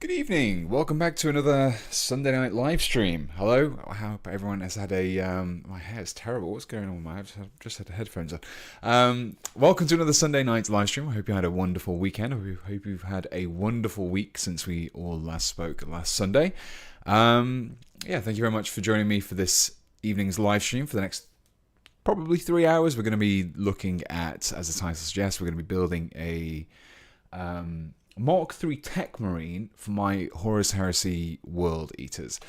Good evening. Welcome back to another Sunday night live stream. Hello. I hope everyone has had a. My hair is terrible. What's going on with my? I've just had the headphones on. Welcome to another Sunday night live stream. I hope you had a wonderful weekend. I hope you've had a wonderful week since we all last spoke last Sunday. Yeah, thank you very much for joining me for this evening's live stream. For the next probably 3 hours, we're going to be looking at, as the title suggests, we're going to be building a. MK3 TECHMARINE for my Horus Heresy World Eaters.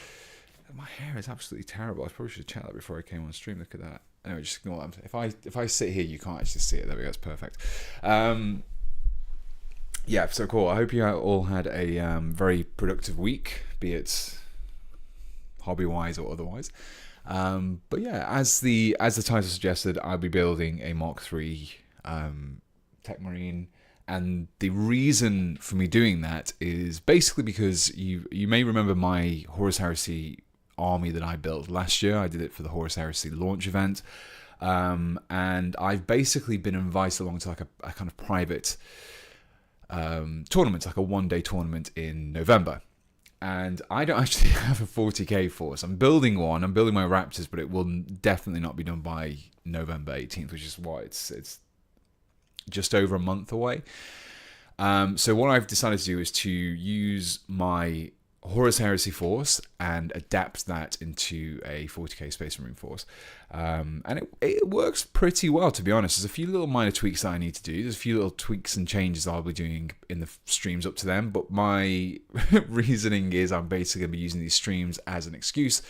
My hair is absolutely terrible. I probably should have checked that before I came on stream. Look at that. Anyway, just ignore that. If I sit here, you can't actually see it. There we go. It's perfect. Yeah, so cool. I hope you all had a very productive week, be it hobby-wise or otherwise. But yeah, as the title suggested, I'll be building a MK3 TECHMARINE. And the reason for me doing that is basically because you may remember my Horus Heresy army that I built last year. I did it for the Horus Heresy launch event. And I've basically been invited along to like a kind of private tournament, like a one-day tournament in November. And I don't actually have a 40k force. I'm building one. I'm building my Raptors, but it will definitely not be done by November 18th, which is why it's just over a month away. So what I've decided to do is to use my Horus Heresy force and adapt that into a 40k Space Marine force. And it works pretty well, to be honest. There's a few little minor tweaks that I need to do. There's a few little tweaks and changes I'll be doing in the streams up to them. But my reasoning is I'm basically going to be using these streams as an excuse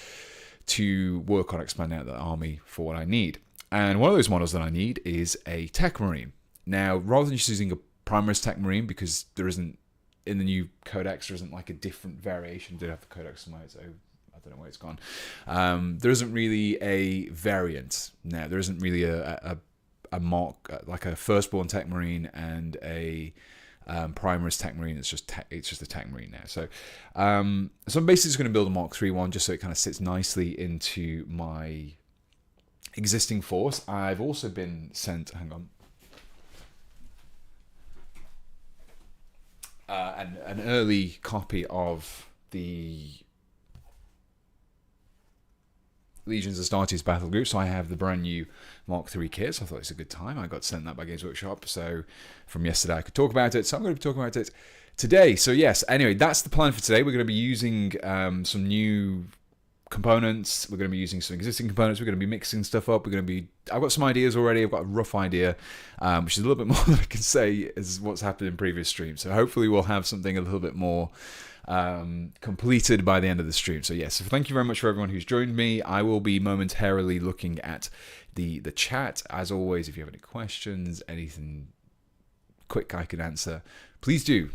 to work on expanding out the army for what I need. And one of those models that I need is a TECHMARINE. Now, rather than just using a Primaris TECHMARINE, because there isn't, in the new codex, there isn't like a different variation. I did have the codex somewhere, so I don't know where it's gone. There isn't really a variant. Now, there isn't really a mock, like a Firstborn TECHMARINE and a Primaris TECHMARINE. It's just a TECHMARINE now. So I'm basically just going to build a MK3 one just so it kind of sits nicely into my existing force. I've also been sent, hang on, an early copy of the Legions Astartes battle group, so I have the brand new MK3 kit, so I thought it was a good time. I got sent that by Games Workshop, so from yesterday I could talk about it, so I'm going to be talking about it today. So yes, anyway, that's the plan for today. We're going to be using some new components, we're going to be using some existing components, we're going to be mixing stuff up, I've got some ideas already, I've got a rough idea, which is a little bit more than I can say is what's happened in previous streams, so hopefully we'll have something a little bit more completed by the end of the stream. So yes, so thank you very much for everyone who's joined me. I will be momentarily looking at the chat. As always, if you have any questions, anything quick I can answer, please do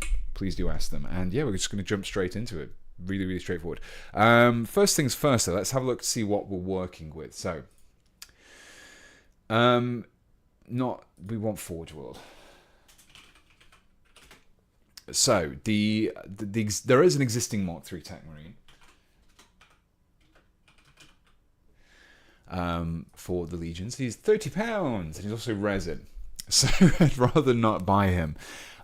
ask them. And yeah, we're just going to jump straight into it. Really straightforward. First things first, though, let's have a look to see what we're working with. So, we want Forge World. So there is an existing MK3 TECHMARINE for the Legions. He's £30, and he's also resin. So I'd rather not buy him.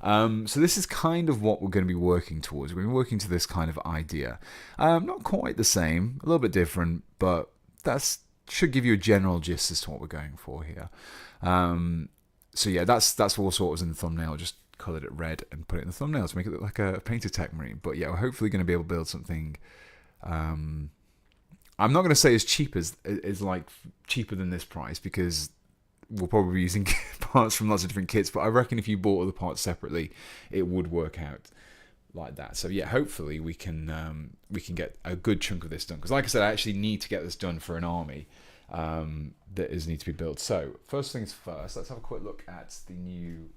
So this is kind of what we're going to be working towards. We're working to this kind of idea. Not quite the same, a little bit different, but that should give you a general gist as to what we're going for here. So yeah, that's also what was in the thumbnail. Just coloured it red and put it in the thumbnail to make it look like a painted TECHMARINE. But yeah, we're hopefully going to be able to build something. I'm not going to say as cheap as like cheaper than this price, because we'll probably be using parts from lots of different kits, but I reckon if you bought all the parts separately, it would work out like that. So yeah, hopefully we can get a good chunk of this done, because like I said, I actually need to get this done for an army that needs to be built. So first things first, let's have a quick look at the new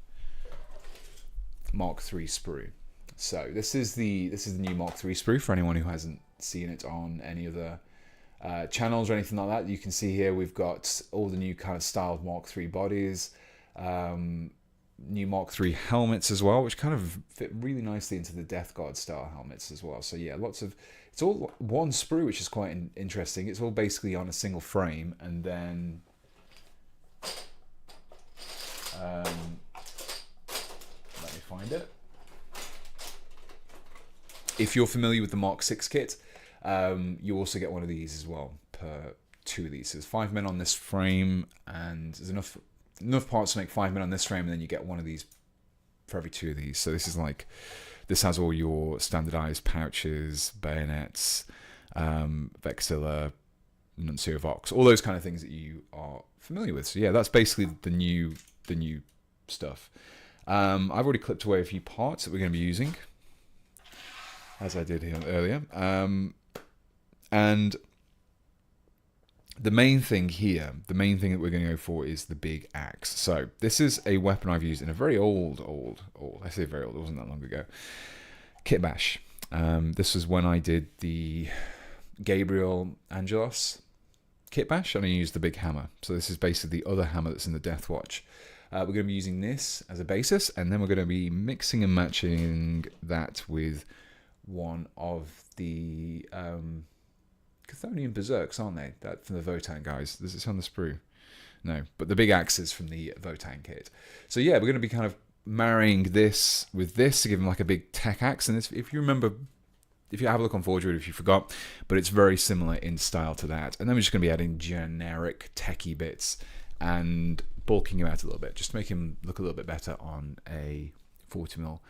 MK3 sprue. So this is the new MK3 sprue for anyone who hasn't seen it on any other channels or anything like that. You can see here we've got all the new kind of styled MK3 bodies, new MK3 helmets as well, which kind of fit really nicely into the Death Guard style helmets as well. So yeah, it's all one sprue, which is quite interesting. It's all basically on a single frame, and then let me find it. If you're familiar with the Mark 6 kit, you also get one of these as well per 2 of these. So there's 5 men on this frame, and there's enough parts to make 5 men on this frame, and then you get one of these for every 2 of these. So this has all your standardized pouches, bayonets, Vexilla, Nuncio Vox, all those kind of things that you are familiar with. So yeah, that's basically the new stuff. I've already clipped away a few parts that we're going to be using, as I did here earlier. And the main thing that we're going to go for is the big axe. So this is a weapon I've used in a very old, I say very old, it wasn't that long ago, kitbash. This was when I did the Gabriel Angelos kitbash, and I used the big hammer. So this is basically the other hammer that's in the Death Watch. We're going to be using this as a basis, and then we're going to be mixing and matching that with one of the Chthonian Berserks, aren't they? That from the Votann guys. Does it say on the sprue? No, but the big axe is from the Votann kit. So yeah, we're going to be kind of marrying this with this to give them like a big tech axe. And this, if you remember, if you have a look on Forge, if you forgot, but it's very similar in style to that. And then we're just going to be adding generic techie bits and bulking him out a little bit, just to make him look a little bit better on a 40mm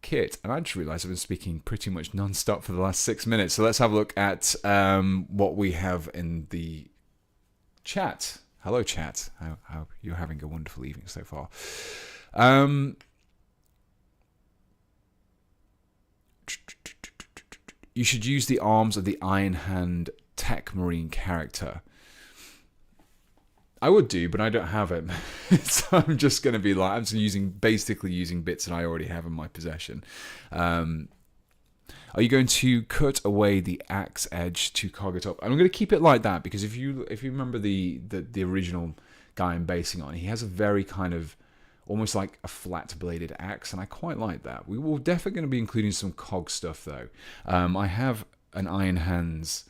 kit. And I just realized I've been speaking pretty much non-stop for the last 6 minutes. So let's have a look at what we have in the chat. Hello, chat. I hope you're having a wonderful evening so far. You should use the arms of the Iron Hand TECHMARINE character. I would do, but I don't have him. So I'm just going to be like, I'm just basically using bits that I already have in my possession. Are you going to cut away the axe edge to cog it up? I'm going to keep it like that, because if you remember the original guy I'm basing on, he has a very kind of almost like a flat-bladed axe, and I quite like that. We will definitely going to be including some cog stuff, though. I have an Iron Hands.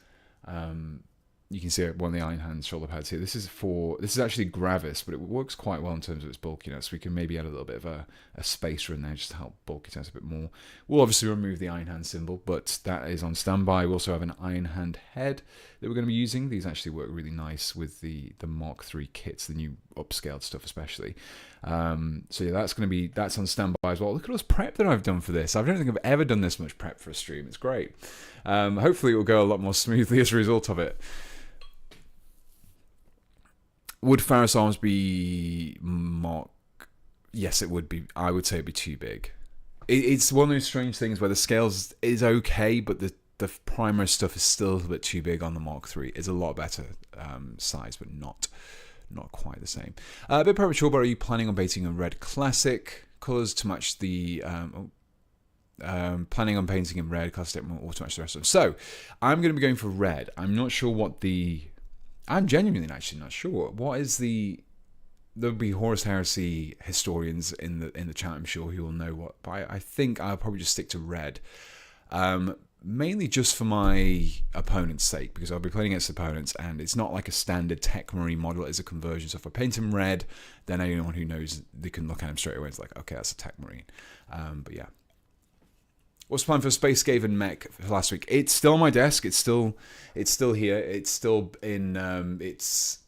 You can see one of the Iron Hands shoulder pads here. This is actually Gravis, but it works quite well in terms of its bulkiness. We can maybe add a little bit of a spacer in there just to help bulk it out a bit more. We'll obviously remove the Iron Hand symbol, but that is on standby. We also have an Iron Hand head that we're going to be using. These actually work really nice with the Mark 3 kits, the new upscaled stuff especially. So yeah, that's on standby as well. Look at all this prep that I've done for this. I don't think I've ever done this much prep for a stream. It's great. Hopefully it will go a lot more smoothly as a result of it. Would Pharos Arms be Mark? Yes, it would be. I would say it'd be too big. It's one of those strange things where the scales is okay, but the primary stuff is still a little bit too big on the Mark 3. It's a lot better size, but not quite the same. A bit premature, but are you planning on painting in red classic colours to match the... planning on painting in red classic or to match the rest of them. So, I'm going to be going for red. I'm not sure what the... I'm genuinely actually not sure. What is the... There'll be Horus Heresy historians in the chat, I'm sure, who will know what. But I think I'll probably just stick to red. Mainly just for my opponent's sake, because I'll be playing against opponents, and it's not like a standard TECHMARINE model. It's a conversion. So if I paint him red, then anyone who knows, they can look at him straight away. It's like, okay, that's a TECHMARINE. But yeah. What's the plan for Space Gaven mech for last week? It's still on my desk. It's still here. It's still in its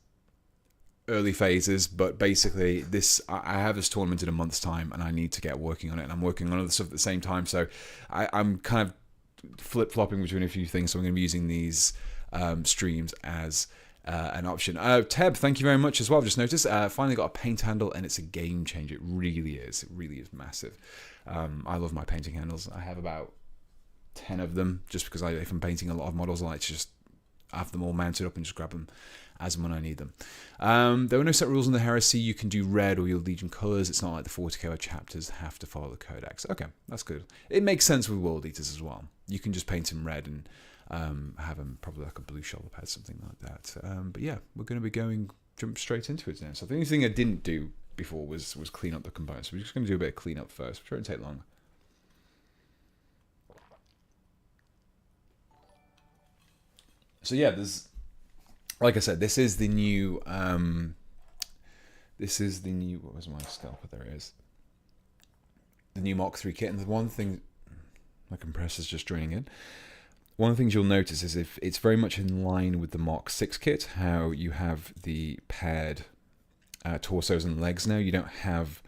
early phases. But basically, I have this tournament in a month's time, and I need to get working on it. And I'm working on other stuff at the same time. So I'm kind of flip-flopping between a few things. So I'm going to be using these streams as an option. Teb, thank you very much as well. I've just noticed. Finally got a paint handle, and it's a game changer. It really is. It really is massive. I love my painting handles. I have about 10 of them, just because if I'm painting a lot of models, I like to just have them all mounted up and just grab them as and when I need them. There were no set rules in the Heresy. You can do red or your Legion colours. It's not like the 40k chapters have to follow the Codex. Okay, that's good. It makes sense with World Eaters as well. You can just paint them red and have them probably like a blue shoulder pad, something like that. But yeah, we're going to be jump straight into it now. So the only thing I didn't do before was clean up the components. We're just going to do a bit of clean up first. It won't take long. So yeah, like I said, this is the new what was my scalper? There it is. The new Mark 3 kit, and the one thing My compressor's just draining in. One of the things you'll notice is if it's very much in line with the Mark 6 kit, how you have the paired torsos and legs now. You don't have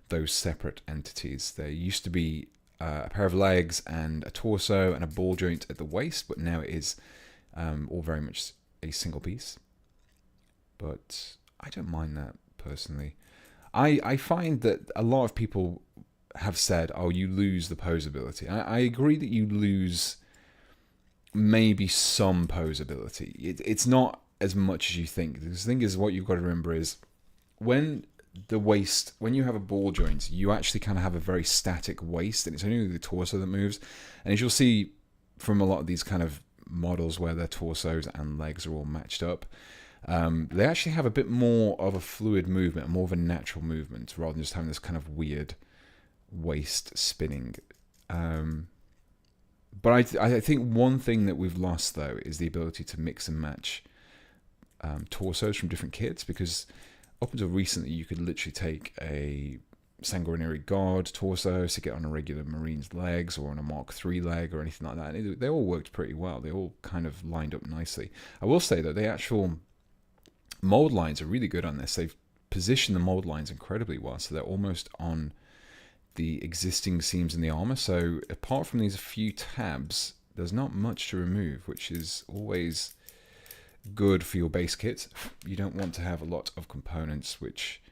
those separate entities. There used to be a pair of legs and a torso and a ball joint at the waist, but now it is all very much a single piece. But I don't mind that personally. I find that a lot of people have said, oh, you lose the posability. I agree that you lose maybe some posability. It's not as much as you think. The thing is, what you've got to remember is when you have a ball joint, you actually kind of have a very static waist, and it's only the torso that moves. And as you'll see from a lot of these kind of models where their torsos and legs are all matched up, they actually have a bit more of a fluid movement, more of a natural movement, rather than just having this kind of weird waist spinning. But I think one thing that we've lost, though, is the ability to mix and match torsos from different kits, because up until recently, you could literally take a Sanguinary God torso, stick it on a regular Marine's legs or on a Mark 3 leg or anything like that. And they all worked pretty well. They all kind of lined up nicely. I will say, though, the actual mold lines are really good on this. They've positioned the mold lines incredibly well, so they're almost on the existing seams in the armor. So apart from these few tabs, there's not much to remove, which is always good for your base kit. You don't want to have a lot of components which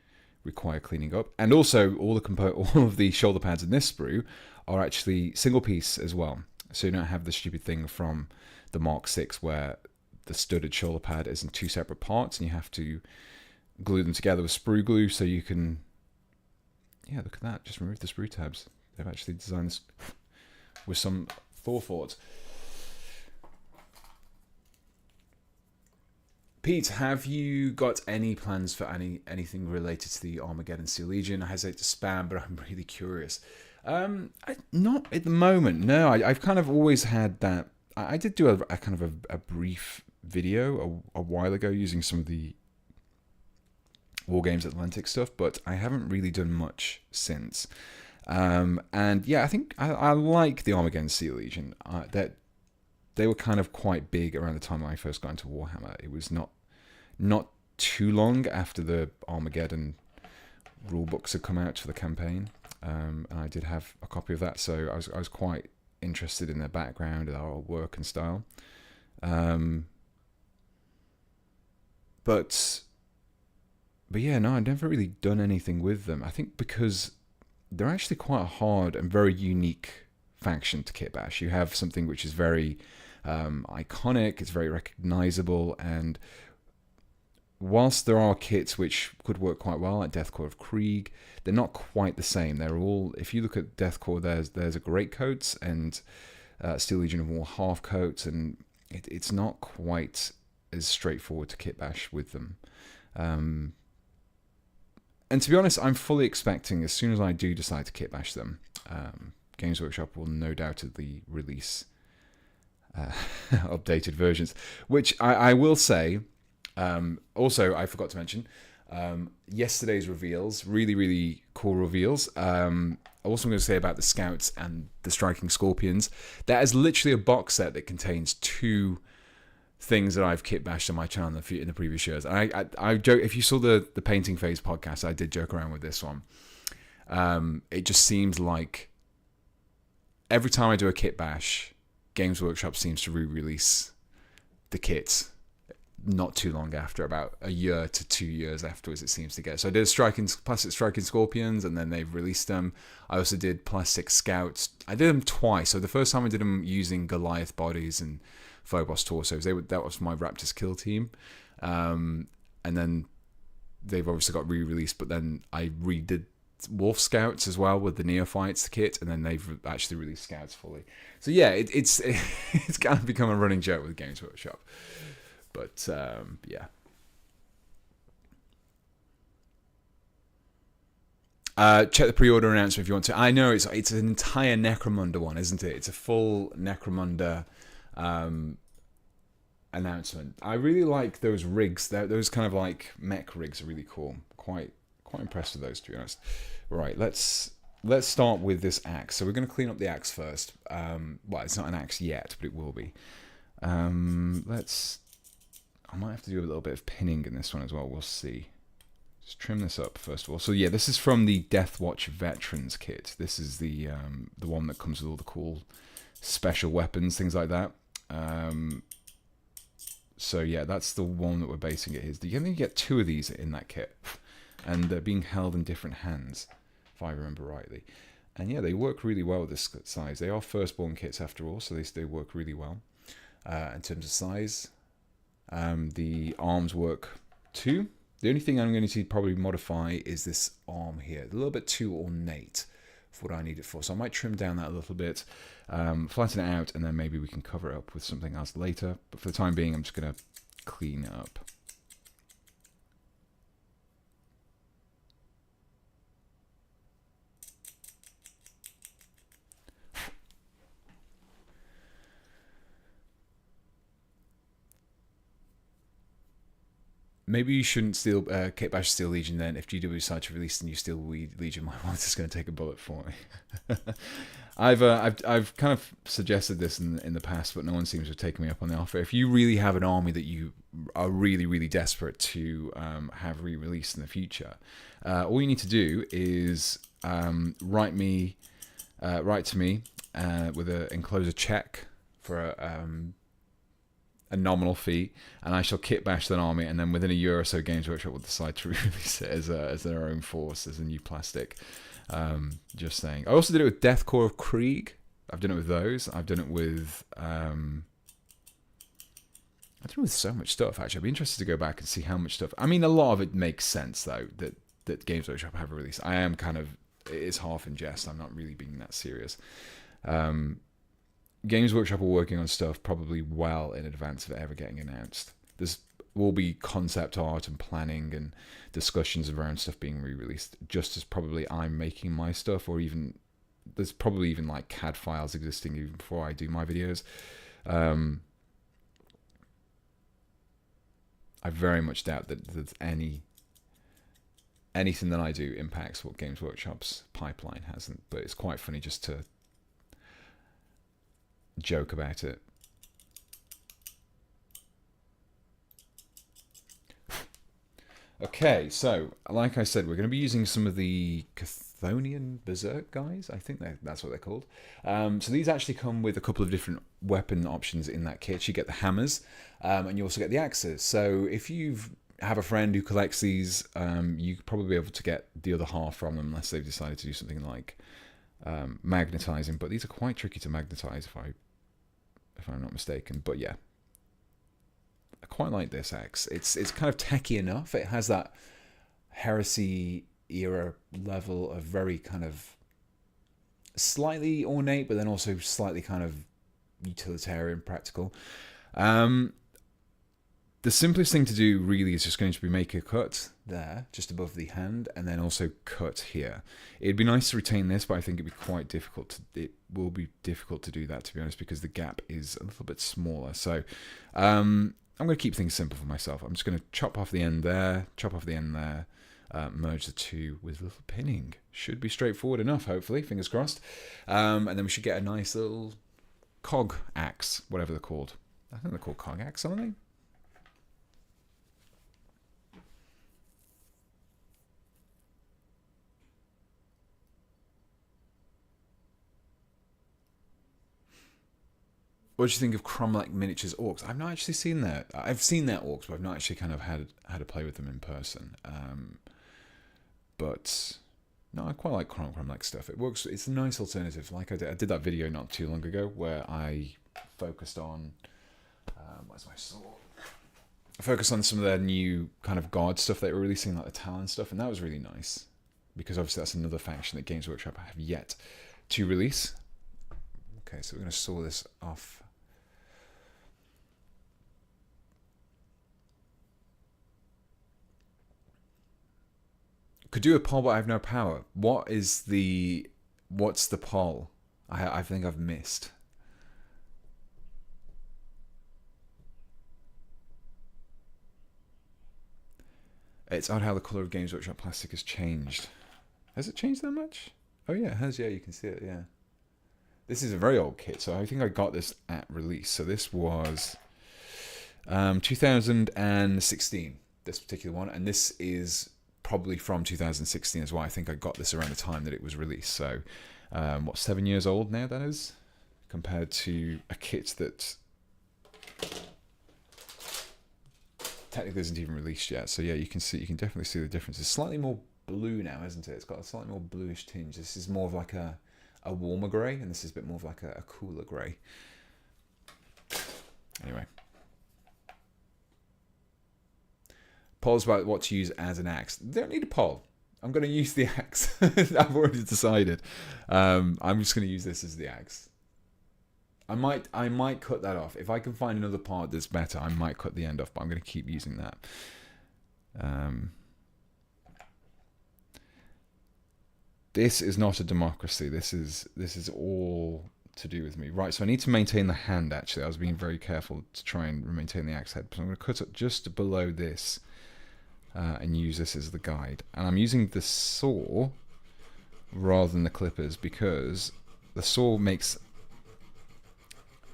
require cleaning up. And also all of the shoulder pads in this sprue are actually single piece as well. So you don't have the stupid thing from the Mark 6 where the studded shoulder pad is in two separate parts and you have to glue them together with sprue glue. So you can, yeah, look at that, just remove the sprue tabs. They've actually designed this with some forethought. Pete, have you got any plans for anything related to the Armageddon Steel Legion? I hesitate to spam, but I'm really curious. Not at the moment, no. I've kind of always had that. I did do a kind of a brief video a while ago using some of the War Games Atlantic stuff, but I haven't really done much since. And yeah, I think I like the Armageddon Steel Legion. That they were kind of quite big around the time I first got into Warhammer. It was not too long after the Armageddon rulebooks had come out for the campaign, and I did have a copy of that, so I was quite interested in their background, their work and style. But yeah, no, I've never really done anything with them. I think because they're actually quite a hard and very unique faction to kitbash. You have something which is very iconic, it's very recognizable, and whilst there are kits which could work quite well, like Deathcore of Krieg, they're not quite the same. They're all, if you look at Deathcore, there's a Great Coats and Steel Legion of War half coats, and it's not quite as straightforward to kitbash with them. And to be honest, I'm fully expecting, as soon as I do decide to kitbash them, Games Workshop will no doubtedly release updated versions, which I will say, also I forgot to mention, yesterday's reveals, really, really cool reveals. Also I'm going to say about the Scouts and the Striking Scorpions. That is literally a box set that contains two things that I've kitbashed on my channel in the previous years. I joke, if you saw the Painting Phase podcast, I did joke around with this one. It just seems like every time I do a kitbash, Games Workshop seems to re-release the kits not too long after, about a year to 2 years afterwards, it seems to get. So I did plastic Striking Scorpions, and then they've released them. I also did plastic Scouts. I did them twice. So the first time I did them using Goliath bodies and Phobos torsos. That was my Raptors kill team. And then they've obviously got re-released, but then I redid Wolf Scouts as well with the Neophytes kit, and then they've actually released Scouts fully. So yeah, it's kind of become a running joke with Games Workshop. But yeah. Check the pre-order announcement if you want to. I know it's an entire Necromunda one, isn't it? It's a full Necromunda announcement. I really like those rigs. Those kind of like mech rigs are really cool. Quite impressed with those, to be honest. Right, let's let's start with this axe. So we're going to clean up the axe first. Well, it's not an axe yet, but it will be. I might have to do a little bit of pinning in this one as well. We'll see. Just trim this up first of all. So yeah, this is from the Deathwatch Veterans kit. This is the one that comes with all the cool special weapons, things like that. So yeah, that's the one that we're basing it. You only get 2 of these in that kit, and they're being held in different hands, if I remember rightly. And yeah, they work really well with this size. They are firstborn kits after all, so they work really well in terms of size. The arms work too. The only thing I'm going to probably modify is this arm here. A little bit too ornate for what I need it for. So I might trim down that a little bit, flatten it out, and then maybe we can cover it up with something else later. But for the time being, I'm just going to clean it up. Maybe you shouldn't steal kitbash Steel Legion then. If GW decide to release the new Steel Legion, my wallet is going to take a bullet for me. I've kind of suggested this in the past, but no one seems to have taken me up on the offer. If you really have an army that you are really, really desperate to have re-released in the future, all you need to do is write to me with enclose a check for a nominal fee, and I shall kitbash that army, and then within a year or so, Games Workshop will decide to release it as their own force, as a new plastic. Just saying. I also did it with Deathcore of Krieg. I've done it with those. I've done it with so much stuff, actually. I'd be interested to go back and see how much stuff. I mean, a lot of it makes sense, though, that Games Workshop have a release. I am kind of, it is half in jest. I'm not really being that serious. Games Workshop are working on stuff probably well in advance of it ever getting announced. There's will be concept art and planning and discussions around stuff being re-released, just as probably I'm making my stuff, or even there's probably even like CAD files existing even before I do my videos. I very much doubt that anything that I do impacts what Games Workshop's pipeline hasn't, but it's quite funny just to joke about it. Okay, so like I said, we're going to be using some of the Chthonian Berserk guys. I think that's what they're called. So these actually come with a couple of different weapon options in that kit. You get the hammers, and you also get the axes. So if you have a friend who collects these, you could probably be able to get the other half from them, unless they've decided to do something like magnetizing. But these are quite tricky to magnetize, if I'm not mistaken. But yeah, I quite like this axe. It's kind of techy enough. It has that Heresy era level of very kind of slightly ornate, but then also slightly kind of utilitarian, practical. The simplest thing to do really is just going to be make a cut there, just above the hand, and then also cut here. It'd be nice to retain this, but I think it'd be quite difficult. It will be difficult to do that, to be honest, because the gap is a little bit smaller. So I'm going to keep things simple for myself. I'm just going to chop off the end there, chop off the end there, merge the two with a little pinning. Should be straightforward enough, hopefully, fingers crossed. And then we should get a nice little cog axe, whatever they're called. I think they're called cog axe, aren't they? What do you think of Cromlech Miniatures Orcs? I've not actually seen that. I've seen their orcs, but I've not actually kind of had to play with them in person. But no, I quite like Cromlech stuff. It works. It's a nice alternative. Like I did that video not too long ago where I focused on where's my sword? I focused on some of their new kind of guard stuff they were releasing, like the Talon stuff, and that was really nice because obviously that's another faction that Games Workshop have yet to release. Okay, so we're going to saw this off. Could do a poll, but I have no power. What's the poll? I think I've missed. It's odd how the colour of Games Workshop plastic has changed. Has it changed that much? Oh yeah, it has. Yeah, you can see it. Yeah. This is a very old kit, so I think I got this at release. So this was 2016, this particular one, and this is probably from 2016 as well. I think I got this around the time that it was released. So, what, 7 years old now that is, compared to a kit that technically isn't even released yet. So yeah, you can definitely see the difference. It's slightly more blue now, isn't it? It's got a slightly more bluish tinge. This is more of like a warmer grey, and this is a bit more of like a cooler grey. Anyway. Polls about what to use as an axe. Don't need a poll. I'm going to use the axe. I've already decided. I'm just going to use this as the axe. I might cut that off. If I can find another part that's better, I might cut the end off, but I'm going to keep using that. This is not a democracy. This is all to do with me. Right, so I need to maintain the hand, actually. I was being very careful to try and maintain the axe head. So I'm going to cut it just below this and use this as the guide. And I'm using the saw rather than the clippers because the saw makes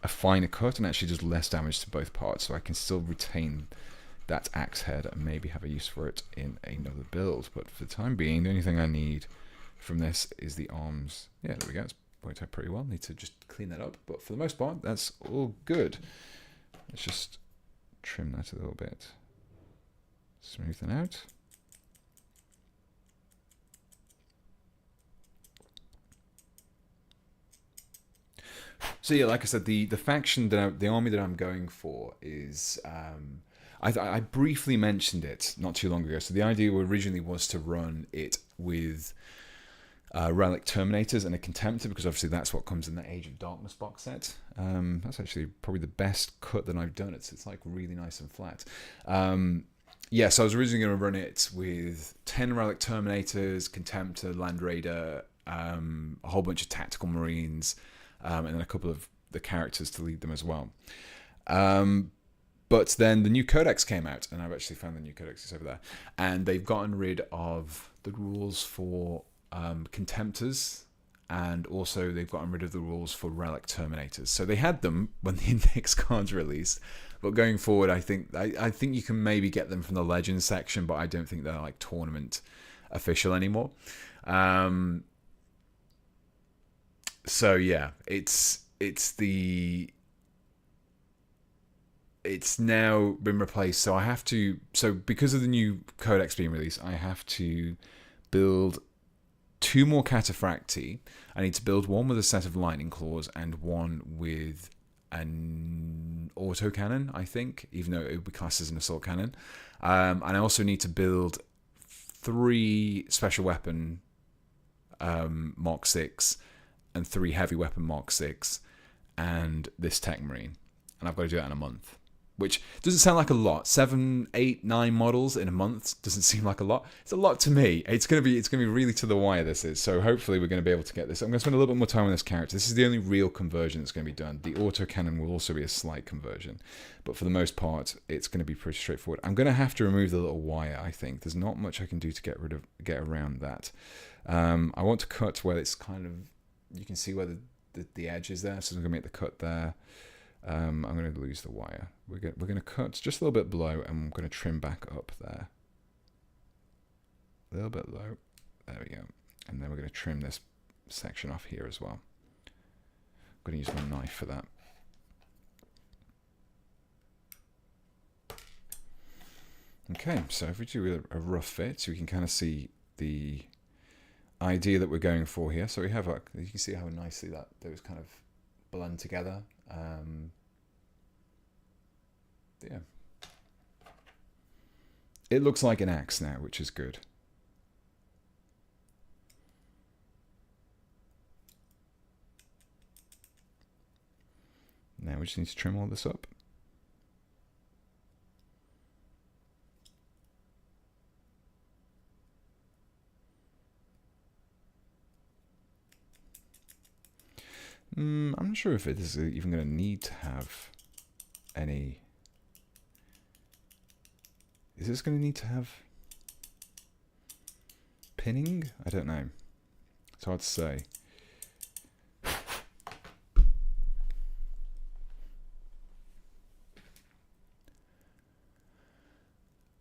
a finer cut and actually does less damage to both parts, so I can still retain that axe head and maybe have a use for it in another build. But for the time being, the only thing I need from this is the arms. Yeah, there we go. It's worked out pretty well. Need to just clean that up, but for the most part, that's all good. Let's just trim that a little bit. Smooth that out. So yeah, like I said, the faction that the army that I'm going for is I briefly mentioned it not too long ago. So the idea originally was to run it with Relic Terminators and a Contemptor, because obviously that's what comes in the Age of Darkness box set. That's actually probably the best cut that I've done. It's like really nice and flat. Yeah, so I was originally going to run it with 10 Relic Terminators, Contemptor, Land Raider, a whole bunch of Tactical Marines, and then a couple of the characters to lead them as well. But then the new Codex came out, and I've actually found the new Codex is over there, and they've gotten rid of the rules for Contemptors, and also they've gotten rid of the rules for Relic Terminators. So they had them when the index cards released, but going forward, I think you can maybe get them from the Legends section, but I don't think they're like tournament official anymore. So yeah, it's now been replaced. So I have to. So because of the new Codex being released, I have to build 2 more Cataphracti. I need to build one with a set of lightning claws and one with an autocannon, I think, even though it would be classed as an assault cannon. And I also need to build 3 special weapon Mark 6 and 3 heavy weapon Mark 6 and this TECHMARINE. And I've got to do that in a month, which doesn't sound like a lot. 7, 8, 9 models in a month doesn't seem like a lot. It's a lot to me. It's gonna be really to the wire, this is. So hopefully we're going to be able to get this. I'm going to spend a little bit more time on this character. This is the only real conversion that's going to be done. The autocannon will also be a slight conversion, but for the most part, it's going to be pretty straightforward. I'm going to have to remove the little wire, I think. There's not much I can do to get around that. I want to cut where it's kind of, you can see where the edge is there, so I'm going to make the cut there. I'm going to lose the wire. We're going to cut just a little bit below, and I'm going to trim back up there. A little bit low. There we go. And then we're going to trim this section off here as well. I'm going to use my knife for that. Okay, so if we do a rough fit, so we can kind of see the idea that we're going for here. So we have, you can see how nicely those kind of blend together. Yeah, it looks like an axe now, which is good. Now we just need to trim all this up. I'm not sure if it is even going to need to have any. Is this going to need to have pinning? I don't know. It's hard to say.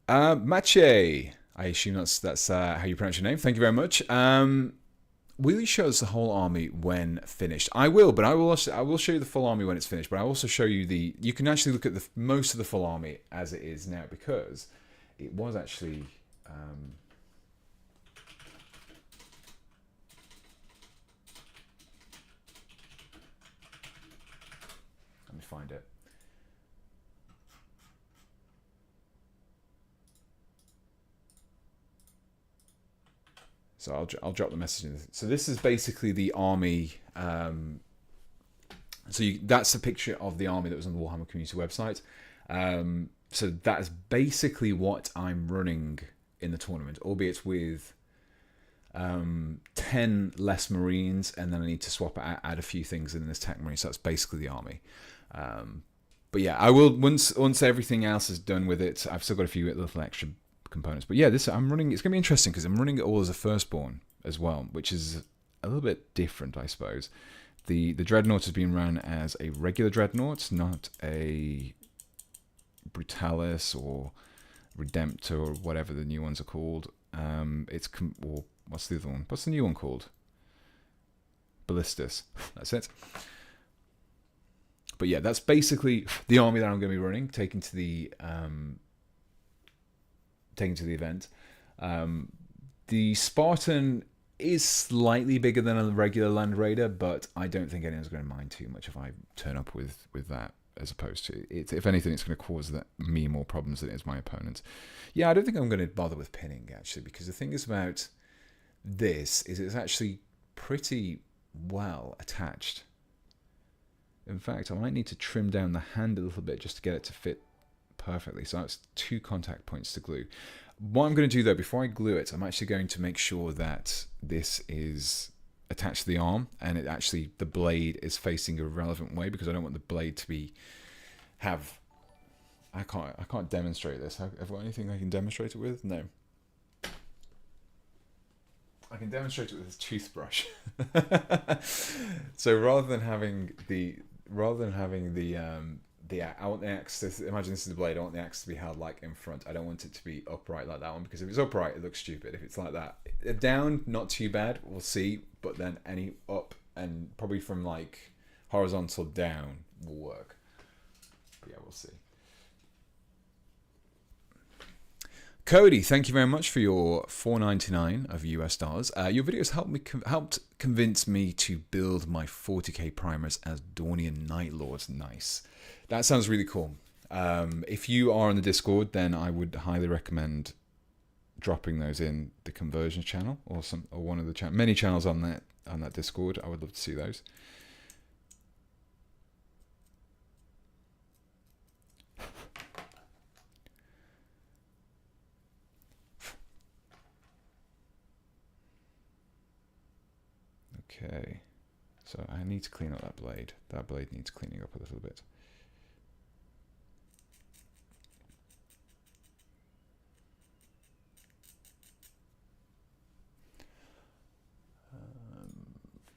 Mache, I assume that's how you pronounce your name. Thank you very much. Will you show us the whole army when finished? I will, but I will show you the full army when it's finished. But I will also show you you can actually look at most of the full army as it is now, because it was actually. Let me find it. So I'll drop the message in. So this is basically the army. That's a picture of the army that was on the Warhammer community website. So that is basically what I'm running in the tournament, albeit with 10 less Marines, and then I need to swap add a few things in this TECHMARINE. So that's basically the army. But yeah, I will once everything else is done with it. I've still got a few little extra components, but yeah, I'm running. It's gonna be interesting because I'm running it all as a firstborn as well, which is a little bit different, I suppose. The Dreadnought has been run as a regular Dreadnought, not a Brutalis or Redemptor or whatever the new ones are called. Or what's the other one? What's the new one called? Ballistus. That's it. But yeah, that's basically the army that I'm going to be running, taking to the event. The Spartan is slightly bigger than a regular Land Raider, but I don't think anyone's going to mind too much if I turn up with that, as opposed to it. If anything, it's going to cause me more problems than it is my opponent. Yeah, I don't think I'm going to bother with pinning, actually, because the thing is about this is it's actually pretty well attached. In fact, I might need to trim down the hand a little bit just to get it to fit perfectly. So that's 2 contact points to glue. What I'm going to do, though, before I glue it, I'm actually going to make sure that this is attached to the arm, and the blade is facing a relevant way, because I don't want the blade to I can't demonstrate this. Have I got anything I can demonstrate it with? No. I can demonstrate it with this toothbrush. So rather than having the I want the axe. Imagine this is the blade. I want the axe to be held like in front. I don't want it to be upright like that one, because if it's upright, it looks stupid. If it's like that, down, not too bad. We'll see. But then any up, and probably from like horizontal down will work. But yeah, we'll see. Cody, thank you very much for your $4.99 of US dollars. Your videos helped convince me to build my 40k primers as Dornian Night Lords. Nice. That sounds really cool. If you are on the Discord, then I would highly recommend dropping those in the conversion channel or one of the many channels on that Discord. I would love to see those. Okay, so I need to clean up that blade. That blade needs cleaning up a little bit.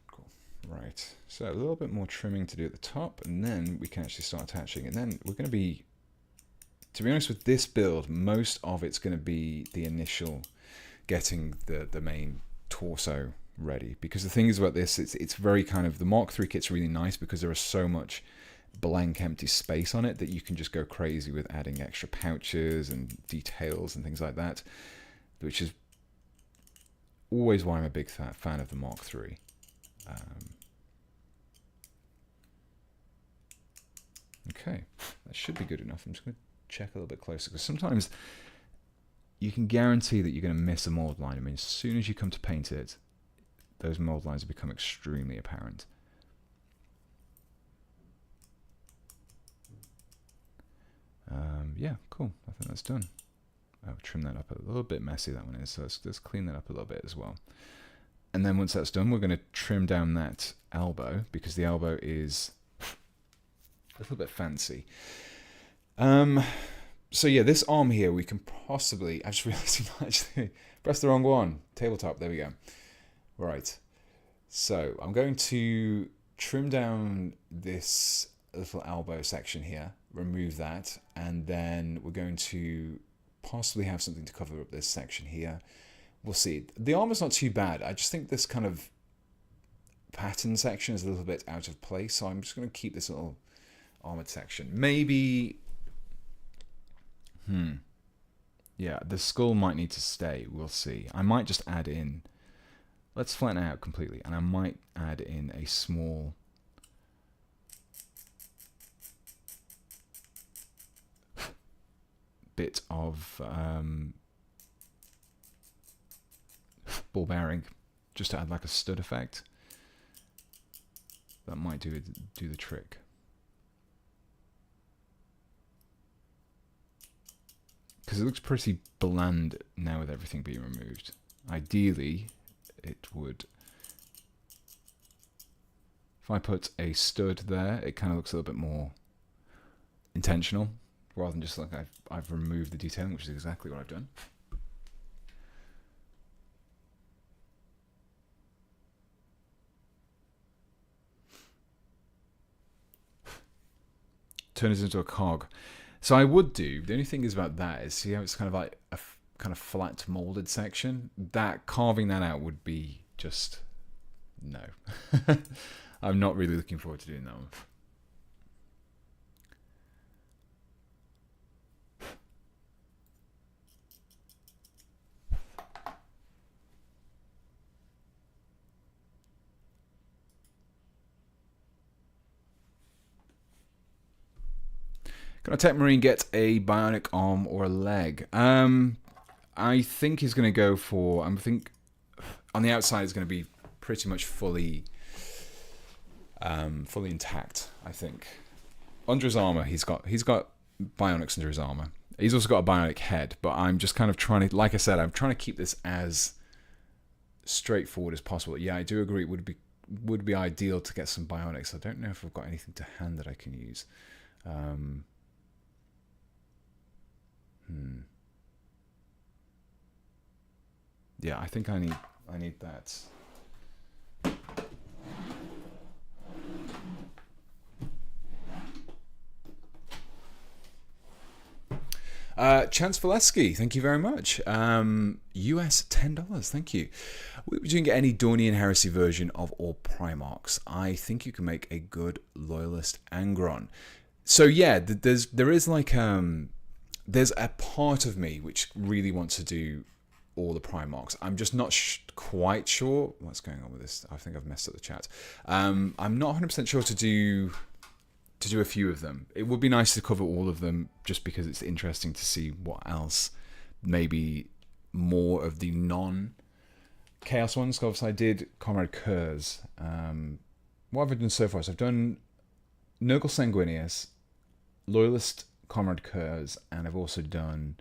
Cool. Right, so a little bit more trimming to do at the top, and then we can actually start attaching. And then we're going to be, to be honest with this build, most of it's going to be the initial getting the main torso ready, because the thing is about this, it's very kind of, the Mark III kit's really nice because there is so much blank empty space on it that you can just go crazy with adding extra pouches and details and things like that, which is always why I'm a big fan of the Mark III. Okay, that should be good enough. I'm just going to check a little bit closer, because sometimes you can guarantee that you're going to miss a mold line. I mean, as soon as you come to paint it, those mold lines become extremely apparent. Yeah, cool. I think that's done. I'll trim that up a little bit messy, that one is. So let's clean that up a little bit as well. And then once that's done, we're going to trim down that elbow, because the elbow is a little bit fancy. So yeah, this arm here, we can possibly, I just realized I actually pressed the wrong one. Tabletop, there we go. Right. So I'm going to trim down this little elbow section here, remove that, and then we're going to possibly have something to cover up this section here. We'll see. The armor's not too bad. I just think this kind of pattern section is a little bit out of place, so I'm just going to keep this little armored section. Maybe... Yeah, the skull might need to stay. We'll see. I might just add in... Let's flatten it out completely, and I might add in a small... bit of ball bearing, just to add like a stud effect. That might do the trick. Because it looks pretty bland now with everything being removed. Ideally, it would... If I put a stud there, it kind of looks a little bit more intentional, rather than just like I've removed the detailing, which is exactly what I've done. Turn it into a cog. So I would do. The only thing is about that is, see how it's kind of like a kind of flat molded section? That carving that out would be just no. I'm not really looking forward to doing that one. Can a TECHMARINE get a bionic arm or a leg? I think he's going to go for... I think on the outside it's going to be pretty much fully intact. I think under his armor he's got bionics under his armor. He's also got a bionic head, but I'm just kind of trying to, like I said, I'm trying to keep this as straightforward as possible. Yeah, I do agree. It would be ideal to get some bionics. I don't know if I've got anything to hand that I can use. Yeah, I think I need that. Chance Valesky, thank you very much. US $10, thank you. Would you get any Dornian Heresy version of all Primarchs? I think you can make a good Loyalist Angron. So yeah, there is like there's a part of me which really wants to do all the Primarchs. I'm just not quite sure what's going on with this. I think I've messed up the chat. I'm not 100% sure to do a few of them. It would be nice to cover all of them just because it's interesting to see what else, maybe more of the non-Chaos ones. Because I did Comrade Kurz. What have I done so far? So I've done Nurgle Sanguinius, Loyalist Comrade Kurz, and I've also done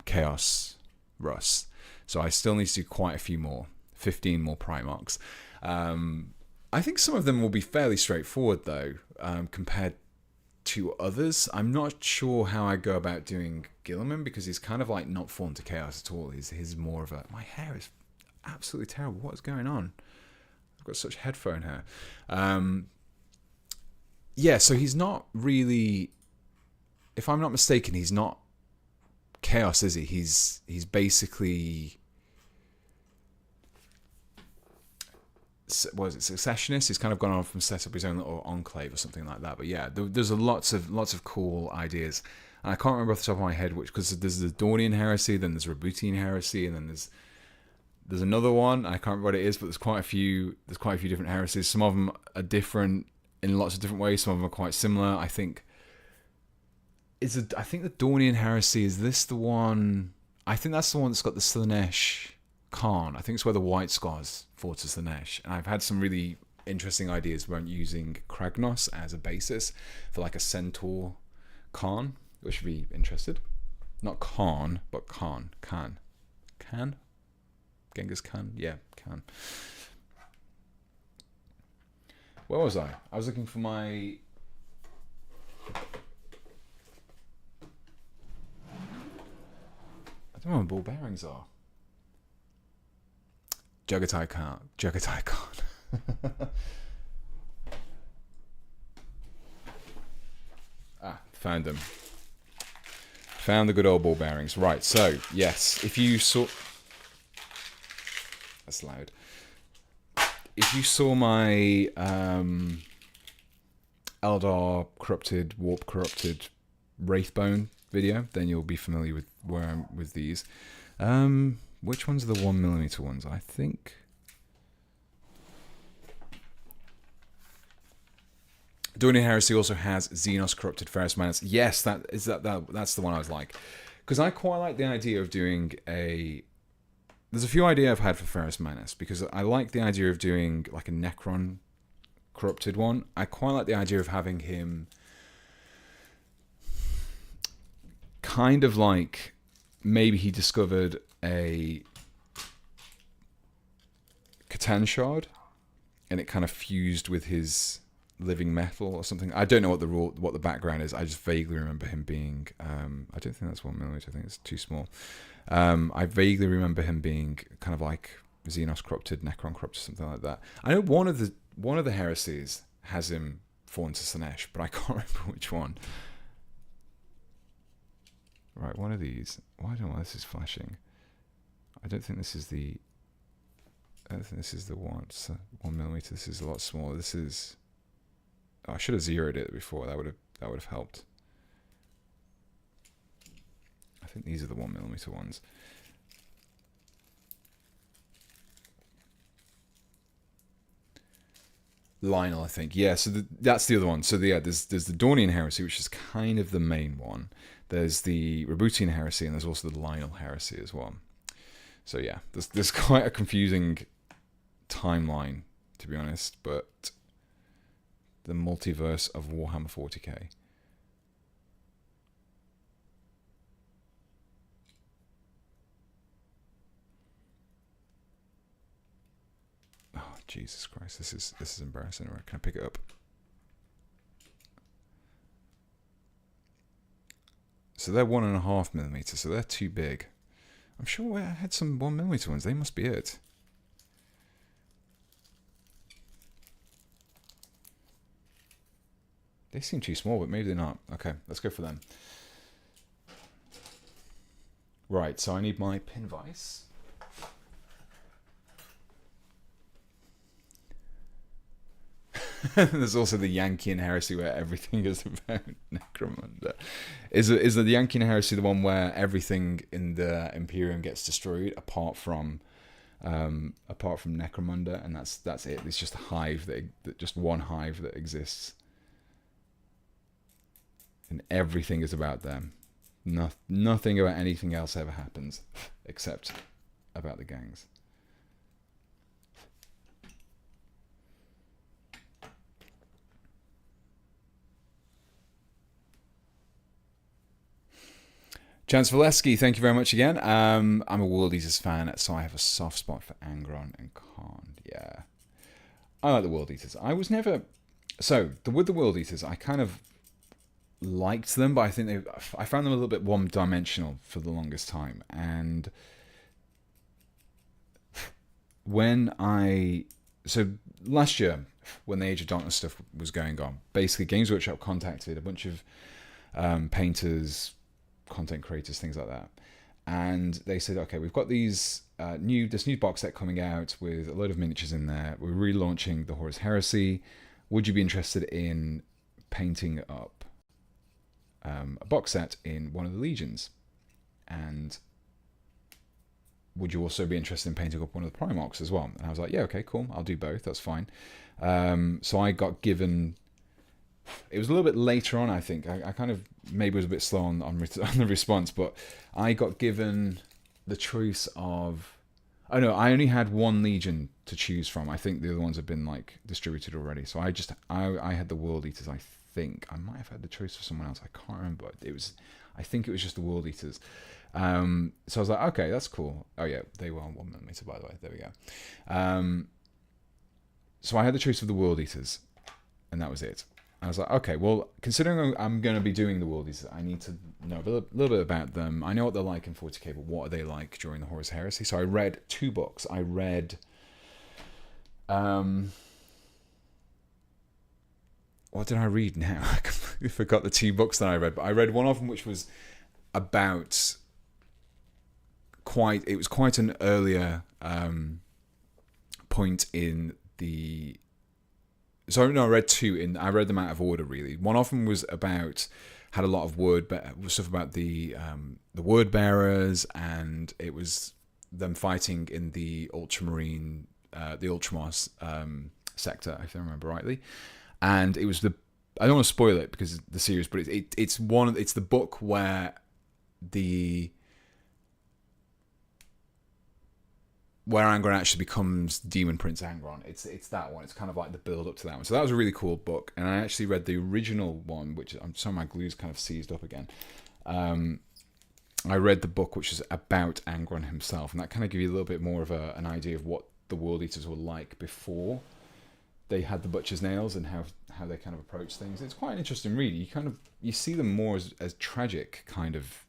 Chaos Russ. So I still need to do quite a few more, 15 more Primarchs. I think some of them will be fairly straightforward though, compared to others. I'm not sure how I go about doing Guilliman because he's kind of like not fallen to chaos at all. He's more of a... My hair is absolutely terrible. What is going on? I've got such headphone hair. Yeah, so he's not really... If I'm not mistaken, he's not chaos, is he? He's basically... What is it, secessionist? He's kind of gone on from set up his own little enclave or something like that. But yeah, there's lots of cool ideas. And I can't remember off the top of my head which, because there's the Dornian Heresy, then there's Rebutian Heresy, and then there's another one. I can't remember what it is, but there's quite a few different heresies. Some of them are different in lots of different ways. Some of them are quite similar. I think the Dornian Heresy, is this the one? I think that's the one that's got the Slaanesh Khan. I think it's where the White Scars fought as Slaanesh. And I've had some really interesting ideas about using Kragnos as a basis for like a Centaur Khan, which should be interested. Not Khan, but Khan. Khan? Genghis Khan? Yeah, Khan. Where was I? I was looking for my... I don't know where ball bearings are. Jagatai Khan. Jagatai Khan. Found them. Found the good old ball bearings. Right, so, yes, if you saw... That's loud. If you saw my Eldar Corrupted, Warp Corrupted Wraithbone video, then you'll be familiar with where I'm with these. Which ones are the 1mm ones? I think... Dornian Heresy also has Xenos Corrupted Ferrous Manus. Yes, that's the one I was like. Because I quite like the idea of doing a... There's a few ideas I've had for Ferrous Manus, because I like the idea of doing like a Necron Corrupted one. I quite like the idea of having him kind of like... Maybe he discovered a Catan shard, and it kind of fused with his... living metal or something. I don't know what the background is. I just vaguely remember him being I don't think that's 1mm. I think it's too small. I vaguely remember him being kind of like Xenos Corrupted, Necron Corrupted, something like that. I know one of the heresies has him fall into Slanesh, but I can't remember which one. Right, one of these. Well, I don't know why this is flashing. I don't think this is the one. It's 1mm. This is a lot smaller. This is... I should have zeroed it before. That would have helped. I think these are the 1mm ones. Lionel, I think. Yeah, so that's the other one. So there's the Dornian Heresy, which is kind of the main one. There's the Rebutian Heresy, and there's also the Lionel Heresy as well. So yeah, there's quite a confusing timeline, to be honest, but the multiverse of Warhammer 40k. Oh, Jesus Christ, this is embarrassing. Right, can I pick it up? So they're 1.5mm, so they're too big. I'm sure I had some 1mm ones. They must be it. They seem too small, but maybe they're not. Okay, let's go for them. Right, so I need my pin vise. There's also the Yankean Heresy, where everything is about Necromunda. Is the Yankean Heresy the one where everything in the Imperium gets destroyed apart from Necromunda, and that's it? It's just a hive that just one hive that exists, and everything is about them. Nothing about anything else ever happens except about the gangs. Chance Valesky, thank you very much again. I'm a World Eaters fan, so I have a soft spot for Angron and Khan. Yeah, I like the World Eaters. I was never... So, with the World Eaters, I kind of liked them, but I think I found them a little bit one-dimensional for the longest time. And so last year, when the Age of Darkness stuff was going on, basically Games Workshop contacted a bunch of painters, content creators, things like that, and they said, okay, we've got this new box set coming out with a load of miniatures in there. We're relaunching the Horus Heresy. Would you be interested in painting up a box set in one of the legions? And would you also be interested in painting up one of the Primarchs as well? And I was like, yeah, okay, cool, I'll do both, that's fine. So I got given... It was a little bit later on, I think. I kind of maybe was a bit slow on the response, but I got given the choice of... Oh no, I only had one legion to choose from. I think the other ones have been like distributed already. So I had the World Eaters, I think. I might have had the choice for someone else. I can't remember. I think it was just the World Eaters. So I was like, okay, that's cool. Oh yeah, they were on 1mm, by the way. There we go. So I had the choice of the World Eaters, and that was it. I was like, okay, well, considering I'm going to be doing the World Eaters, I need to know a little bit about them. I know what they're like in 40k, but what are they like during the Horus Heresy? So I read 2 books. I read What did I read now? I completely forgot the 2 books that I read, but I read one of them which was about quite an earlier point in the. So no, I read 2 I read them out of order really. One of them was had a lot of stuff about the word bearers, and it was them fighting in the ultramarine, the Ultramars sector, if I remember rightly. And it was I don't want to spoil it because of the series, but it's the book where Angron actually becomes Demon Prince Angron. It's that one. It's kind of like the build up to that one. So that was a really cool book, and I actually read the original one, which I'm sorry, my glue's kind of seized up again. I read the book which is about Angron himself, and that kind of gives you a little bit more of an idea of what the World Eaters were like before they had the Butcher's Nails and how they kind of approach things. It's quite an interesting read. You see them more as tragic kind of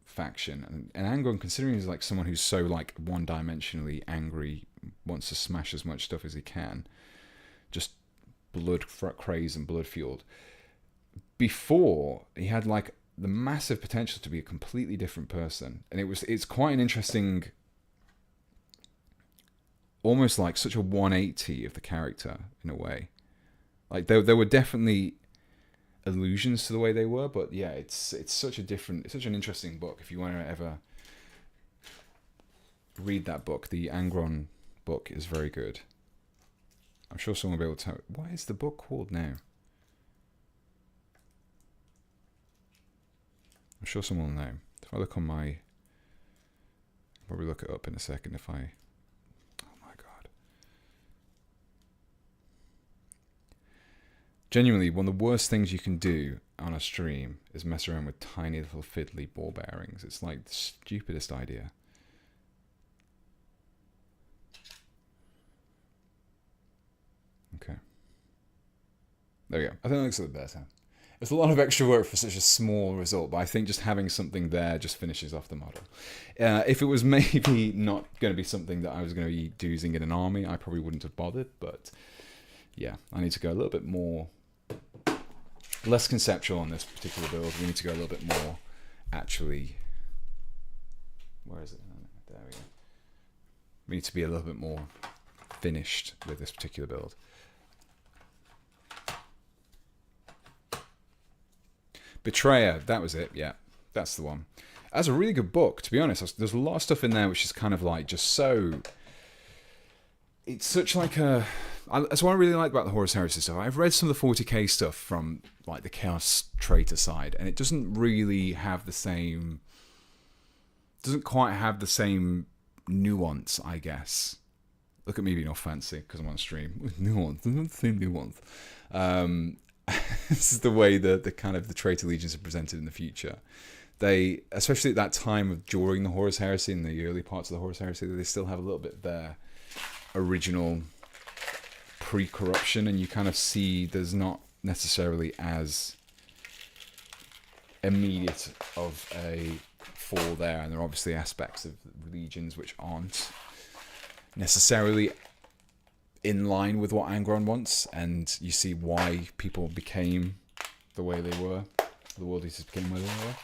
faction, and Angron, considering he's like someone who's so like one-dimensionally angry, wants to smash as much stuff as he can, just blood crazed and blood fueled. Before, he had like the massive potential to be a completely different person, and it's quite an interesting, almost like such a 180 of the character in a way. Like there were definitely allusions to the way they were, but yeah, it's such an interesting book. If you want to ever read that book, the Angron book is very good. I'm sure someone will be able to tell. What is the book called now? I'm sure someone will know. If I look on my, I'll probably look it up in a second if I. Genuinely, one of the worst things you can do on a stream is mess around with tiny little fiddly ball bearings. It's like the stupidest idea. Okay. There we go. I think that looks a bit better. It's a lot of extra work for such a small result, but I think just having something there just finishes off the model. If it was maybe not going to be something that I was going to be using in an army, I probably wouldn't have bothered, but yeah, I need to go a little bit more less conceptual on this particular build. We need to go a little bit more actually. Where is it? There we go. We need to be a little bit more finished with this particular build. Betrayer, that was it. Yeah, that's the one. That's a really good book, to be honest. There's a lot of stuff in there which is kind of like just so. It's such like a. That's what I really like about the Horus Heresy stuff. I've read some of the 40k stuff from like the Chaos Traitor side, and it doesn't really have the same. Doesn't quite have the same nuance, I guess. Look at me being all fancy because I'm on stream. Nuance, doesn't the same nuance. This is the way the kind of the Traitor Legions are presented in the future. They, especially at that time of during the Horus Heresy and the early parts of the Horus Heresy, they still have a little bit of their original pre-corruption, and you kind of see there's not necessarily as immediate of a fall there, and there are obviously aspects of legions which aren't necessarily in line with what Angron wants, and you see why people became the way they were, the World Eaters became where they were.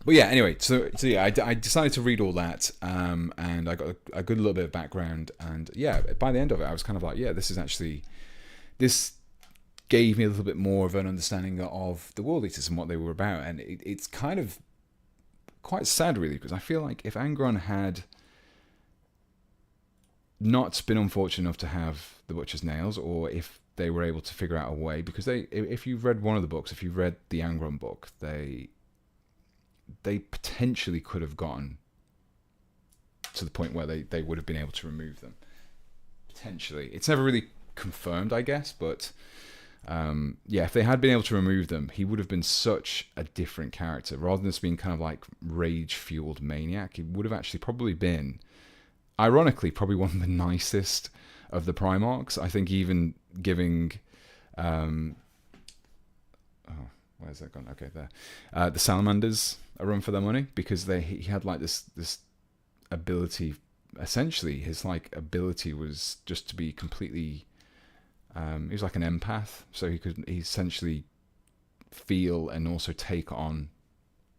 But yeah, anyway, so yeah, I decided to read all that, and I got a good little bit of background, and yeah, by the end of it, I was kind of like, yeah, this gave me a little bit more of an understanding of the World Eaters and what they were about, and it's kind of quite sad, really, because I feel like if Angron had not been unfortunate enough to have the Butcher's Nails, or if they were able to figure out a way, because if you've read one of the books, if you've read the Angron book, they potentially could have gotten to the point where they would have been able to remove them. Potentially. It's never really confirmed, I guess, but yeah, if they had been able to remove them, he would have been such a different character. Rather than just being kind of like rage-fueled maniac, he would have actually probably been, ironically, probably one of the nicest of the Primarchs. I think even giving... where's that gone? Okay, there. The Salamanders a run for their money, because he had like this ability, essentially his like ability was just to be completely, he was like an empath, so he essentially feel and also take on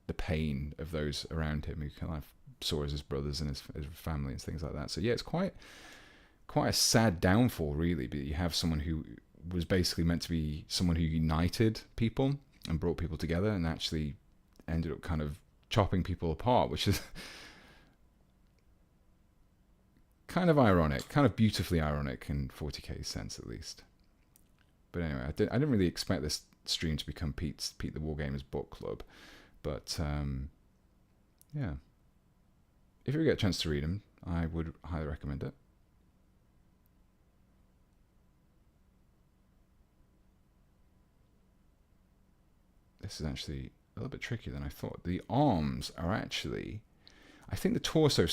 the pain of those around him who kind of saw as his brothers and his family and things like that. So yeah, it's quite a sad downfall, really. But you have someone who was basically meant to be someone who united people and brought people together, and actually ended up kind of chopping people apart, which is kind of ironic, kind of beautifully ironic in 40k's sense, at least. But anyway, I didn't really expect this stream to become Pete the Wargamer's book club, but yeah, if you get a chance to read them, I would highly recommend it. This is actually a little bit trickier than I thought. The arms are actually, I think the torso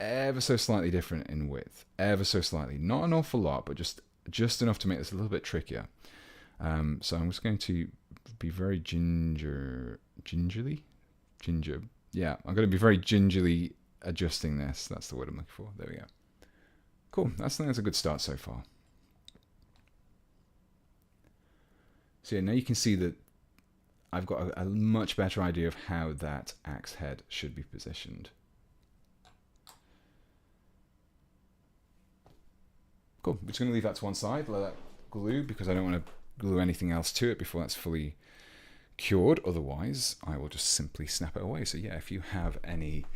ever so slightly different in width, ever so slightly, not an awful lot, but just enough to make this a little bit trickier. So I'm just going to be very gingerly. Yeah, I'm going to be very gingerly adjusting this. That's the word I'm looking for. There we go. Cool. I think that's a good start so far. So yeah, now you can see that I've got a much better idea of how that axe head should be positioned. Cool. We're just going to leave that to one side, let that glue, because I don't want to glue anything else to it before that's fully cured. Otherwise, I will just simply snap it away. So yeah, if you have any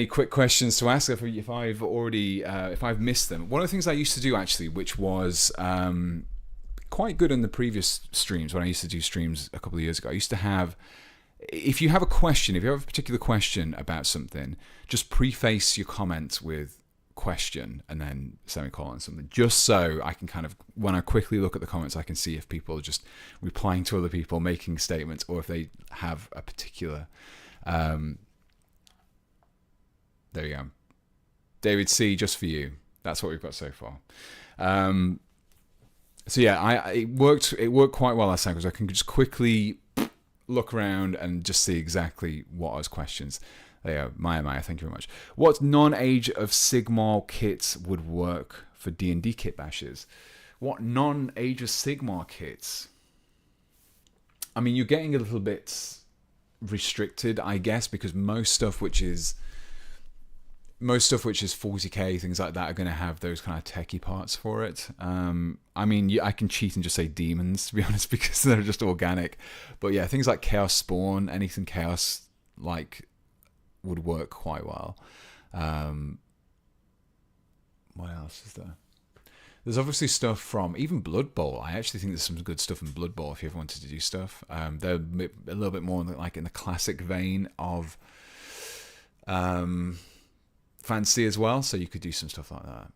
quick questions to ask, if I've already if I've missed them, one of the things I used to do actually, which was quite good in the previous streams when I used to do streams a couple of years ago, I used to have, if you have a question, if you have a particular question about something, just preface your comments with question and then semicolon something, just so I can kind of, when I quickly look at the comments, I can see if people are just replying to other people, making statements, or if they have a particular there you go, David C, just for you. That's what we've got so far. So yeah, it worked quite well last time, because I can just quickly look around and just see exactly what are questions. There you go. Maya, thank you very much. What non-Age of Sigmar kits would work for D&D kit bashes? What non-Age of Sigmar kits? I mean, you're getting a little bit restricted, I guess, because most stuff which is 40k, things like that, are going to have those kind of techie parts for it. I mean, I can cheat and just say demons, to be honest, because they're just organic. But yeah, things like Chaos Spawn, anything Chaos like, would work quite well. What else is there? There's obviously stuff from even Blood Bowl. I actually think there's some good stuff in Blood Bowl if you ever wanted to do stuff. They're a little bit more like in the classic vein of fantasy as well, so you could do some stuff like that.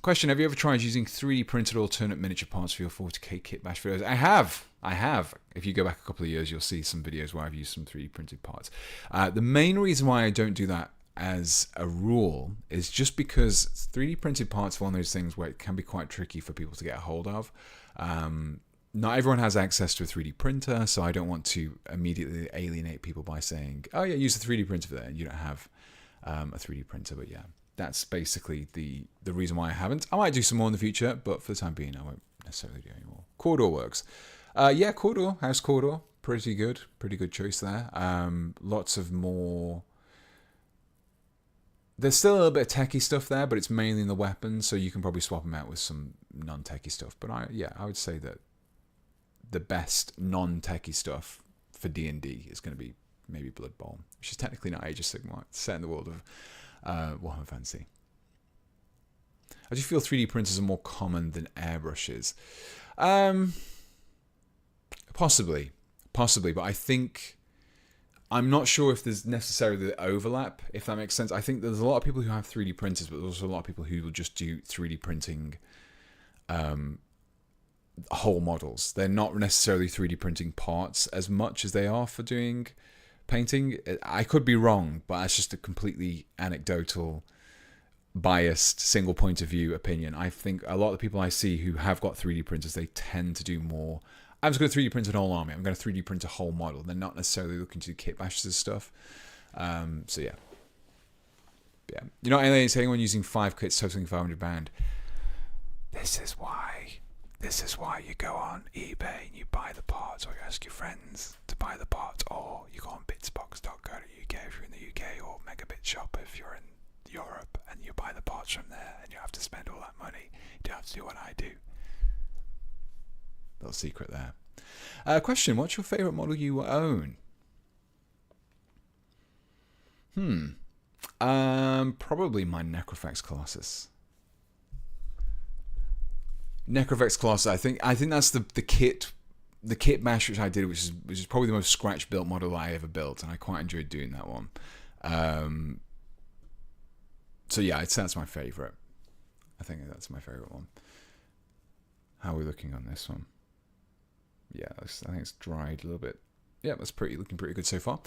Question: have you ever tried using 3D printed alternate miniature parts for your 40k kit bash videos? I have. If you go back a couple of years, you'll see some videos where I've used some 3D printed parts. The main reason why I don't do that as a rule is just because 3D printed parts are one of those things where it can be quite tricky for people to get a hold of. Not everyone has access to a 3D printer, so I don't want to immediately alienate people by saying, oh yeah, use a 3D printer for that, and you don't have a 3D printer. But yeah, that's basically the reason why I haven't. I might do some more in the future, but for the time being, I won't necessarily do any more. Cawdor works. Yeah, Cawdor, House Cawdor, pretty good choice there. Lots of more. There's still a little bit of techie stuff there, but it's mainly in the weapons, so you can probably swap them out with some non-techie stuff. But I would say that the best non-techie stuff for D&D is going to be maybe Blood Bowl, which is technically not Age of Sigmar. It's set in the world of Warhammer Fantasy. I do feel 3D printers are more common than airbrushes. Possibly, but I think, I'm not sure if there's necessarily the overlap, if that makes sense. I think there's a lot of people who have 3D printers, but there's also a lot of people who will just do 3D printing whole models. They're not necessarily 3D printing parts as much as they are for doing painting. I could be wrong, but that's just a completely anecdotal, biased, single point of view opinion. I think a lot of the people I see who have got 3D printers, they tend to do more, I'm just going to 3D print an whole army, I'm going to 3D print a whole model. They're not necessarily looking to do kit bashes and stuff. So yeah. Yeah. You're not alienating anyone using 5 kits totaling £500. This is why you go on eBay and you buy the parts, or you ask your friends to buy the parts, or you go on bitsbox.co.uk if you're in the UK, or Megabit Shop if you're in Europe, and you buy the parts from there, and you have to spend all that money. You don't have to do what I do. Little secret there. Question, what's your favourite model you own? Probably my Necrofex Colossus. Necrofex Colossus. I think that's the kit bash which I did, which is probably the most scratch built model I ever built, and I quite enjoyed doing that one. So yeah, I'd say that's my favourite. I think that's my favourite one. How are we looking on this one? Yeah, I think it's dried a little bit. Yeah, that's looking pretty good so far.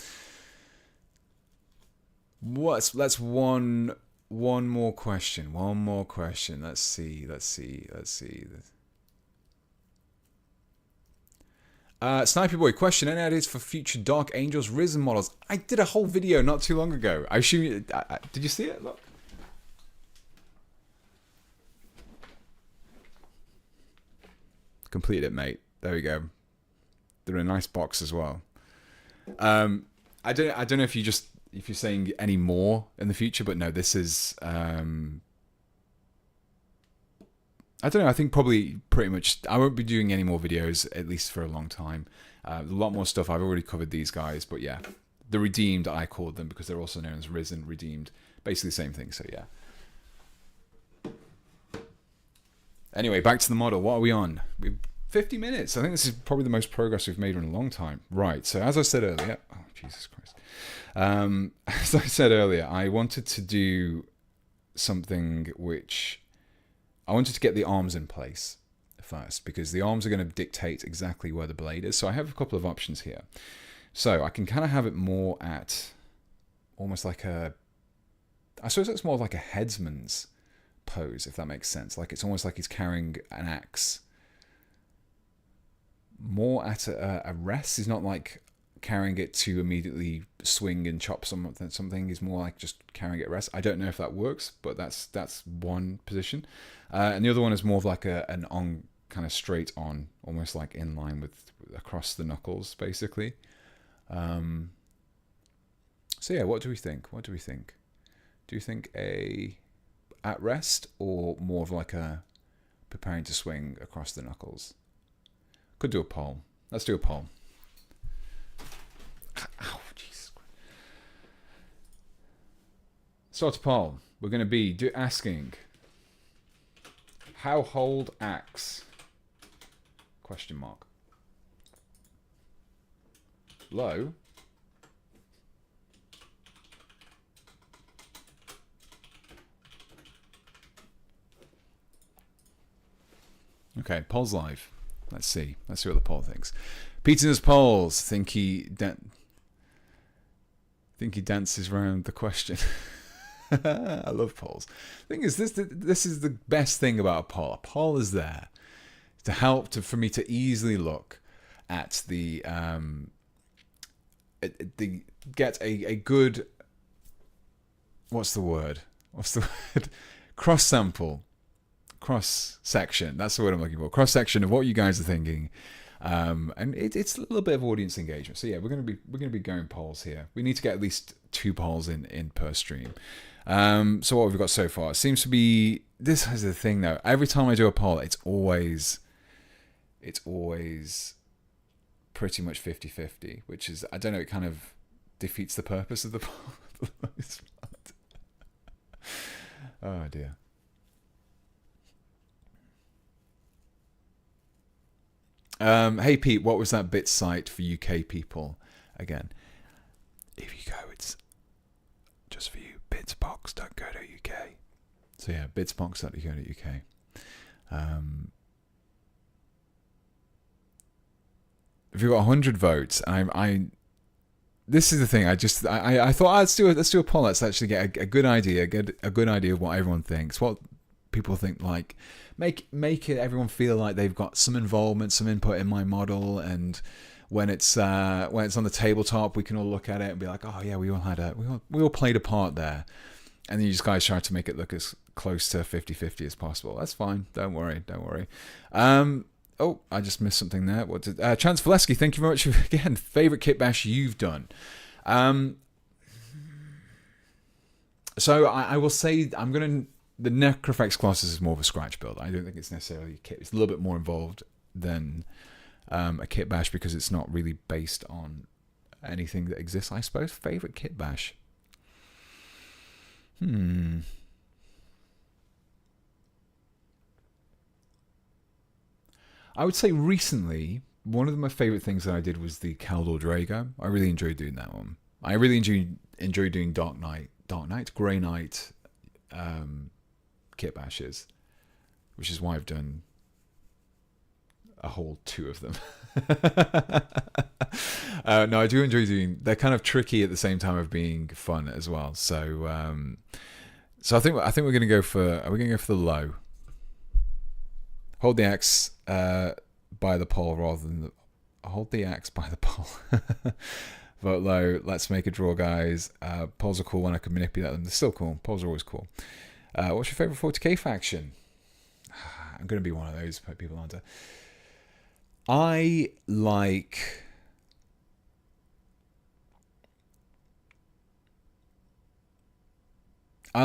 Let's one more question. One more question. Let's see. Sniper Boy, question, any ideas for future Dark Angels Risen models? I did a whole video not too long ago. I assume did you see it? Look. Completed it, mate. There we go. They're in a nice box as well. I don't know if you're saying any more in the future, but no, this is I don't know. I think probably pretty much I won't be doing any more videos, at least for a long time. A lot more stuff. I've already covered these guys, but yeah, the Redeemed I called them because they're also known as Risen, Redeemed, basically the same thing. So yeah. Anyway, back to the model. What are we on? 50 minutes. I think this is probably the most progress we've made in a long time. Right. So as I said earlier, oh Jesus Christ. As I said earlier, I wanted to do something which I wanted to get the arms in place first, because the arms are going to dictate exactly where the blade is. So I have a couple of options here. So I can kind of have it more at almost like I suppose it's more like a headsman's pose, if that makes sense. Like it's almost like he's carrying an axe. More at a rest. He's not like carrying it to immediately swing and chop something. Is more like just carrying it at rest. I don't know if that works, but that's one position. And the other one is more of like an on, kind of straight on, almost like in line with across the knuckles, basically. So yeah, what do we think? Do you think a at rest, or more of like a preparing to swing across the knuckles? Could do a poll. Let's do a poll. Ow, Jesus Christ. Start a poll. We're going to be asking, how hold axe? Question mark. Low. Okay, poll's live. Let's see what the poll thinks. Peter's polls think he dances around the question. I love polls. The thing is, this is the best thing about a poll. A poll is there to help for me to easily look at the get a good, what's the word? Cross section. That's the word I'm looking for. Cross section of what you guys are thinking, and it's a little bit of audience engagement. So yeah, we're gonna be going polls here. We need to get at least 2 polls in per stream. So what we've got so far, it seems to be, this is the thing though. Every time I do a poll, it's always pretty much 50-50, which is, I don't know, it kind of defeats the purpose of the poll. Oh dear. Hey Pete, what was that bit site for UK people again? If you go, it's just for you, bitsbox.co.uk. So yeah, bitsbox.co.uk. If you've got 100 votes, this is the thing. I thought let's do a poll. Let's actually get a good idea, a good idea of what everyone thinks, what people think. Like make it everyone feel like they've got some involvement, some input in my model, and when it's on the tabletop, we can all look at it and be like, oh yeah, we all played a part there. And then you just guys try to make it look as close to 50-50 as possible. That's fine. Don't worry. Don't worry. Oh, I just missed something there. What did Chance Valesky, thank you very much again. Favorite kit bash you've done? So I will say the Necrofex Colossus is more of a scratch build. I don't think it's necessarily a kit. It's a little bit more involved than a kit bash because it's not really based on anything that exists, I suppose. Favorite kit bash? I would say recently, one of my favorite things that I did was the Kaldor Drago. I really enjoyed doing that one. I really enjoy doing Dark Knight, Grey Knight kit bashes, which is why I've done a whole 2 of them. No, I do enjoy doing. They're kind of tricky at the same time of being fun as well. So, I think we're gonna go for. Are we gonna go for the low? Hold the axe by the pole rather than hold the axe by the pole. Vote low. Let's make a draw, guys. Poles are cool when I can manipulate them. They're still cool. Poles are always cool. What's your favorite 40k faction? I'm gonna be one of those people, aren't I? I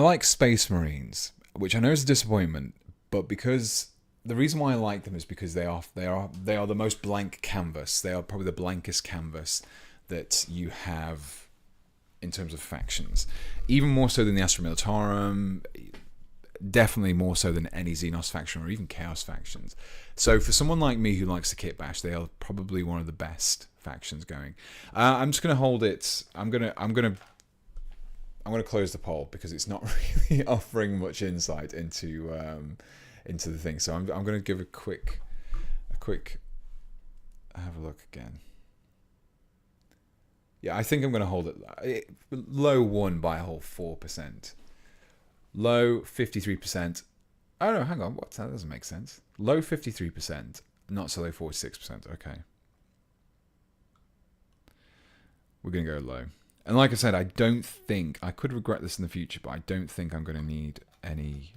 like Space Marines, which I know is a disappointment, but because the reason why I like them is because they are the most blank canvas. They are probably the blankest canvas that you have in terms of factions, even more so than the Astra Militarum. Definitely more so than any Xenos faction or even Chaos factions. So for someone like me who likes the kit bash, they are probably one of the best factions going. I'm just going to hold it. I'm going to close the poll because it's not really offering much insight into the thing. So I'm going to give a quick have a look again. Yeah, I think I'm going to hold it. Low won by a whole 4%. Low 53%. Oh no, hang on. What? That doesn't make sense. Low 53%, not so low 46%. Okay. We're going to go low. And like I said, I don't think, I could regret this in the future, but I don't think I'm going to need any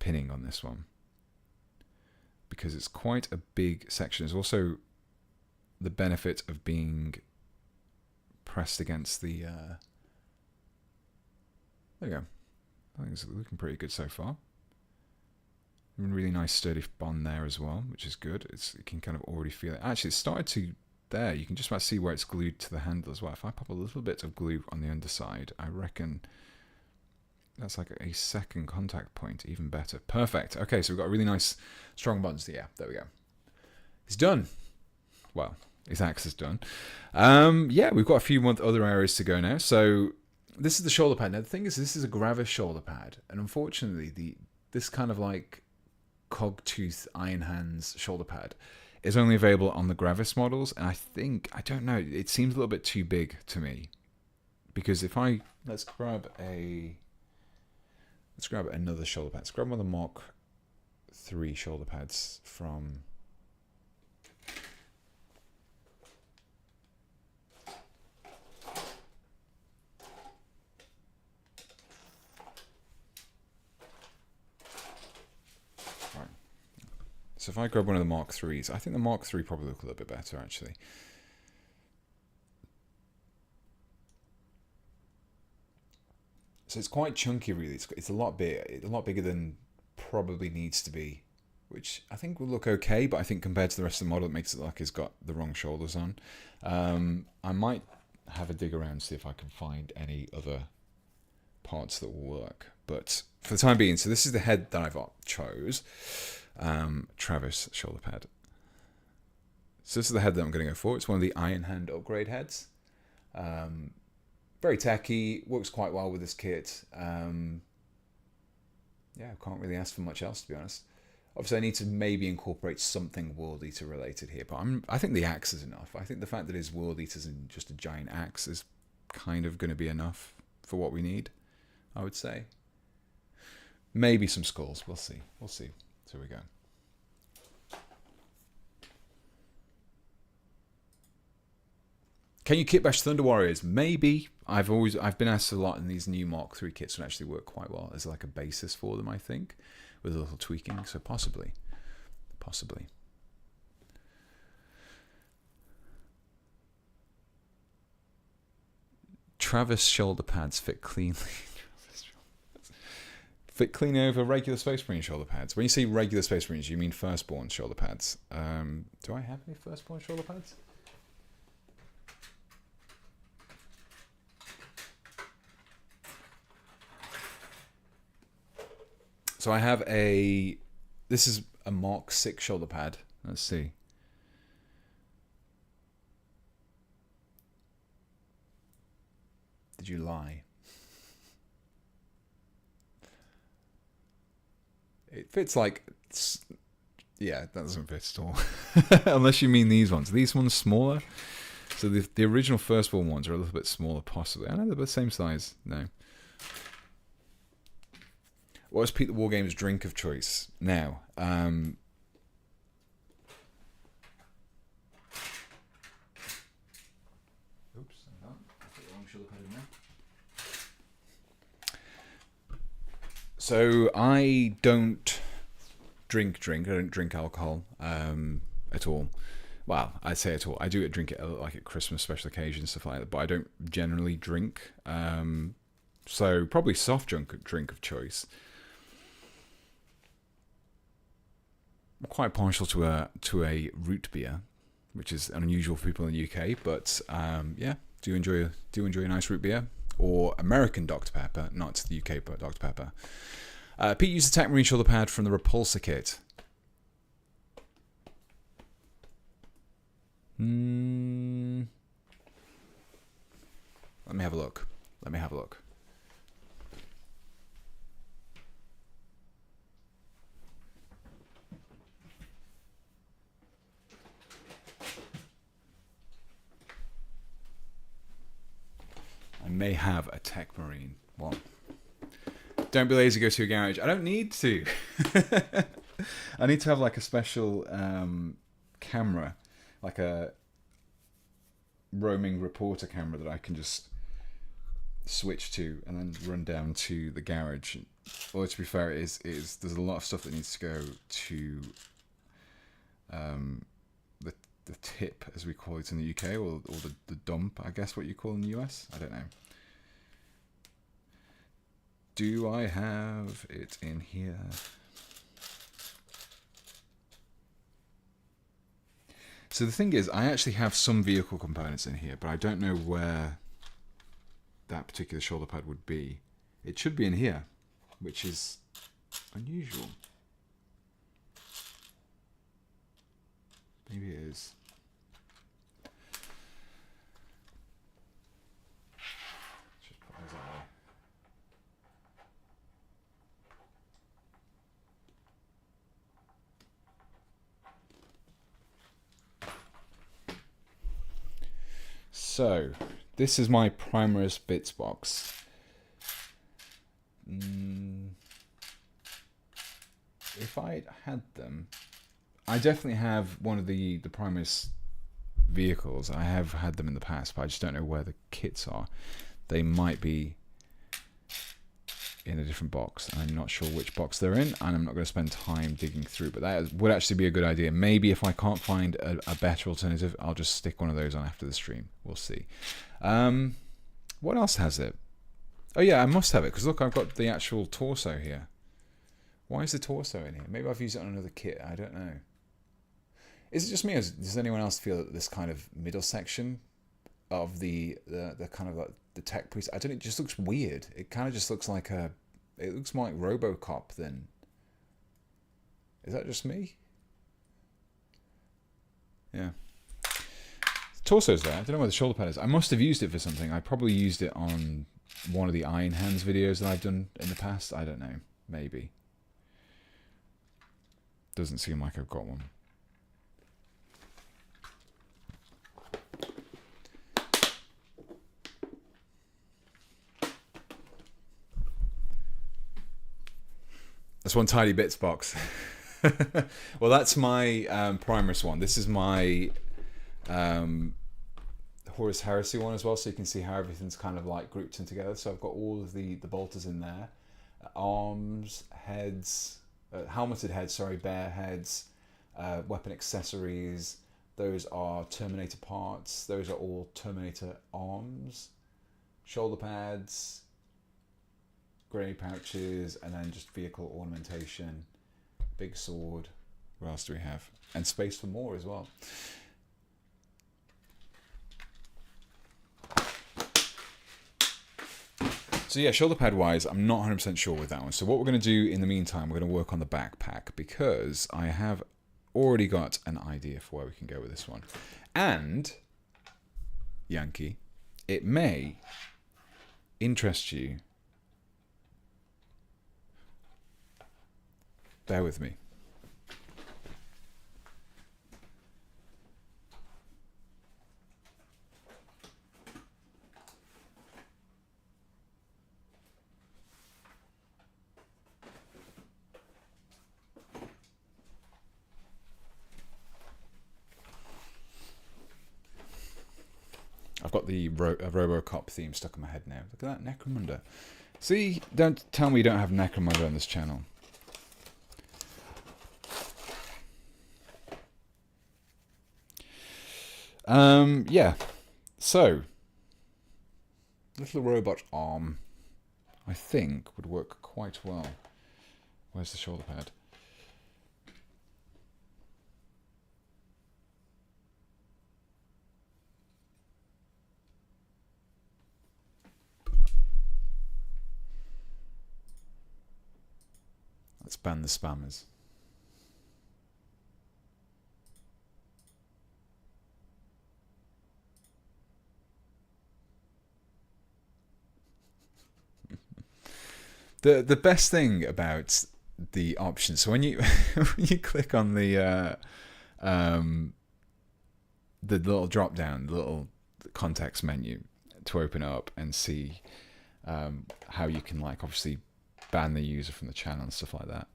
pinning on this one. Because it's quite a big section. There's also the benefit of being pressed against the... There you go. I think it's looking pretty good so far. Really nice sturdy bond there as well, which is good. You can kind of already feel it. Actually, it started to... There, you can just about see where it's glued to the handle as well. If I pop a little bit of glue on the underside, I reckon that's like a second contact point, even better. Perfect. Okay, so we've got a really nice, strong buttons. Yeah, there we go. It's done. Well, his axe is done. Yeah, we've got a few other areas to go now. So this is the shoulder pad. Now the thing is, this is a Gravis shoulder pad, and unfortunately, this kind of like cogtooth iron hands shoulder pad is only available on the Gravis models, and I don't know, it seems a little bit too big to me. Because if let's grab another shoulder pad. Let's grab one of the Mark 3 shoulder pads from... So if I grab one of the Mark 3s, I think the Mark 3 probably look a little bit better, actually. So it's quite chunky, really. It's a lot bigger than probably needs to be, which I think will look okay, but I think compared to the rest of the model, it makes it look like it's got the wrong shoulders on. I might have a dig around, see if I can find any other parts that will work. But for the time being, so this is the head that I've chose. Travis shoulder pad. So this is the head that I'm going to go for. It's one of the Iron Hand upgrade heads. Very tacky, works quite well with this kit. Yeah, I can't really ask for much else, to be honest. Obviously, I need to maybe incorporate something World Eater related here, but I think the axe is enough. I think the fact that it's World Eaters and just a giant axe is kind of going to be enough for what we need, I would say. Maybe some skulls. We'll see. We'll see. So we go. Can you kitbash Thunder Warriors? Maybe. I've been asked a lot, and these new Mark 3 kits would actually work quite well as like a basis for them, I think, with a little tweaking. So possibly. Travis shoulder pads fit cleanly. Fit clean over regular Space Marine shoulder pads. When you say regular Space Marines, you mean Firstborn shoulder pads. Do I have any Firstborn shoulder pads? So I have this is a Mark 6 shoulder pad. Let's see. Did you lie? It fits like, yeah, that doesn't fit at all. Unless you mean these ones. These ones smaller. So the original Firstborn ones are a little bit smaller, possibly. I know they're the same size. No. What is Pete the Wargamer's drink of choice now? Oops, I put the wrong shoulder pad in there. So I don't drink. I don't drink alcohol at all. Well, I'd say at all. I do drink it like at Christmas special occasions, stuff like that. But I don't generally drink. So probably soft drink of choice. I'm quite partial to a root beer, which is unusual for people in the UK. But yeah, do enjoy a nice root beer. Or American Dr. Pepper, not the UK Dr. Pepper. Pete used the TECHMARINE shoulder pad from the Repulsor kit. Let me have a look. I may have a TECHMARINE one. Don't be lazy, go to a garage. I don't need to. I need to have like a special camera, like a roaming reporter camera that I can just switch to and then run down to the garage. Or to be fair, there's a lot of stuff that needs to go to the tip, as we call it in the UK, or the dump, I guess what you call in the US. I don't know. Do I have it in here? So the thing is, I actually have some vehicle components in here, but I don't know where that particular shoulder pad would be. It should be in here, which is unusual. Maybe it is. Just put those away. So, this is my Primaris bits box. If I had them, I definitely have one of the Primaris vehicles. I have had them in the past, but I just don't know where the kits are. They might be in a different box. I'm not sure which box they're in, and I'm not going to spend time digging through, but that would actually be a good idea. Maybe if I can't find a better alternative, I'll just stick one of those on after the stream. We'll see. What else has it? Oh yeah, I must have it, because look, I've got the actual torso here. Why is the torso in here? Maybe I've used it on another kit. I don't know. Is it just me, or does anyone else feel that this kind of middle section of the kind of like the tech piece, I don't know, it just looks weird. It kind of just looks like it looks more like RoboCop than... Is that just me? Yeah. The torso's there. I don't know where the shoulder pad is. I must have used it for something. I probably used it on one of the Iron Hands videos that I've done in the past. I don't know. Maybe. Doesn't seem like I've got one. That's one tidy bits box. Well, that's my Primaris one. This is my Horus Heresy one as well, so you can see how everything's kind of like grouped in together. So I've got all of the bolters in there, arms, heads, helmeted heads, sorry, bear heads, weapon accessories. Those are Terminator parts. Those are all Terminator arms, shoulder pads, grenade pouches, and then just vehicle ornamentation, big sword. What else do we have? And space for more as well. So yeah, shoulder pad wise, I'm not 100% sure with that one. So what we're going to do in the meantime, we're going to work on the backpack, because I have already got an idea for where we can go with this one. And, Yankee, it may interest you. Bear with me. I've got the RoboCop theme stuck in my head now. Look at that, Necromunda. See, don't tell me you don't have Necromunda on this channel. Yeah. So, little robot arm, I think, would work quite well. Where's the shoulder pad? Let's ban the spammers. The best thing about the options, so when you when you click on the little drop down, the little context menu to open up and see how you can, like, obviously ban the user from the channel and stuff like that.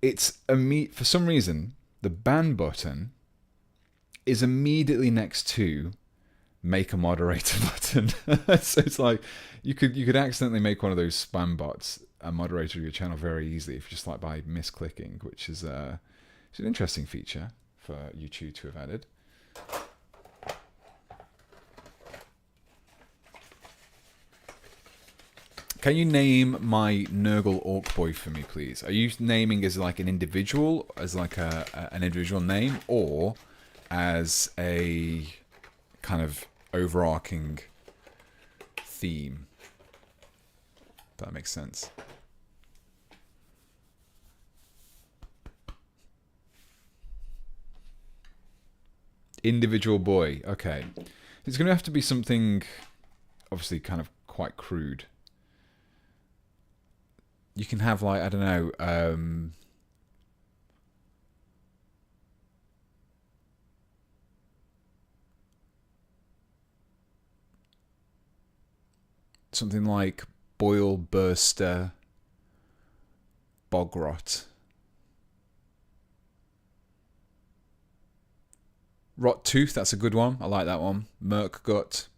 It's for some reason the ban button is immediately next to make a moderator button. So it's like you could accidentally make one of those spam bots a moderator of your channel very easily, if just like by misclicking, which is it's an interesting feature for YouTube to have added. Can you name my Nurgle Orc Boy for me, please? Are you naming as like an individual, as like an individual name, or as a kind of overarching theme? If that makes sense. Individual boy. Okay. It's going to have to be something obviously kind of quite crude. You can have, like, I don't know, something like Boil Burster Bogrot. Rot Tooth, that's a good one. I like that one. Merc Gut.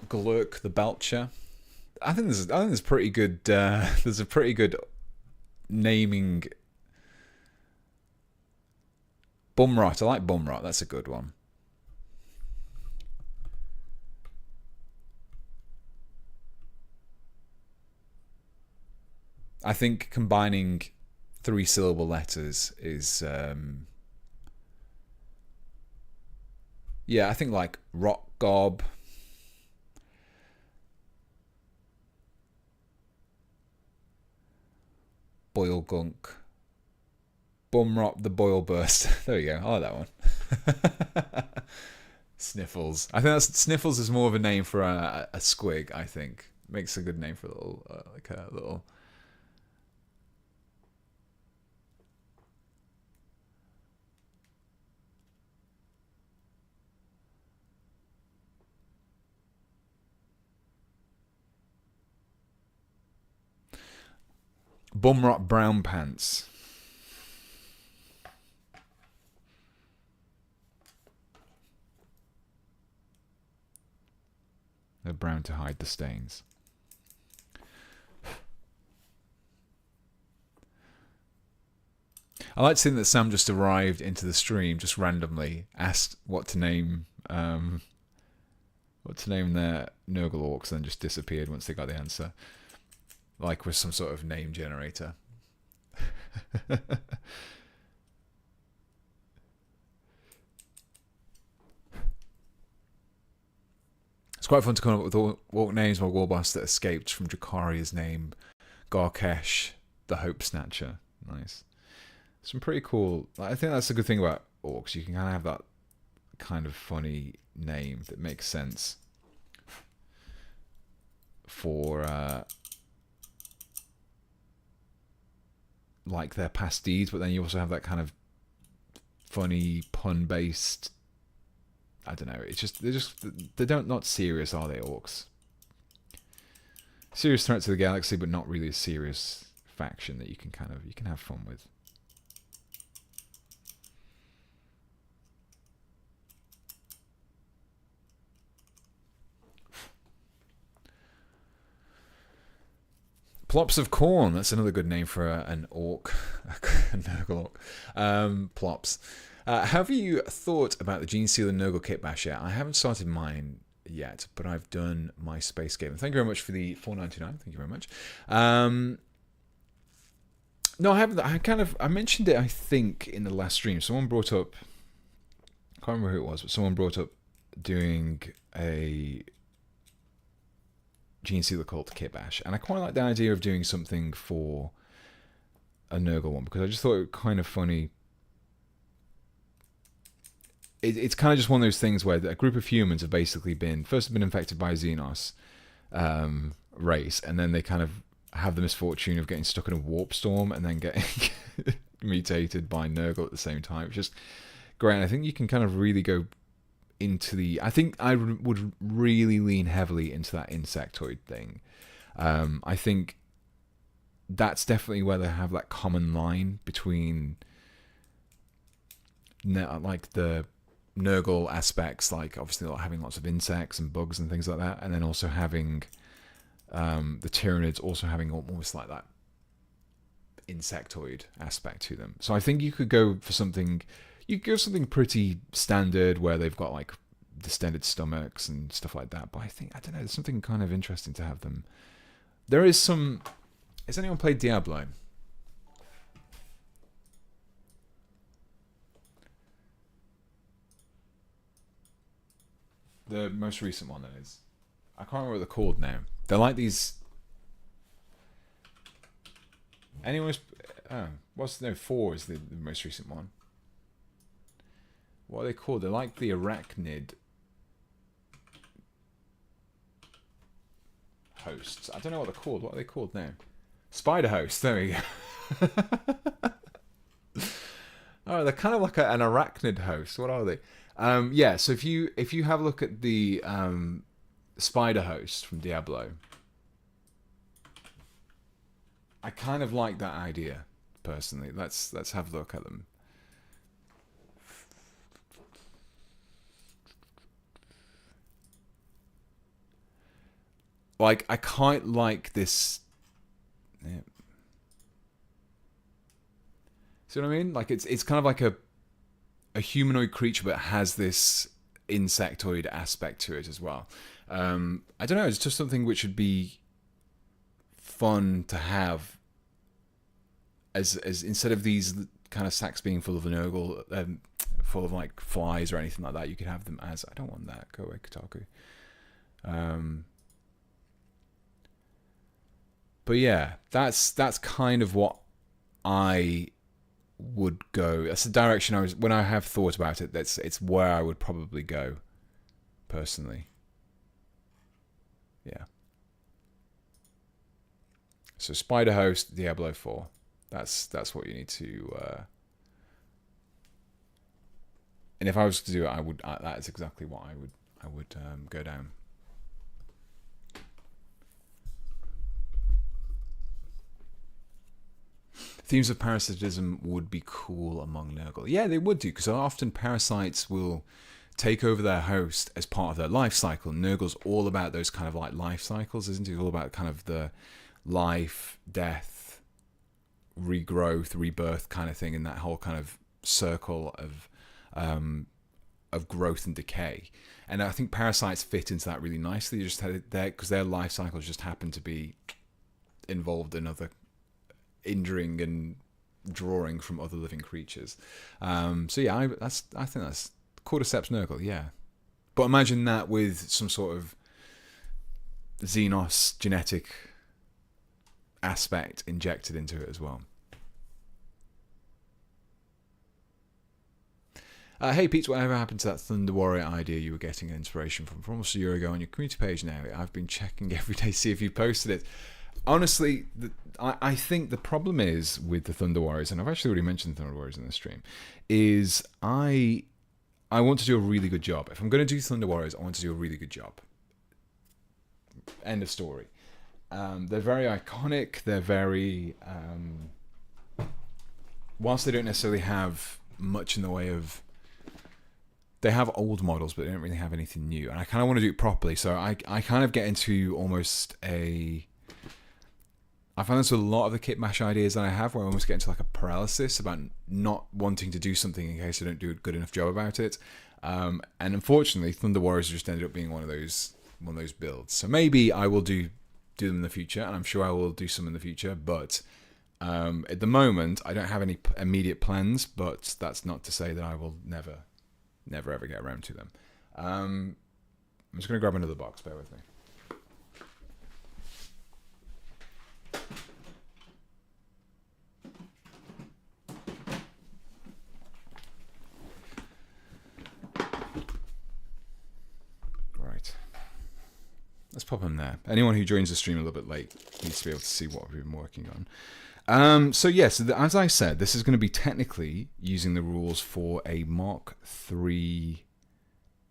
Glurk the Belcher. I think there's pretty good. There's a pretty good naming. Bumrot. I like Bumrot. That's a good one. I think combining 3-syllable letters is. Yeah, I think like Rot Gob. Boil Gunk. Bumrot the Boil Burst. There you go. I like that one. Sniffles. I think Sniffles is more of a name for a squig, I think. Makes a good name for a little, like a little... Bumrot Brown Pants. They're brown to hide the stains. I like to think that Sam just arrived into the stream, just randomly asked what to name their Nurgle orcs, and then just disappeared once they got the answer, like with some sort of name generator. It's quite fun to come up with orc names. My warboss that escaped from Drakaria's name, Garkesh, the Hope Snatcher. Nice. Some pretty cool. I think that's a good thing about orcs. You can kind of have that kind of funny name that makes sense for like their past deeds, but then you also have that kind of funny pun-based. I don't know. It's just they're not serious, are they, orcs? Serious threat to the galaxy, but not really a serious faction that you can have fun with. Plops of Corn. That's another good name for an orc. A Nurgle orc. Plops. Have you thought about the Gene Stealer Nurgle kit bash yet? I haven't started mine yet, but I've done my space game. Thank you very much for the $4.99. Thank you very much. No, I haven't. I mentioned it, I think, in the last stream. Someone brought up, I can't remember who it was, but someone brought up doing a Gene Stealer Cult kit bash, and I quite like the idea of doing something for a Nurgle one, because I just thought it was kind of funny. It's kind of just one of those things where a group of humans have basically been infected by a Xenos race, and then they kind of have the misfortune of getting stuck in a warp storm and then getting mutated by Nurgle at the same time. It's just great. And I think you can kind of really go into I think I would really lean heavily into that insectoid thing. I think that's definitely where they have that common line between like the Nurgle aspects, like obviously not having lots of insects and bugs and things like that, and then also having the Tyranids also having almost like that insectoid aspect to them. So I think you could go for something. You could go something pretty standard where they've got like distended stomachs and stuff like that. But I don't know. There's something kind of interesting to have them. There is some. Has anyone played Diablo? The most recent one, that is. I can't remember what they're called now. They're like these. Anyone? Oh, 4 is the most recent one. What are they called? They're like the arachnid hosts. I don't know what they're called. What are they called now? Spider hosts. There we go. Oh, they're kind of like an arachnid host. What are they? Yeah. So if you have a look at the spider host from Diablo, I kind of like that idea personally. Let's have a look at them. Like, I quite like this. Yeah. See what I mean? Like, it's kind of like a humanoid creature, but has this insectoid aspect to it as well. I don't know. It's just something which would be fun to have. As instead of these kind of sacks being full of Nurgle, full of like flies or anything like that, you could have them as. I don't want that. Go away, Kotaku. But yeah, that's kind of what I would go. That's the direction when I have thought about it. It's where I would probably go, personally. Yeah. So Spider Host, Diablo 4. That's what you need to. And if I was to do it, I would. That is exactly what I would go down. Themes of parasitism would be cool among Nurgle. Yeah, they would do, because often parasites will take over their host as part of their life cycle. Nurgle's all about those kind of like life cycles, isn't he? All about kind of the life, death, regrowth, rebirth kind of thing, in that whole kind of circle of growth and decay. And I think parasites fit into that really nicely. You just had there because their life cycles just happen to be involved in other injuring and drawing from other living creatures. So yeah, I think that's Cordyceps Nurgle, yeah. But imagine that with some sort of Xenos genetic aspect injected into it as well. Hey Pete, whatever happened to that Thunder Warrior idea you were getting inspiration from almost a year ago on your community page now? I've been checking every day to see if you posted it. Honestly, I think the problem is with the Thunder Warriors, and I've actually already mentioned the Thunder Warriors in the stream, is I want to do a really good job. If I'm going to do Thunder Warriors, I want to do a really good job. End of story. They're very iconic. They're very... whilst they don't necessarily have much in the way of... They have old models, but they don't really have anything new. And I kind of want to do it properly. So I kind of get into almost a... I find this with a lot of the kit mash ideas that I have, where I almost get into like a paralysis about not wanting to do something in case I don't do a good enough job about it. And unfortunately, Thunder Warriors just ended up being one of those builds. So maybe I will do them in the future, and I'm sure I will do some in the future. But at the moment, I don't have any immediate plans. But that's not to say that I will never ever get around to them. I'm just going to grab another box. Bear with me. Right. Let's pop them there. Anyone who joins the stream a little bit late needs to be able to see what we've been working on. So as I said, this is going to be technically using the rules for a Mark 3...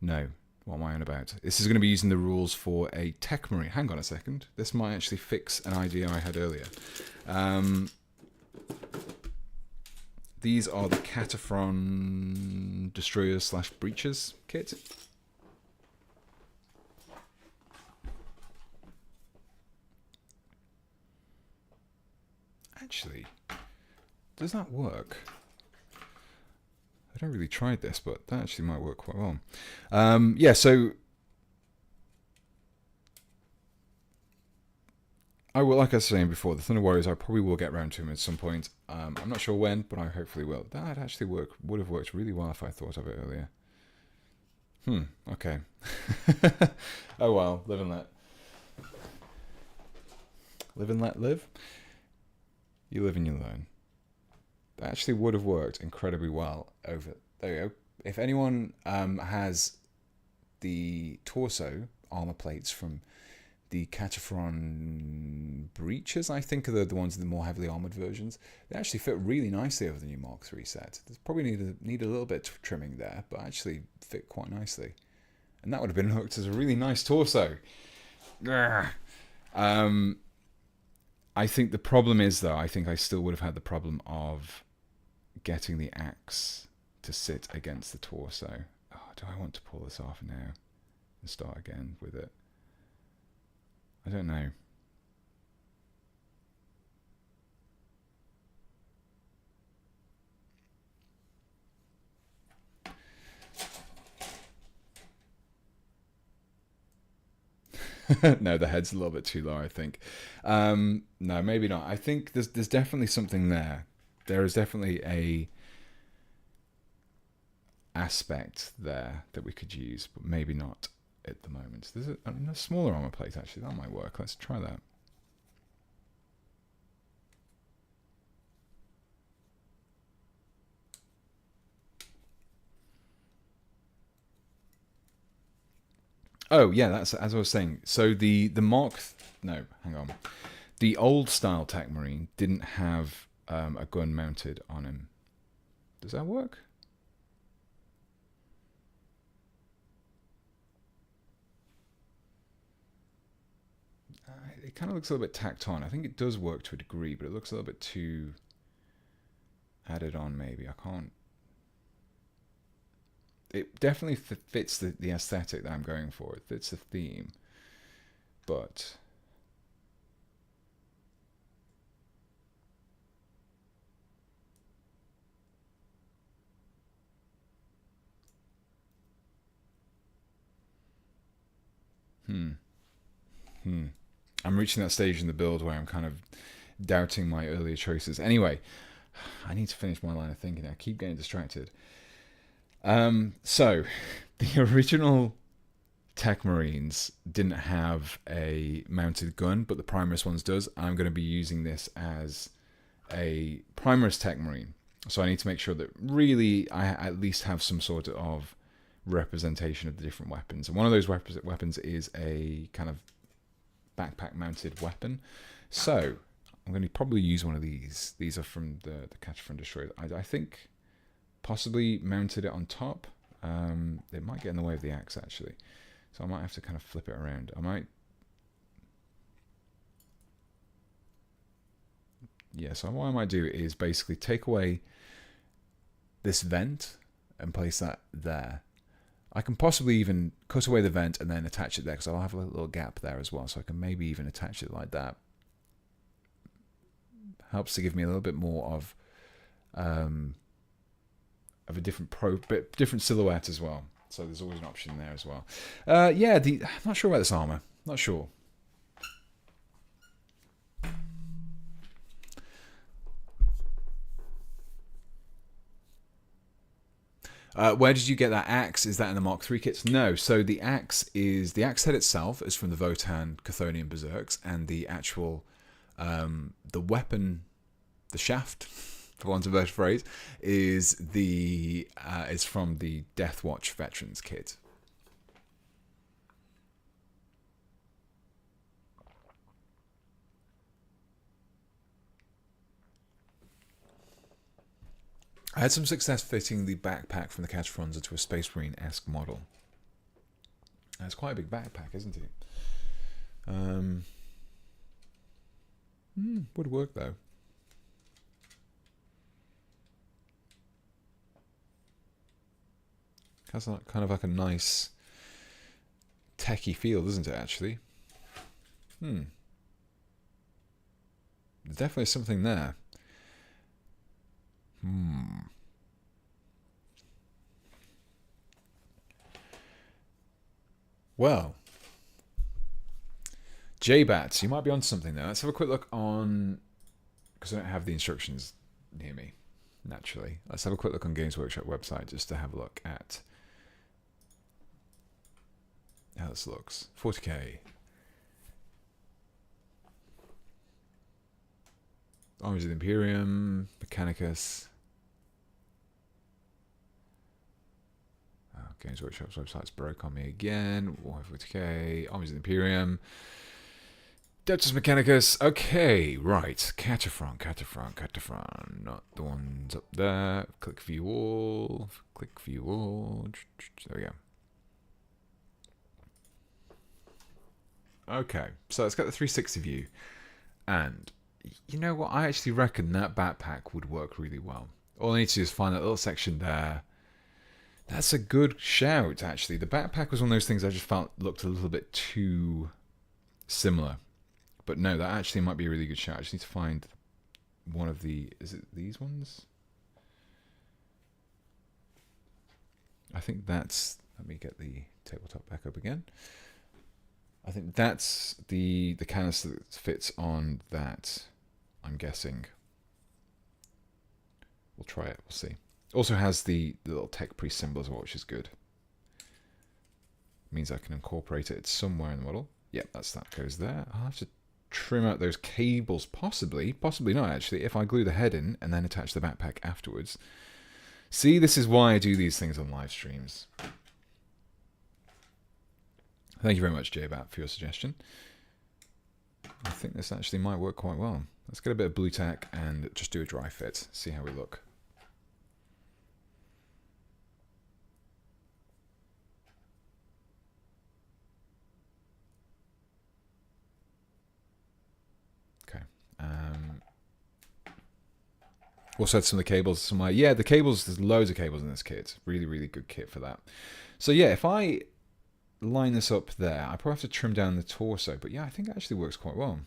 No, what am I on about? This is going to be using the rules for a TECHMARINE. Hang on a second. This might actually fix an idea I had earlier. These are the Cataphron Destroyers / Breachers kit. Actually, does that work? I don't really tried this, but that actually might work quite well. Yeah, so I will, like I was saying before, the Thunder Warriors, I probably will get around to them at some point. I'm not sure when, but I hopefully will. That actually would have worked really well if I thought of it earlier. Okay. Oh well, live and let. Live and let live. You live and you learn. That actually would have worked incredibly well over... There you go. If anyone has the torso armor plates from the Cataphron Breachers, I think are the ones in the more heavily armored versions, they actually fit really nicely over the new Mark 3 set. There's probably need a little bit of trimming there, but actually fit quite nicely. And that would have been hooked as a really nice torso. I think the problem is, though, I think I still would have had the problem of getting the axe to sit against the torso. Oh, do I want to pull this off now and start again with it? I don't know. No, the head's a little bit too low, I think. No, maybe not. I think there's definitely something there. There is definitely a aspect there that we could use, but maybe not at the moment. There's a smaller armor plate, actually. That might work. Let's try that. Oh, yeah, that's as I was saying. So the no, hang on. The old style TECHMARINE didn't have a gun mounted on him. Does that work? It kind of looks a little bit tacked on. I think it does work to a degree, but it looks a little bit too added on, maybe. I can't... it definitely fits the aesthetic that I'm going for. It fits the theme, but I'm reaching that stage in the build where I'm kind of doubting my earlier choices. Anyway, I need to finish my line of thinking. I keep getting distracted. So, the original TECHMARINEs didn't have a mounted gun, but the Primaris ones does. I'm going to be using this as a Primaris TECHMARINE. So I need to make sure that really I at least have some sort of representation of the different weapons. And one of those weapons is a kind of backpack mounted weapon. So I'm going to probably use one of these. These are from the Catcher from Destroyer. I think possibly mounted it on top. It might get in the way of the axe actually. So I might have to kind of flip it around. So what I might do is basically take away this vent and place that there. I can possibly even cut away the vent and then attach it there, because I'll have a little gap there as well, so I can maybe even attach it like that. Helps to give me a little bit more of a different silhouette as well. So there's always an option there as well. I'm not sure about this armor. Not sure. Where did you get that axe? Is that in the Mark III kits? No. So the axe head itself is from the Votan Chthonian Berserks, and the actual the weapon, the shaft, for want of a better phrase, is from the Deathwatch Veterans kit. I had some success fitting the backpack from the Catchfronds into a Space Marine-esque model. It's quite a big backpack, isn't it? Would work though. Has kind of like a nice techie feel, doesn't it? Actually, there's definitely something there. Well, J-Bats, you might be on something there. Let's have a quick look on, because I don't have the instructions near me, naturally. Let's have a quick look on Games Workshop website just to have a look at how this looks. 40k. Armies of the Imperium, Mechanicus. Games Workshop's website's broke on me again. Warhammer 40k, Armies of the Imperium. Duchess Mechanicus. Okay, right. Cataphren. Not the ones up there. Click view all. There we go. Okay, so let's get the 360 view. And you know what? I actually reckon that backpack would work really well. All I need to do is find that little section there. That's a good shout, actually. The backpack was one of those things I just felt looked a little bit too similar. But no, that actually might be a really good shout. I just need to find one of the... Is it these ones? I think that's... Let me get the tabletop back up again. I think that's the canister that fits on that, I'm guessing. We'll try it. We'll see. Also has the little tech priest symbol as well, which is good. Means I can incorporate it somewhere in the model. Yep, that goes there. I'll have to trim out those cables, possibly not actually, if I glue the head in and then attach the backpack afterwards. See, this is why I do these things on live streams. Thank you very much, JBat, for your suggestion. I think this actually might work quite well. Let's get a bit of blue tack and just do a dry fit, see how we look. Also had some of the cables somewhere. Yeah, the cables, there's loads of cables in this kit. Really, really good kit for that. So yeah, if I line this up there, I probably have to trim down the torso. But yeah, I think it actually works quite well.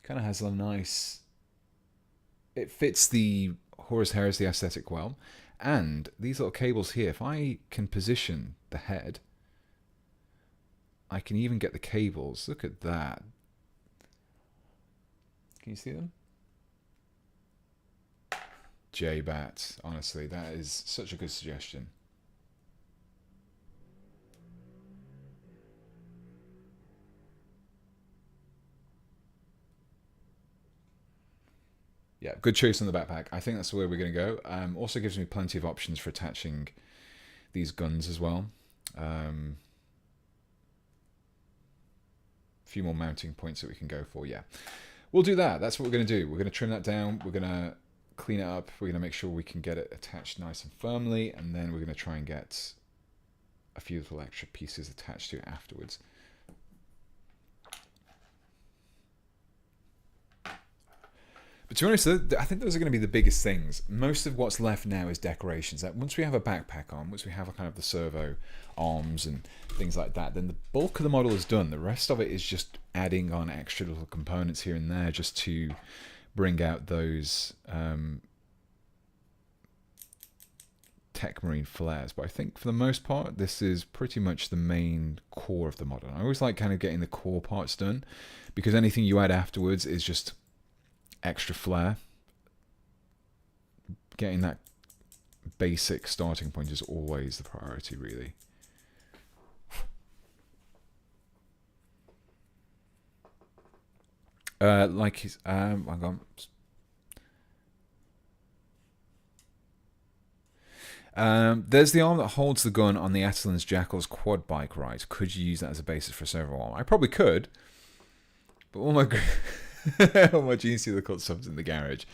Kind of has a nice... It fits the Horus Heresy aesthetic well. And these little cables here, if I can position the head, I can even get the cables. Look at that. Can you see them? J-Bat, honestly, that is such a good suggestion. Yeah, good choice on the backpack. I think that's the way we're going to go. Also gives me plenty of options for attaching these guns as well. A few more mounting points that we can go for, yeah. We'll do that. That's what we're going to do. We're going to trim that down. We're going to clean it up. We're going to make sure we can get it attached nice and firmly. And then we're going to try and get a few little extra pieces attached to it afterwards. But to be honest, I think those are going to be the biggest things. Most of what's left now is decorations. That once we have a backpack on, once we have a kind of the servo arms and things like that, then the bulk of the model is done. The rest of it is just adding on extra little components here and there just to bring out those TECHMARINE flares. But I think for the most part, this is pretty much the main core of the model. I always like kind of getting the core parts done, because anything you add afterwards is just extra flair. Getting that basic starting point is always the priority, really. Like he's hang on. There's the arm that holds the gun on the Atalan's Jackal's quad bike ride. Could you use that as a basis for a servo arm? I probably could, but all my all my GC the cut stuff's in the garage.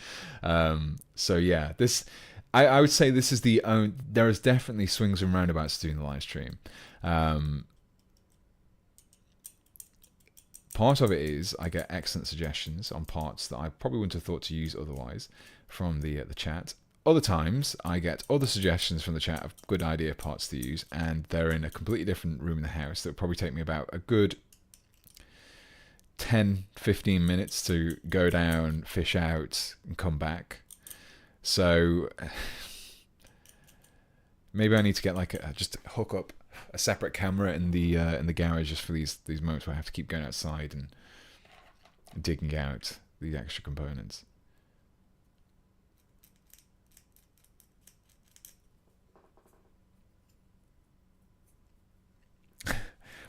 So yeah, this I would say this is the own. There is definitely swings and roundabouts to do in the live stream. Part of it is I get excellent suggestions on parts that I probably wouldn't have thought to use otherwise from the chat. Other times I get other suggestions from the chat of good idea parts to use, and they're in a completely different room in the house that would probably take me about a good 10-15 minutes to go down, fish out, and come back. So maybe I need to get like just hook up a separate camera in the garage just for these moments where I have to keep going outside and digging out these extra components.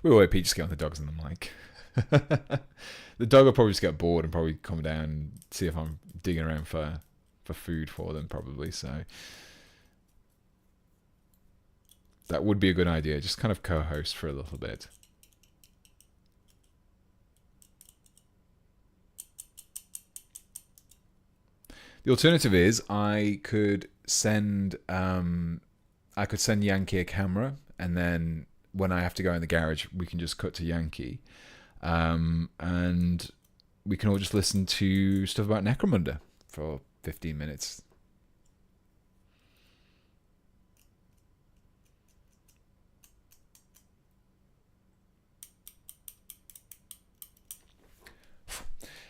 We will wait, Pete, just get on the dogs and the mic. The dog will probably just get bored and probably come down and see if I'm digging around for food for them, probably. So that would be a good idea. Just kind of co-host for a little bit. The alternative is I could send Yankee a camera, and then when I have to go in the garage, we can just cut to Yankee. And we can all just listen to stuff about Necromunda for 15 minutes.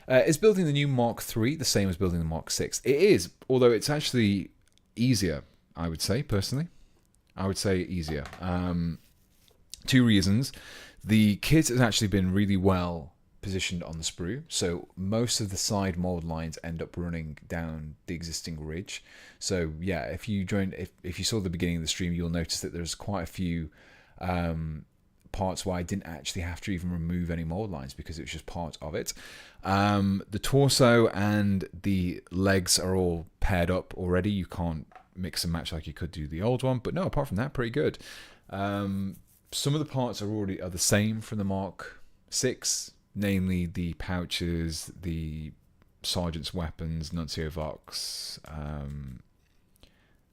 Is building the new Mark III the same as building the Mark VI? It is, although it's actually easier, I would say, personally. I would say easier. Two reasons. The kit has actually been really well positioned on the sprue, so most of the side mold lines end up running down the existing ridge. So yeah, if you saw the beginning of the stream, you'll notice that there's quite a few parts where I didn't actually have to even remove any mold lines because it was just part of it. The torso and the legs are all paired up already. You can't mix and match like you could do the old one, but no, apart from that, pretty good. Some of the parts are the same from the Mark VI, namely the pouches, the Sergeant's weapons, Nuncio Vox,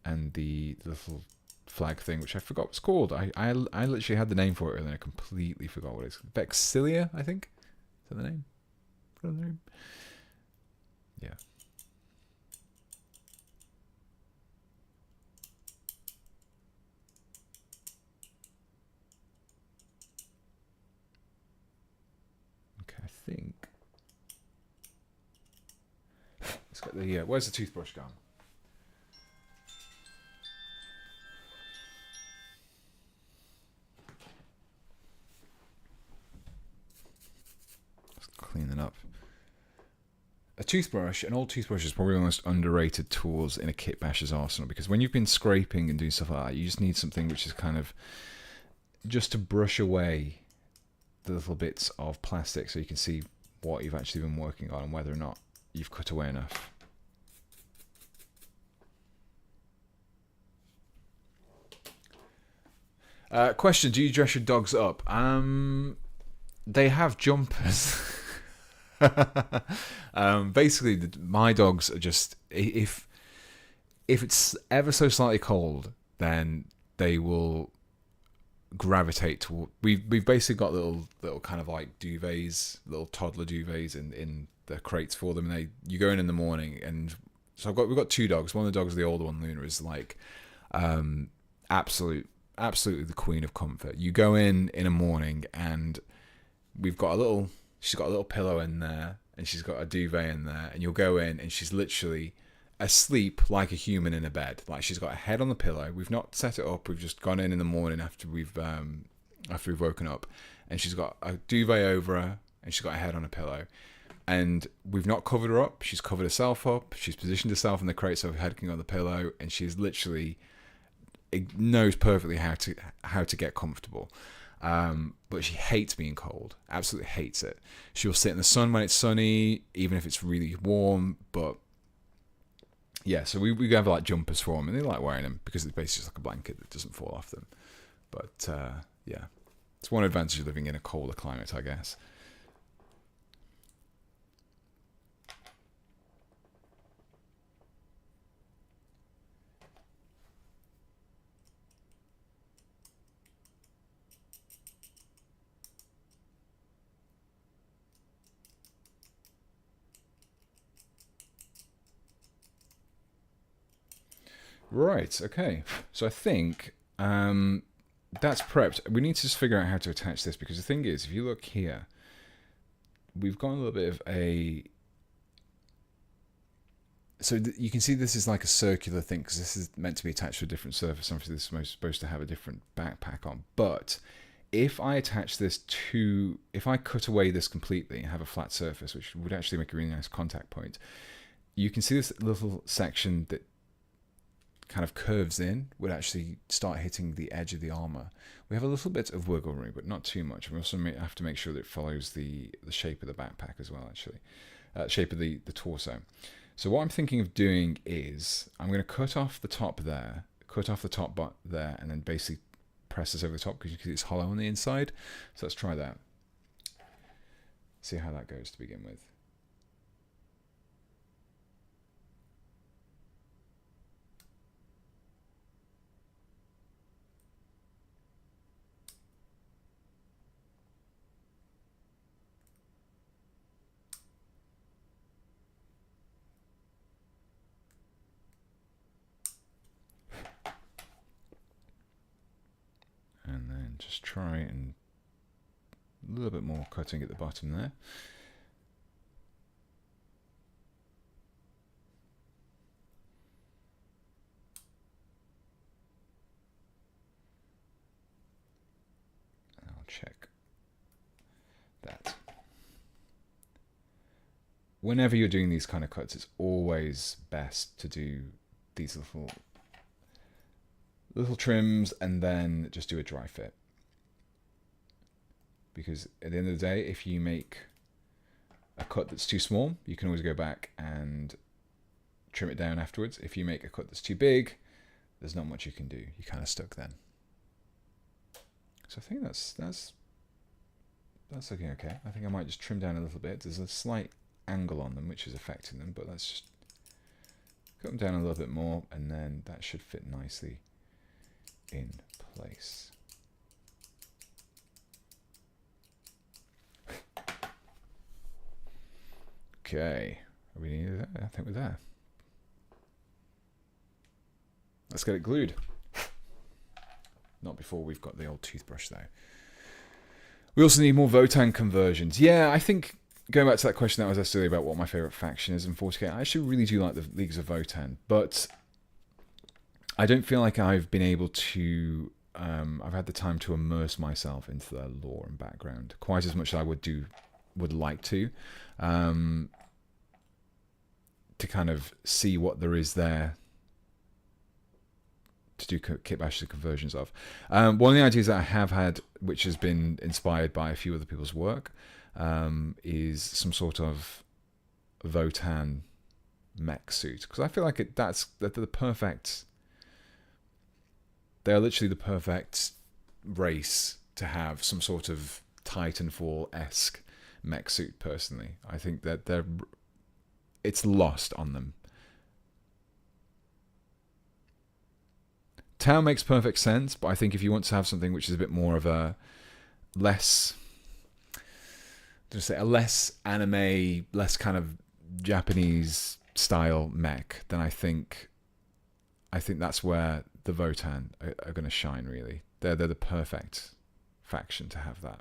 and the little flag thing, which I forgot what it's called. I literally had the name for it and then I completely forgot what it is. Vexilia, I think? Is that the name? Yeah. think. Let's get the where's the toothbrush gone? Let's clean it up. A toothbrush, an old toothbrush, is probably one of the most underrated tools in a kit basher's arsenal, because when you've been scraping and doing stuff like that, you just need something which is kind of just to brush away the little bits of plastic so you can see what you've actually been working on and whether or not you've cut away enough. Question, do you dress your dogs up? They have jumpers. Basically, my dogs are just, if it's ever so slightly cold, then they will gravitate toward. We've basically got little kind of like duvets, little toddler duvets in the crates for them. And you go in the morning, and so we've got two dogs. One of the dogs, the older one, Luna, is like absolutely the queen of comfort. You go in a morning, and she's got a little pillow in there, and she's got a duvet in there, and you'll go in, and she's literally asleep like a human in a bed. Like, she's got a head on the pillow. We've not set it up. We've just gone in the morning after we've woken up, and she's got a duvet over her, and she's got a head on a pillow, and we've not covered her up. She's covered herself up. She's positioned herself in the crate so her head can go on the pillow, and she's literally, it knows perfectly how to get comfortable. But she hates being cold. Absolutely hates it. She'll sit in the sun when it's sunny, even if it's really warm. But yeah, so we have like jumpers for them, and they like wearing them because it's basically just like a blanket that doesn't fall off them. But yeah, it's one advantage of living in a colder climate, I guess. Right, okay. So I think that's prepped. We need to just figure out how to attach this, because the thing is, if you look here, we've got a little bit of a... So you can see this is like a circular thing, because this is meant to be attached to a different surface. Obviously, this is supposed to have a different backpack on. But if I attach this to... If I cut away this completely and have a flat surface, which would actually make a really nice contact point, you can see this little section that kind of curves in would actually start hitting the edge of the armor. We have a little bit of wiggle room, but not too much. We also have to make sure that it follows the shape of the backpack as well, actually. Shape of the torso. So what I'm thinking of doing is I'm going to cut off the top there, and then basically press this over the top, because you can see it's hollow on the inside. So let's try that. See how that goes to begin with. Just try and a little bit more cutting at the bottom there. I'll check that. Whenever you're doing these kind of cuts, it's always best to do these little trims and then just do a dry fit. Because at the end of the day, if you make a cut that's too small, you can always go back and trim it down afterwards. If you make a cut that's too big, there's not much you can do. You're kind of stuck then. So I think that's looking okay. I think I might just trim down a little bit. There's a slight angle on them which is affecting them, but let's just cut them down a little bit more, and then that should fit nicely in place. Okay, are we needed that? I think we're there. Let's get it glued. Not before we've got the old toothbrush though. We also need more Votann conversions. Yeah, I think going back to that question that was asked earlier about what my favourite faction is in 40k, I actually really do like the Leagues of Votan, but I don't feel like I've been able to... I've had the time to immerse myself into their lore and background quite as much as I would like to kind of see what there is there to do kitbashing conversions of. One of the ideas that I have had, which has been inspired by a few other people's work, is some sort of Votan mech suit, because I feel like they're the perfect... They're literally the perfect race to have some sort of Titanfall-esque mech suit, personally. I think that it's lost on them. Tau makes perfect sense, but I think if you want to have something which is a bit more of a less anime, less kind of Japanese style mech, then I think that's where the Votan are going to shine, really. They're the perfect faction to have that.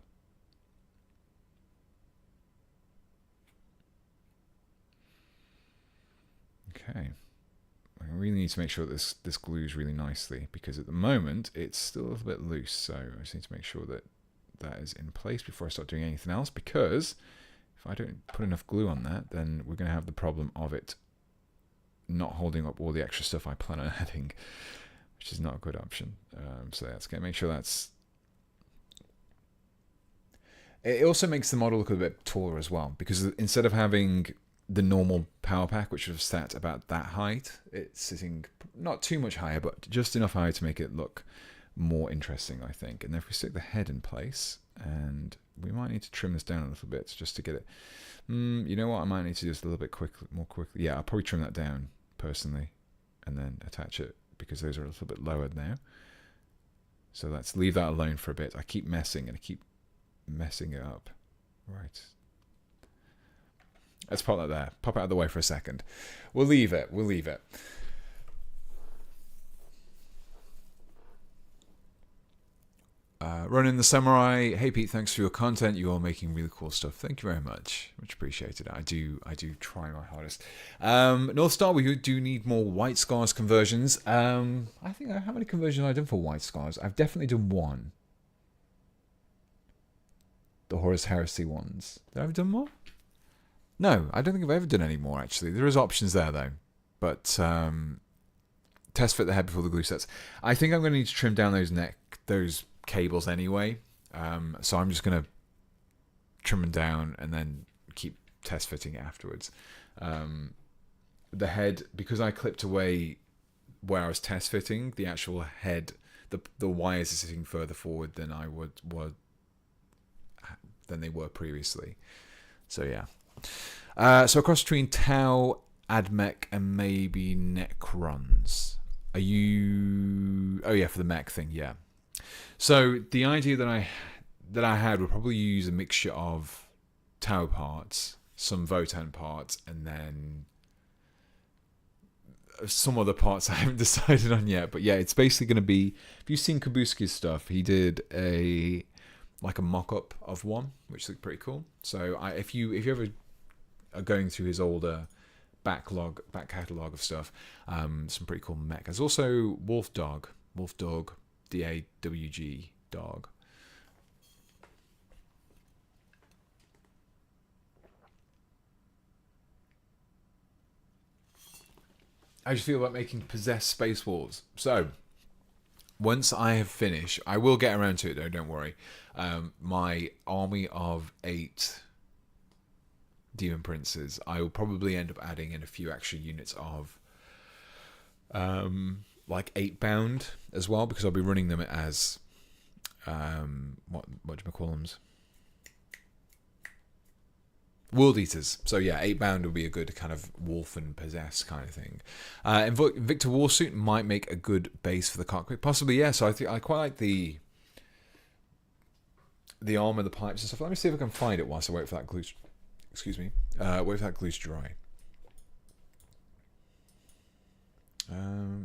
Okay. I really need to make sure that this glues really nicely, because at the moment it's still a little bit loose, so I just need to make sure that that is in place before I start doing anything else, because if I don't put enough glue on that, then we're going to have the problem of it not holding up all the extra stuff I plan on adding, which is not a good option. So that's going to make sure that's... It also makes the model look a bit taller as well, because instead of having the normal power pack, which was set about that height, it's sitting not too much higher, but just enough higher to make it look more interesting, I think. And then if we stick the head in place, and we might need to trim this down a little bit just to get it... you know what? I might need to do this a little bit more quickly. Yeah, I'll probably trim that down, personally, and then attach it, because those are a little bit lower now. So let's leave that alone for a bit. I keep messing it up. Right. Let's pop that there. Pop it out of the way for a second. We'll leave it. Ronan the Samurai. Hey Pete, thanks for your content. You are making really cool stuff. Thank you very much. Much appreciated. I do try my hardest. North Star, we do need more White Scars conversions. I think how many conversions have I done for White Scars? I've definitely done one. The Horus Heresy ones. Did I have done more? No, I don't think I've ever done any more, actually. There is options there, though. But test fit the head before the glue sets. I think I'm going to need to trim down those cables anyway. So I'm just going to trim them down and then keep test fitting afterwards. The head, because I clipped away where I was test fitting, the actual head, the wires are sitting further forward than than they were previously. So yeah. So a cross between Tau, Admech, and maybe Necrons. Are you... Oh yeah, for the mech thing, yeah. So the idea that I had would probably use a mixture of Tau parts, some Votan parts, and then some other parts I haven't decided on yet. But yeah, it's basically going to be... If you've seen Kabuski's stuff, he did a mock-up of one, which looked pretty cool. So if you ever are going through his older back catalogue of stuff, some pretty cool mech. There's also Wolf Dog, DAWG dog. How do you feel about making Possessed Space Wolves? So, once I have finished, I will get around to it though, don't worry. My army of 8 Demon Princes, I will probably end up adding in a few extra units of like 8-bound as well, because I'll be running them as what do you call them? World Eaters. So yeah, 8-bound will be a good kind of wolf and possess kind of thing. Invicta Warsuit might make a good base for the cockpit. Possibly, yeah. So I think I quite like the armor, the pipes and stuff. Let me see if I can find it whilst I wait for that glue. Excuse me. Wait for that glue to dry.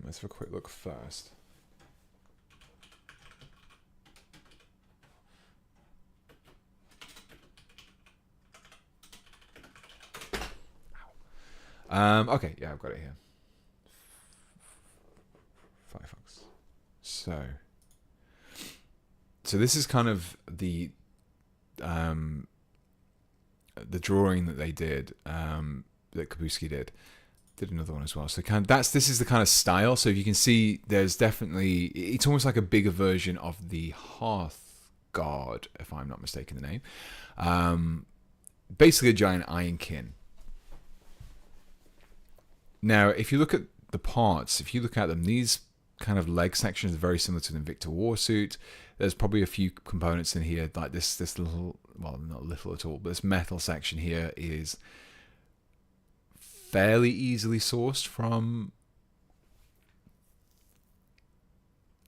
Let's have a quick look first. Okay, yeah, I've got it here. Firefox. So this is kind of the drawing that they did, that Kabuski did another one as well. So this is the kind of style. So if you can see, there's definitely, it's almost like a bigger version of the Hearth Guard, if I'm not mistaken the name. Basically a giant ironkin. Now, if you look at the parts, if you look at them, these kind of leg sections are very similar to the Invicta Warsuit. There's probably a few components in here, like this little, well, not little at all, but this metal section here is fairly easily sourced from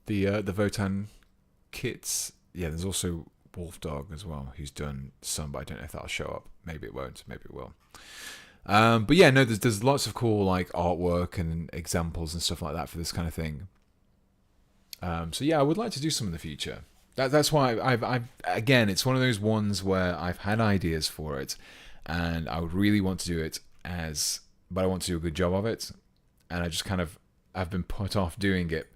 the Votan kits. Yeah, there's also Wolfdog as well, who's done some, but I don't know if that'll show up. Maybe it won't, maybe it will. But yeah, no, there's lots of cool like artwork and examples and stuff like that for this kind of thing. So yeah, I would like to do some in the future. That's why I've again, it's one of those ones where I've had ideas for it, and I would really want to do it but I want to do a good job of it, and I just kind of I've been put off doing it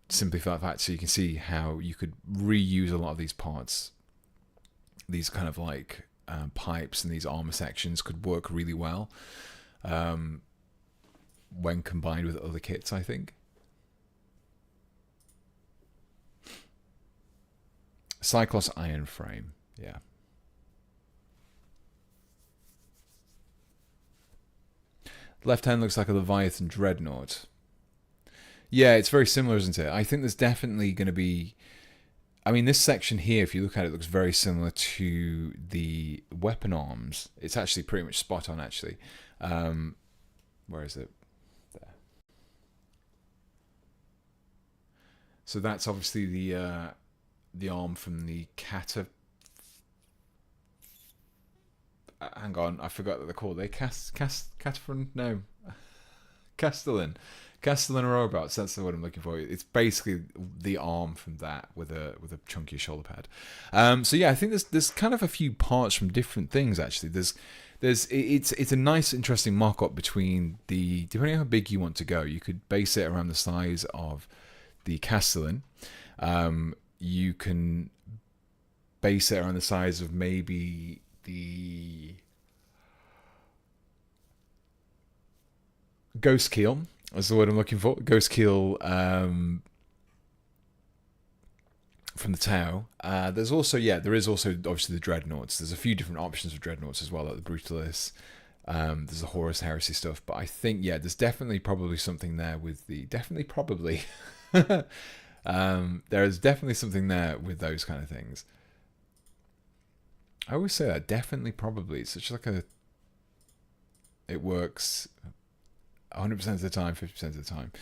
simply for that fact. So you can see how you could reuse a lot of these parts, these kind of like pipes and these armor sections could work really well when combined with other kits, I think. Cyclops iron frame, yeah. Left hand looks like a Leviathan Dreadnought. Yeah, it's very similar, isn't it? I think there's definitely going to be... I mean, this section here, if you look at it, looks very similar to the weapon arms. It's actually pretty much spot on, actually. Where is it? There. So that's obviously the arm from the hang on, I forgot what they're called. Castellan robots. That's the word I'm looking for. It's basically the arm from that with a chunkier shoulder pad. So yeah, I think there's kind of a few parts from different things actually. It's a nice, interesting mock-up between depending on how big you want to go. You could base it around the size of the Castellan. You can base it around the size of maybe the Ghost Keel, is the word I'm looking for. Ghost Keel from the Tau. There is also obviously the Dreadnoughts. There's a few different options for Dreadnoughts as well, like the Brutalis. There's the Horus Heresy stuff, but I think there's definitely probably something there with the there is definitely something there with those kind of things. I always say that, definitely, probably. It's such like it works 100% of the time, 50% of the time.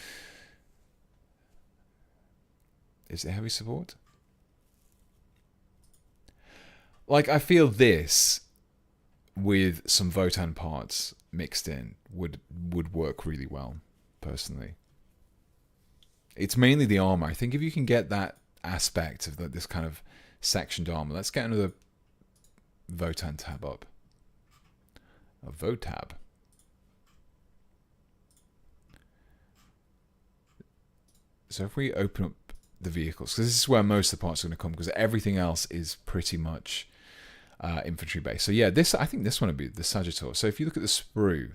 Is it heavy support? Like, I feel this with some Votan parts mixed in would work really well, personally. It's mainly the armor. I think if you can get that aspect of this kind of sectioned armor. Let's get another Votan tab up. A Votab. So if we open up the vehicles, because this is where most of the parts are going to come, because everything else is pretty much infantry based. So yeah, I think this one would be the Sagittor. So if you look at the sprue,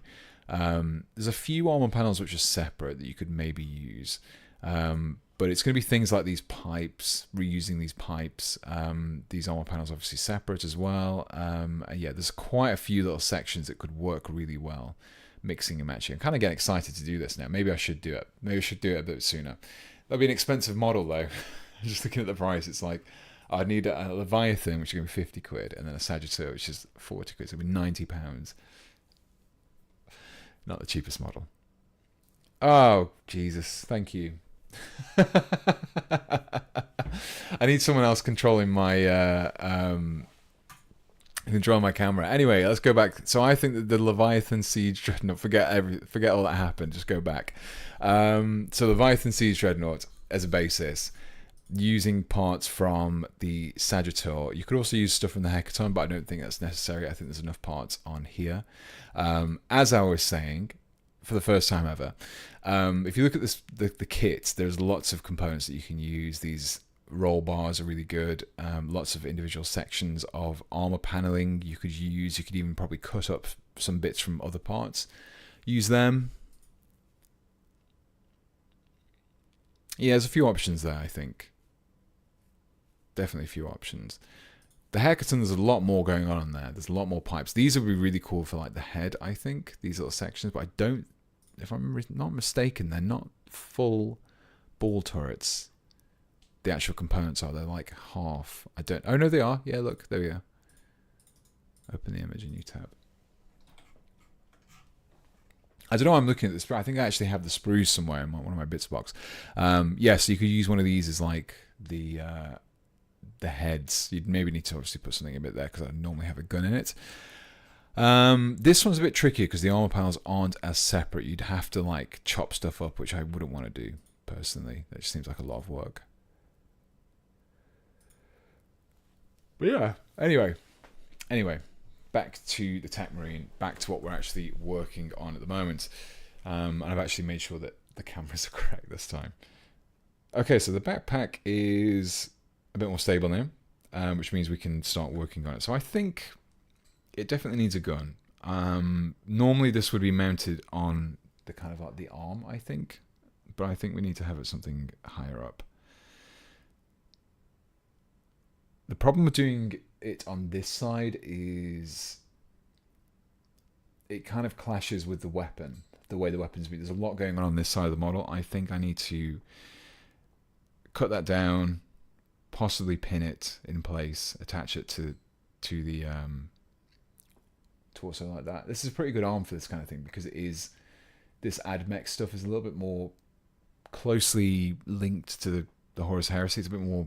there's a few armor panels which are separate that you could maybe use. But it's going to be things like these pipes, reusing these pipes. These armor panels obviously separate as well. Yeah, there's quite a few little sections that could work really well, mixing and matching. I'm kind of getting excited to do this now. Maybe I should do it. Maybe I should do it a bit sooner. That'll be an expensive model though. Just looking at the price, it's like I'd need a Leviathan, which is going to be 50 quid, and then a Sagittor, which is 40 quid. So it'll be £90. Not the cheapest model. Oh, Jesus. Thank you. I need someone else controlling my camera. Anyway, let's go back. So I think that the Leviathan Siege Dreadnought, forget all that happened, just go back. So Leviathan Siege Dreadnought as a basis, using parts from the Sagittor. You could also use stuff from the Hecaton, but I don't think that's necessary. I think there's enough parts on here. As I was saying, for the first time ever, if you look at this, the kit, there's lots of components that you can use. These roll bars are really good. Lots of individual sections of armor paneling you could use. You could even probably cut up some bits from other parts. Use them. Yeah, there's a few options there, I think. Definitely a few options. The Hecaton, there's a lot more going on there. There's a lot more pipes. These would be really cool for like the head, I think. These little sections, but I don't, if I'm not mistaken, they're not full ball turrets. The actual components are. They're like half. I don't. Oh no, they are. Yeah, look, there we go. Open the image, a new tab. I don't know. I'm looking at this, but I think I actually have the sprues somewhere in one of my bits box. Yes, so you could use one of these as like the heads. You'd maybe need to obviously put something a bit there because I normally have a gun in it. This one's a bit trickier because the armor panels aren't as separate. You'd have to like chop stuff up, which I wouldn't want to do personally. That just seems like a lot of work. But yeah. Anyway. Back to the TECHMARINE, back to what we're actually working on at the moment. And I've actually made sure that the cameras are correct this time. Okay, so the backpack is a bit more stable now, which means we can start working on it. So I think it definitely needs a gun. Normally this would be mounted on the kind of like the arm, I think. But I think we need to have it something higher up. The problem with doing it on this side is it kind of clashes with the weapon, the way the weapon's made. There's a lot going on this side of the model. I think I need to cut that down, possibly pin it in place, attach it to the torso like that. This is a pretty good arm for this kind of thing because it is, this AdMech stuff is a little bit more closely linked to the Horus Heresy. It's a bit more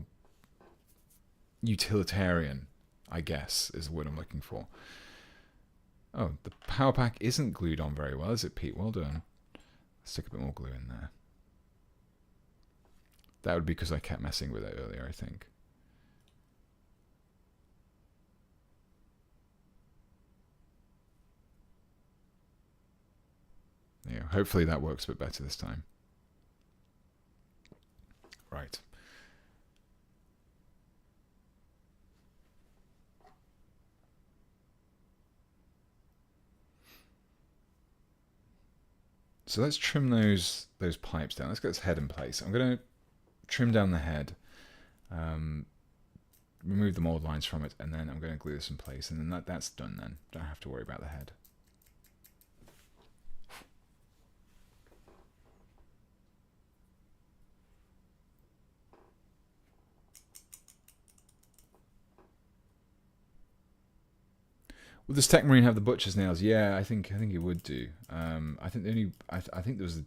utilitarian, I guess, is the word I'm looking for. Oh, the power pack isn't glued on very well, is it, Pete? Well done. Let's stick a bit more glue in there. That would be because I kept messing with it earlier, I think. Yeah, hopefully that works a bit better this time. Right. So let's trim those pipes down. Let's get this head in place. I'm going to trim down the head, remove the mold lines from it, and then I'm going to glue this in place. And then that's done then. Don't have to worry about the head. Will this TECHMARINE have the butcher's nails? Yeah, I think it would do. I think I think there was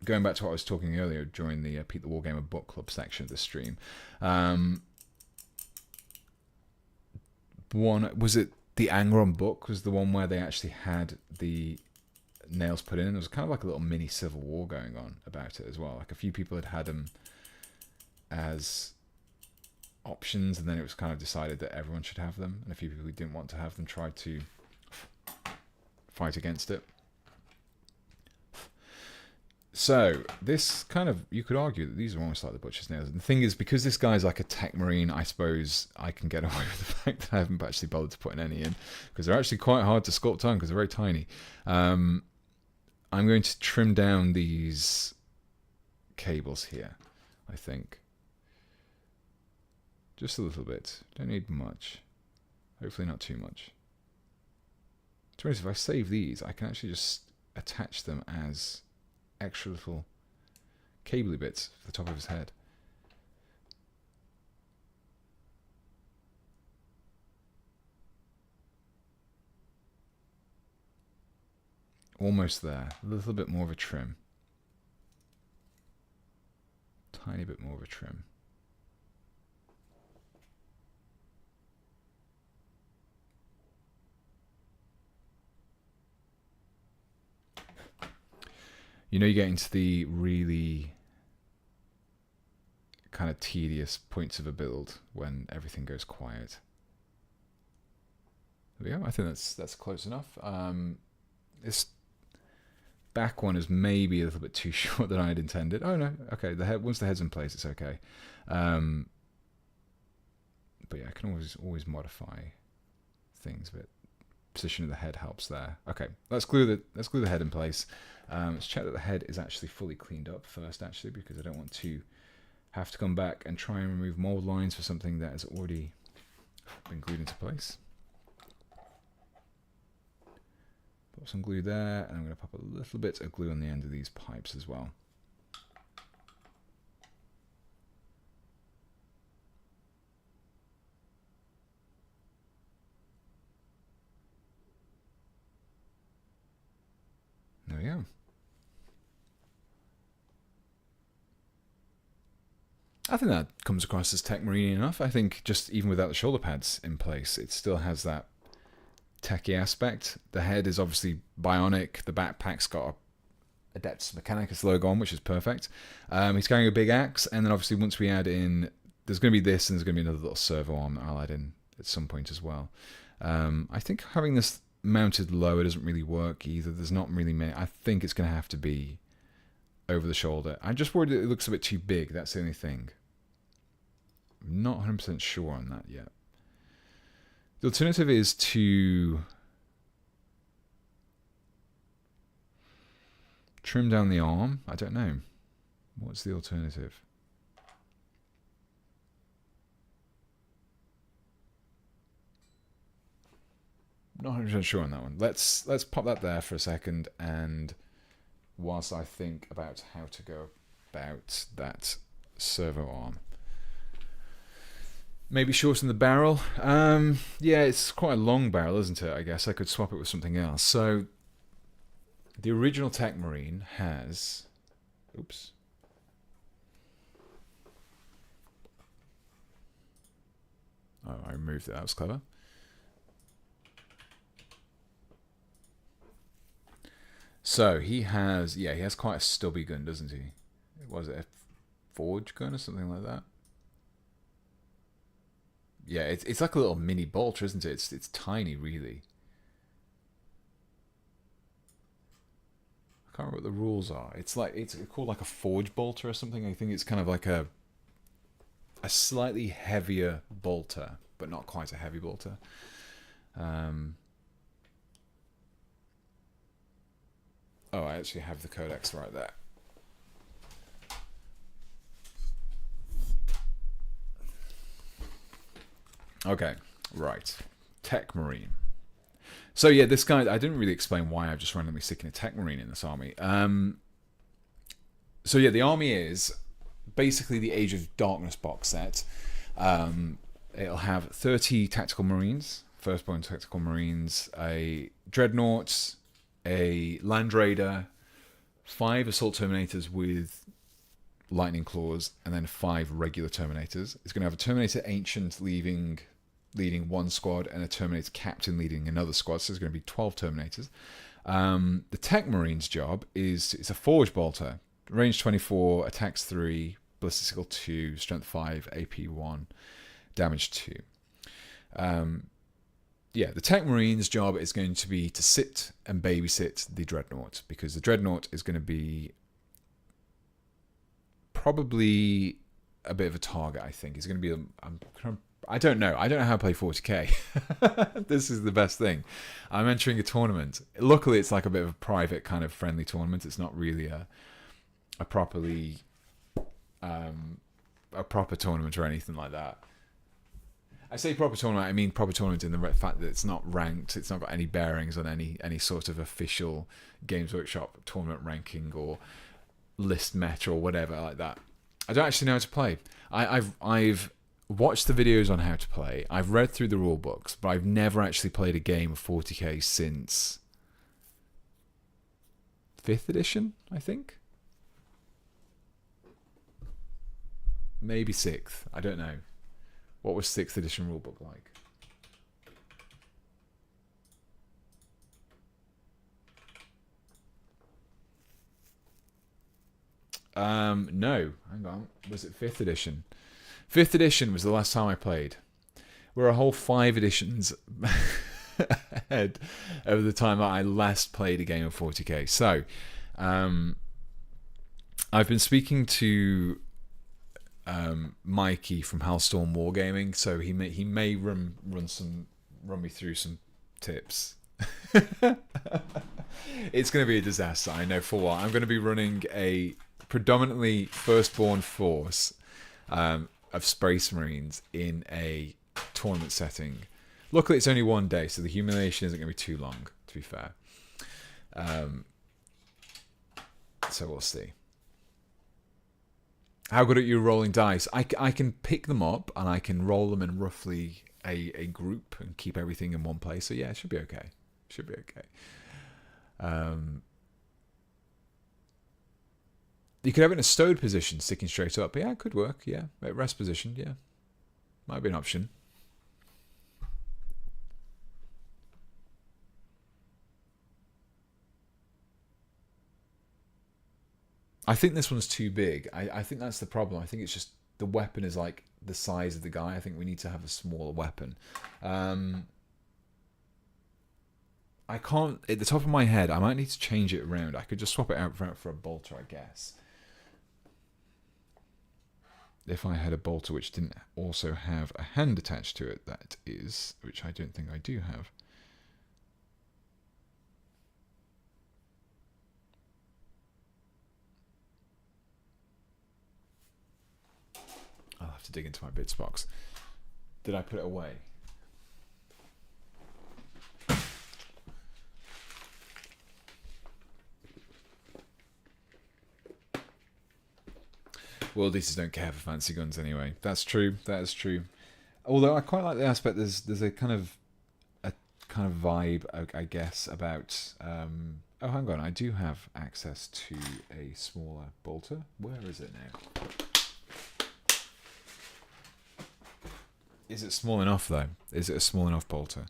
going back to what I was talking earlier during the Pete the Wargamer book club section of the stream. One was it the Angron book was the one where they actually had the nails put in. There was kind of like a little mini civil war going on about it as well. Like a few people had them as options, and then it was kind of decided that everyone should have them, and a few people who didn't want to have them tried to fight against it. So this kind of, you could argue that these are almost like the butcher's nails. And the thing is, because this guy's like a TECHMARINE, I suppose I can get away with the fact that I haven't actually bothered to put any in, because they're actually quite hard to sculpt on because they're very tiny. I'm going to trim down these cables here, I think. Just a little bit. Don't need much. Hopefully not too much. To be honest, if I save these, I can actually just attach them as extra little cabley bits for the top of his head. Almost there. A little bit more of a trim. Tiny bit more of a trim. You know, you get into the really kind of tedious points of a build when everything goes quiet. There we go. I think that's close enough. This back one is maybe a little bit too short than I had intended. Oh no, okay. The head, once the head's in place, it's okay. But yeah, I can always modify things a bit. Position of the head helps there. Okay, let's glue the head in place. Let's check that the head is actually fully cleaned up first, actually, because I don't want to have to come back and try and remove mold lines for something that has already been glued into place. Put some glue there, and I'm going to pop a little bit of glue on the end of these pipes as well. There we go. I think that comes across as TECHMARINE enough. I think just even without the shoulder pads in place, it still has that techie aspect. The head is obviously bionic. The backpack's got a Adeptus Mechanicus logo on, which is perfect. He's carrying a big axe, and then obviously once we add in, there's going to be this, and there's going to be another little servo arm that I'll add in at some point as well. I think having this mounted lower doesn't really work either. There's not really many. I think it's going to have to be over the shoulder. I'm just worried that it looks a bit too big. That's the only thing. I'm not 100% sure on that yet. The alternative is to trim down the arm. I don't know. What's the alternative? Not 100% sure on that one. Let's pop that there for a second, and whilst I think about how to go about that servo arm. Maybe shorten the barrel. Yeah, it's quite a long barrel, isn't it? I guess I could swap it with something else. So the original TECHMARINE has... Oops. Oh, I removed it. That was clever. So he has, yeah, he has quite a stubby gun, doesn't he? Was it a forge gun or something like that? Yeah, it's like a little mini bolter, isn't it? It's tiny, really. I can't remember what the rules are. It's called like a forge bolter or something. I think it's kind of like a slightly heavier bolter, but not quite a heavy bolter. Oh, I actually have the codex right there. Okay, right. TECHMARINE. So yeah, this guy, I didn't really explain why I've just randomly sticking a TECHMARINE in this army. So yeah, the army is basically the Age of Darkness box set. It'll have 30 tactical marines, first-born tactical marines, a dreadnought, a land raider, 5 assault terminators with lightning claws, and then 5 regular terminators. It's going to have a Terminator Ancient leading one squad, and a Terminator Captain leading another squad. So there's going to be 12 Terminators. The TECHMARINE's job is it's a Forge Bolter, range 24, attacks 3, ballistical 2, strength 5, AP 1, damage 2. Yeah, the TECHMARINE's job is going to be to sit and babysit the Dreadnought, because the Dreadnought is going to be probably a bit of a target, I think. It's going to be... I don't know. I don't know how to play 40k. This is the best thing. I'm entering a tournament. Luckily, it's like a bit of a private kind of friendly tournament. It's not really a properly... a proper tournament or anything like that. I say proper tournament, I mean proper tournament in the fact that it's not ranked, it's not got any bearings on any sort of official Games Workshop tournament ranking or list meta or whatever like that. I don't actually know how to play. I've watched the videos on how to play, I've read through the rule books, but I've never actually played a game of 40k since 5th edition, I think? Maybe 6th, I don't know. What was 6th edition rulebook like? No, hang on. Was it 5th edition? 5th edition was the last time I played. We're a whole 5 editions ahead of the time that I last played a game of 40k. So, I've been speaking to Mikey from Hellstorm Wargaming, so he may run me through some tips. It's going to be a disaster, I know for what. I'm going to be running a predominantly firstborn force of Space Marines in a tournament setting. Luckily, it's only one day, so the humiliation isn't going to be too long, to be fair. So we'll see. How good are you rolling dice? I can pick them up and I can roll them in roughly a group and keep everything in one place. So yeah, it should be okay. Should be okay. You could have it in a stowed position, sticking straight up. Yeah, it could work. Yeah, at rest position. Yeah, might be an option. I think this one's too big. I think that's the problem. I think it's just the weapon is like the size of the guy. I think we need to have a smaller weapon. I can't, at the top of my head, I might need to change it around. I could just swap it out for a bolter, I guess. If I had a bolter which didn't also have a hand attached to it, that is, which I don't think I do have. I'll have to dig into my bits box. Did I put it away? World Eaters don't care for fancy guns anyway. That's true. That is true. Although I quite like the aspect. There's a kind of vibe, I guess, about. Oh, hang on. I do have access to a smaller bolter. Where is it now? Is it small enough though? Is it a small enough bolter?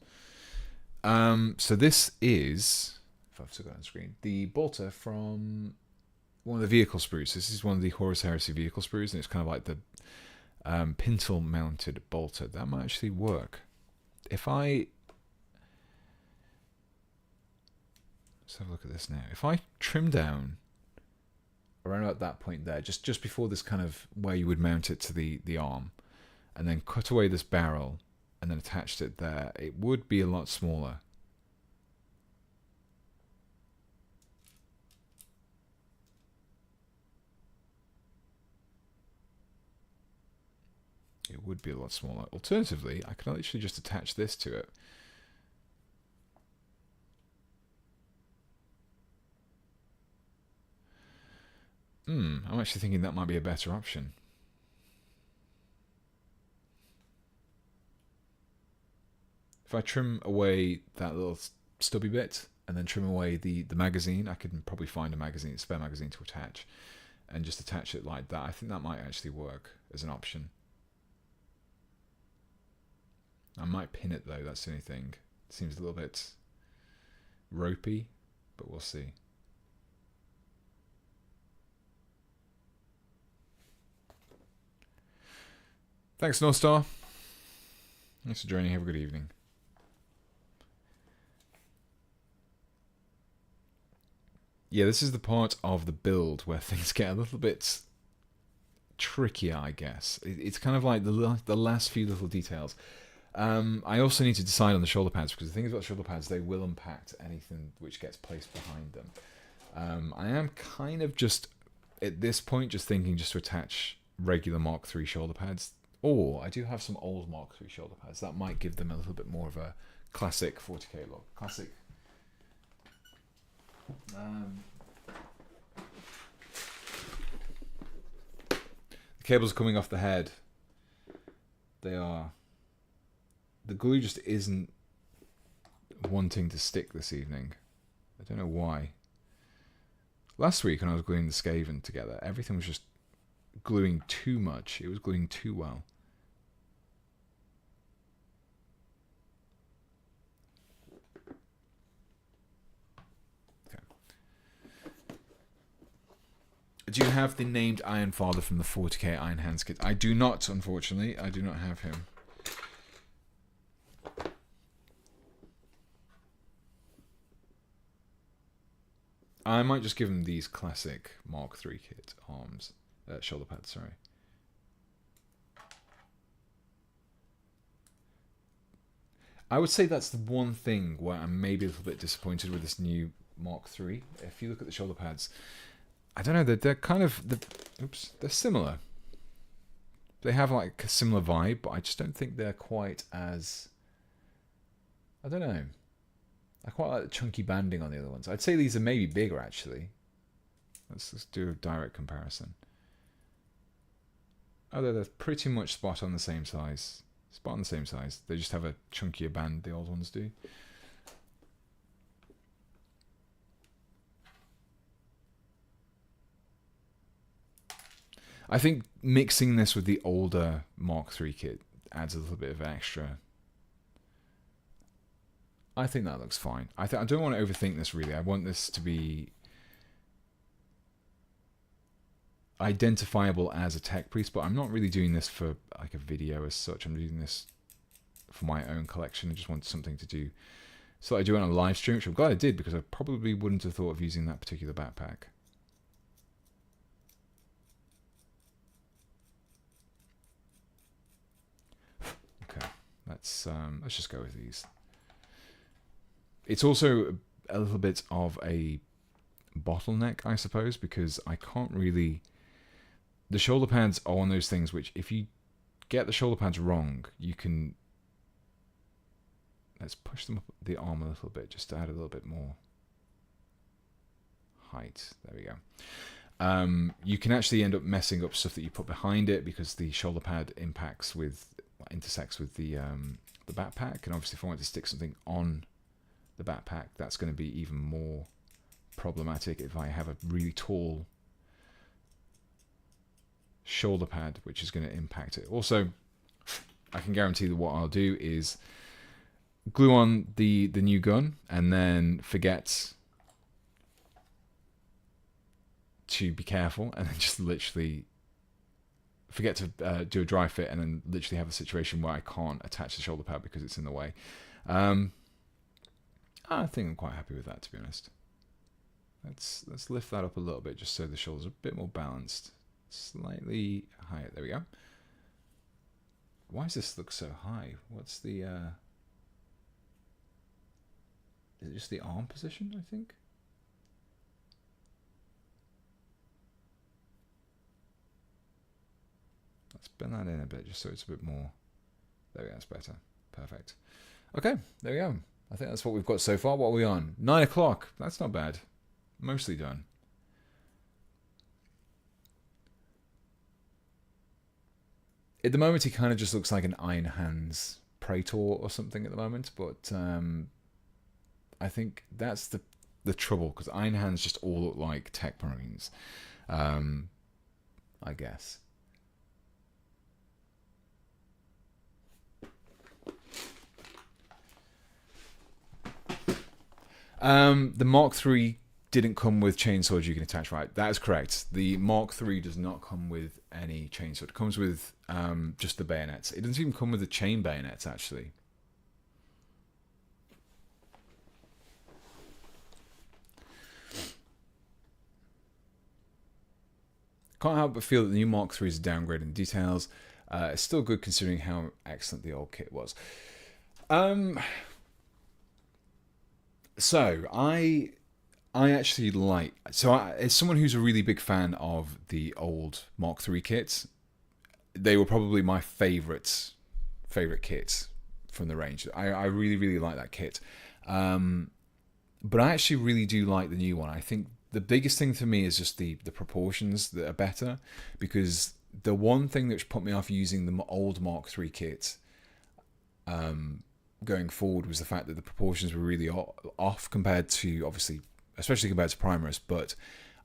So this is, if I've still got it on screen, the bolter from one of the vehicle sprues. This is one of the Horus Heresy vehicle sprues, and it's kind of like the pintle mounted bolter. That might actually work. If I, let's have a look at this now. If I trim down around about that point there, just before this kind of where you would mount it to the arm, and then cut away this barrel and then attached it there, it would be a lot smaller. It would be a lot smaller. Alternatively, I could literally just attach this to it. I'm actually thinking that might be a better option. If I trim away that little stubby bit and then trim away the magazine, I could probably find a spare magazine to attach and just attach it like that. I think that might actually work as an option. I might pin it though, that's the only thing. It seems a little bit ropey, but we'll see. Thanks, North Star. Thanks for joining. Have a good evening. Yeah, this is the part of the build where things get a little bit trickier, I guess. It's kind of like the last few little details. I also need to decide on the shoulder pads, because the thing is about shoulder pads, they will impact anything which gets placed behind them. I am kind of just, at this point, just thinking just to attach regular Mark III shoulder pads. Or I do have some old Mark III shoulder pads. That might give them a little bit more of a classic 40k look. Classic. The cables are coming off the head. They are. The glue just isn't wanting to stick this evening. I don't know why. Last week when I was gluing the Skaven together, everything was just gluing too much. It was gluing too well. Do you have the named Iron Father from the 40k Iron Hands kit? I do not, unfortunately. I do not have him. I might just give him these classic Mark III kit arms, shoulder pads, sorry. I would say that's the one thing where I'm maybe a little bit disappointed with this new Mark III. If you look at the shoulder pads, I don't know, they're kind of, they're similar. They have like a similar vibe, but I just don't think they're quite as, I don't know. I quite like the chunky banding on the other ones. I'd say these are maybe bigger actually. Let's do a direct comparison. Oh, they're pretty much spot on the same size. Spot on the same size. They just have a chunkier band, the old ones do. I think mixing this with the older Mark III kit adds a little bit of extra. I think that looks fine. I don't want to overthink this really. I want this to be identifiable as a tech priest, but I'm not really doing this for like a video as such. I'm doing this for my own collection. I just want something to do. So I do it on a live stream, which I'm glad I did because I probably wouldn't have thought of using that particular backpack. Okay, let's just go with these. It's also a little bit of a bottleneck, I suppose, because I can't really... The shoulder pads are one of those things which, if you get the shoulder pads wrong, you can... Let's push them up the arm a little bit, just to add a little bit more height. There we go. You can actually end up messing up stuff that you put behind it because the shoulder pad intersects with the backpack, and obviously if I want to stick something on the backpack, that's going to be even more problematic if I have a really tall shoulder pad, which is going to impact it. Also, I can guarantee that what I'll do is glue on the new gun and then forget to be careful and then just literally forget to do a dry fit and then literally have a situation where I can't attach the shoulder pad because it's in the way. I think I'm quite happy with that, to be honest. Let's lift that up a little bit just so the shoulders are a bit more balanced. Slightly higher. There we go. Why does this look so high? What's the... Is it just the arm position, I think? Let's bend that in a bit just so it's a bit more... There we go, that's better. Perfect. Okay, there we go. I think that's what we've got so far. What are we on? 9 o'clock. That's not bad. Mostly done. At the moment, he kind of just looks like an Iron Hands Praetor or something at the moment, but I think that's the trouble, because Iron Hands just all look like TECHMARINEs, I guess. The Mark III didn't come with chainswords you can attach, right? That is correct. The Mark III does not come with any chainsword. It comes with just the bayonets. It doesn't even come with the chain bayonets, actually. Can't help but feel that the new Mark III is a downgrade in details. It's still good considering how excellent the old kit was. So I actually like... So as someone who's a really big fan of the old Mark III kits, they were probably my favorite kit from the range. I really, really like that kit. But I actually really do like the new one. I think the biggest thing for me is just the proportions that are better, because the one thing that put me off using the old Mark III kit going forward was the fact that the proportions were really off compared to, obviously, especially compared to Primaris, but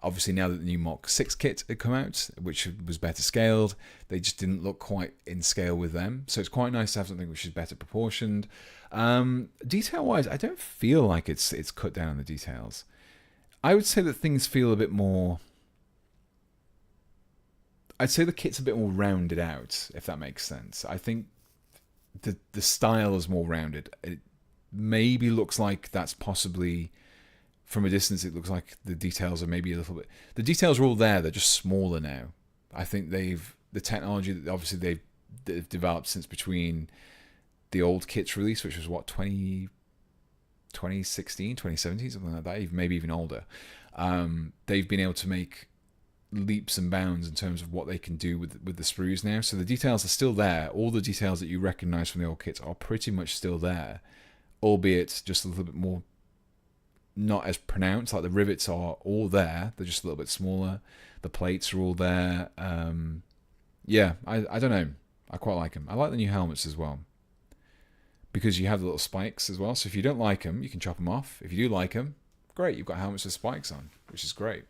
obviously now that the new Mark VI kit had come out, which was better scaled, they just didn't look quite in scale with them. So it's quite nice to have something which is better proportioned. Detail-wise, I don't feel like it's cut down on the details. I would say that things feel a bit more I'd say the kit's a bit more rounded out, if that makes sense. I think the style is more rounded. It maybe looks like that's possibly, from a distance, it looks like the details are maybe a little bit... The details are all there, they're just smaller now. I think the technology that obviously they've developed since between the old kit's release, which was what, 2016, 2017, something like that, maybe even older. They've been able to make leaps and bounds in terms of what they can do with the sprues now. So the details are still there. All the details that you recognize from the old kits are pretty much still there, albeit just a little bit more, not as pronounced. Like the rivets are all there, they're just a little bit smaller. The plates are all there. Yeah, I don't know. I quite like them. I like the new helmets as well, because you have the little spikes as well. So if you don't like them, you can chop them off. If you do like them, great, you've got helmets with spikes on, which is great.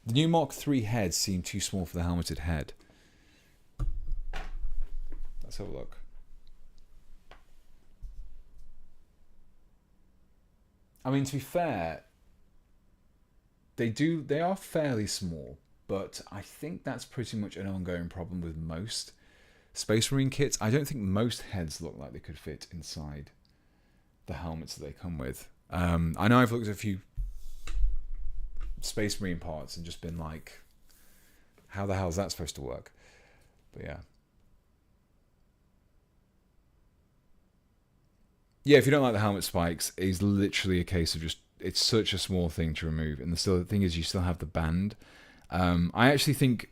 The new Mark 3 heads seem too small for the helmeted head. Let's have a look. I mean, to be fair, they are fairly small, but I think that's pretty much an ongoing problem with most Space Marine kits. I don't think most heads look like they could fit inside the helmets that they come with. I know I've looked at a few Space Marine parts and just been like, how the hell is that supposed to work? But yeah. Yeah, if you don't like the helmet spikes, it's literally a case of just, it's such a small thing to remove. And the thing is, you still have the band. I actually think,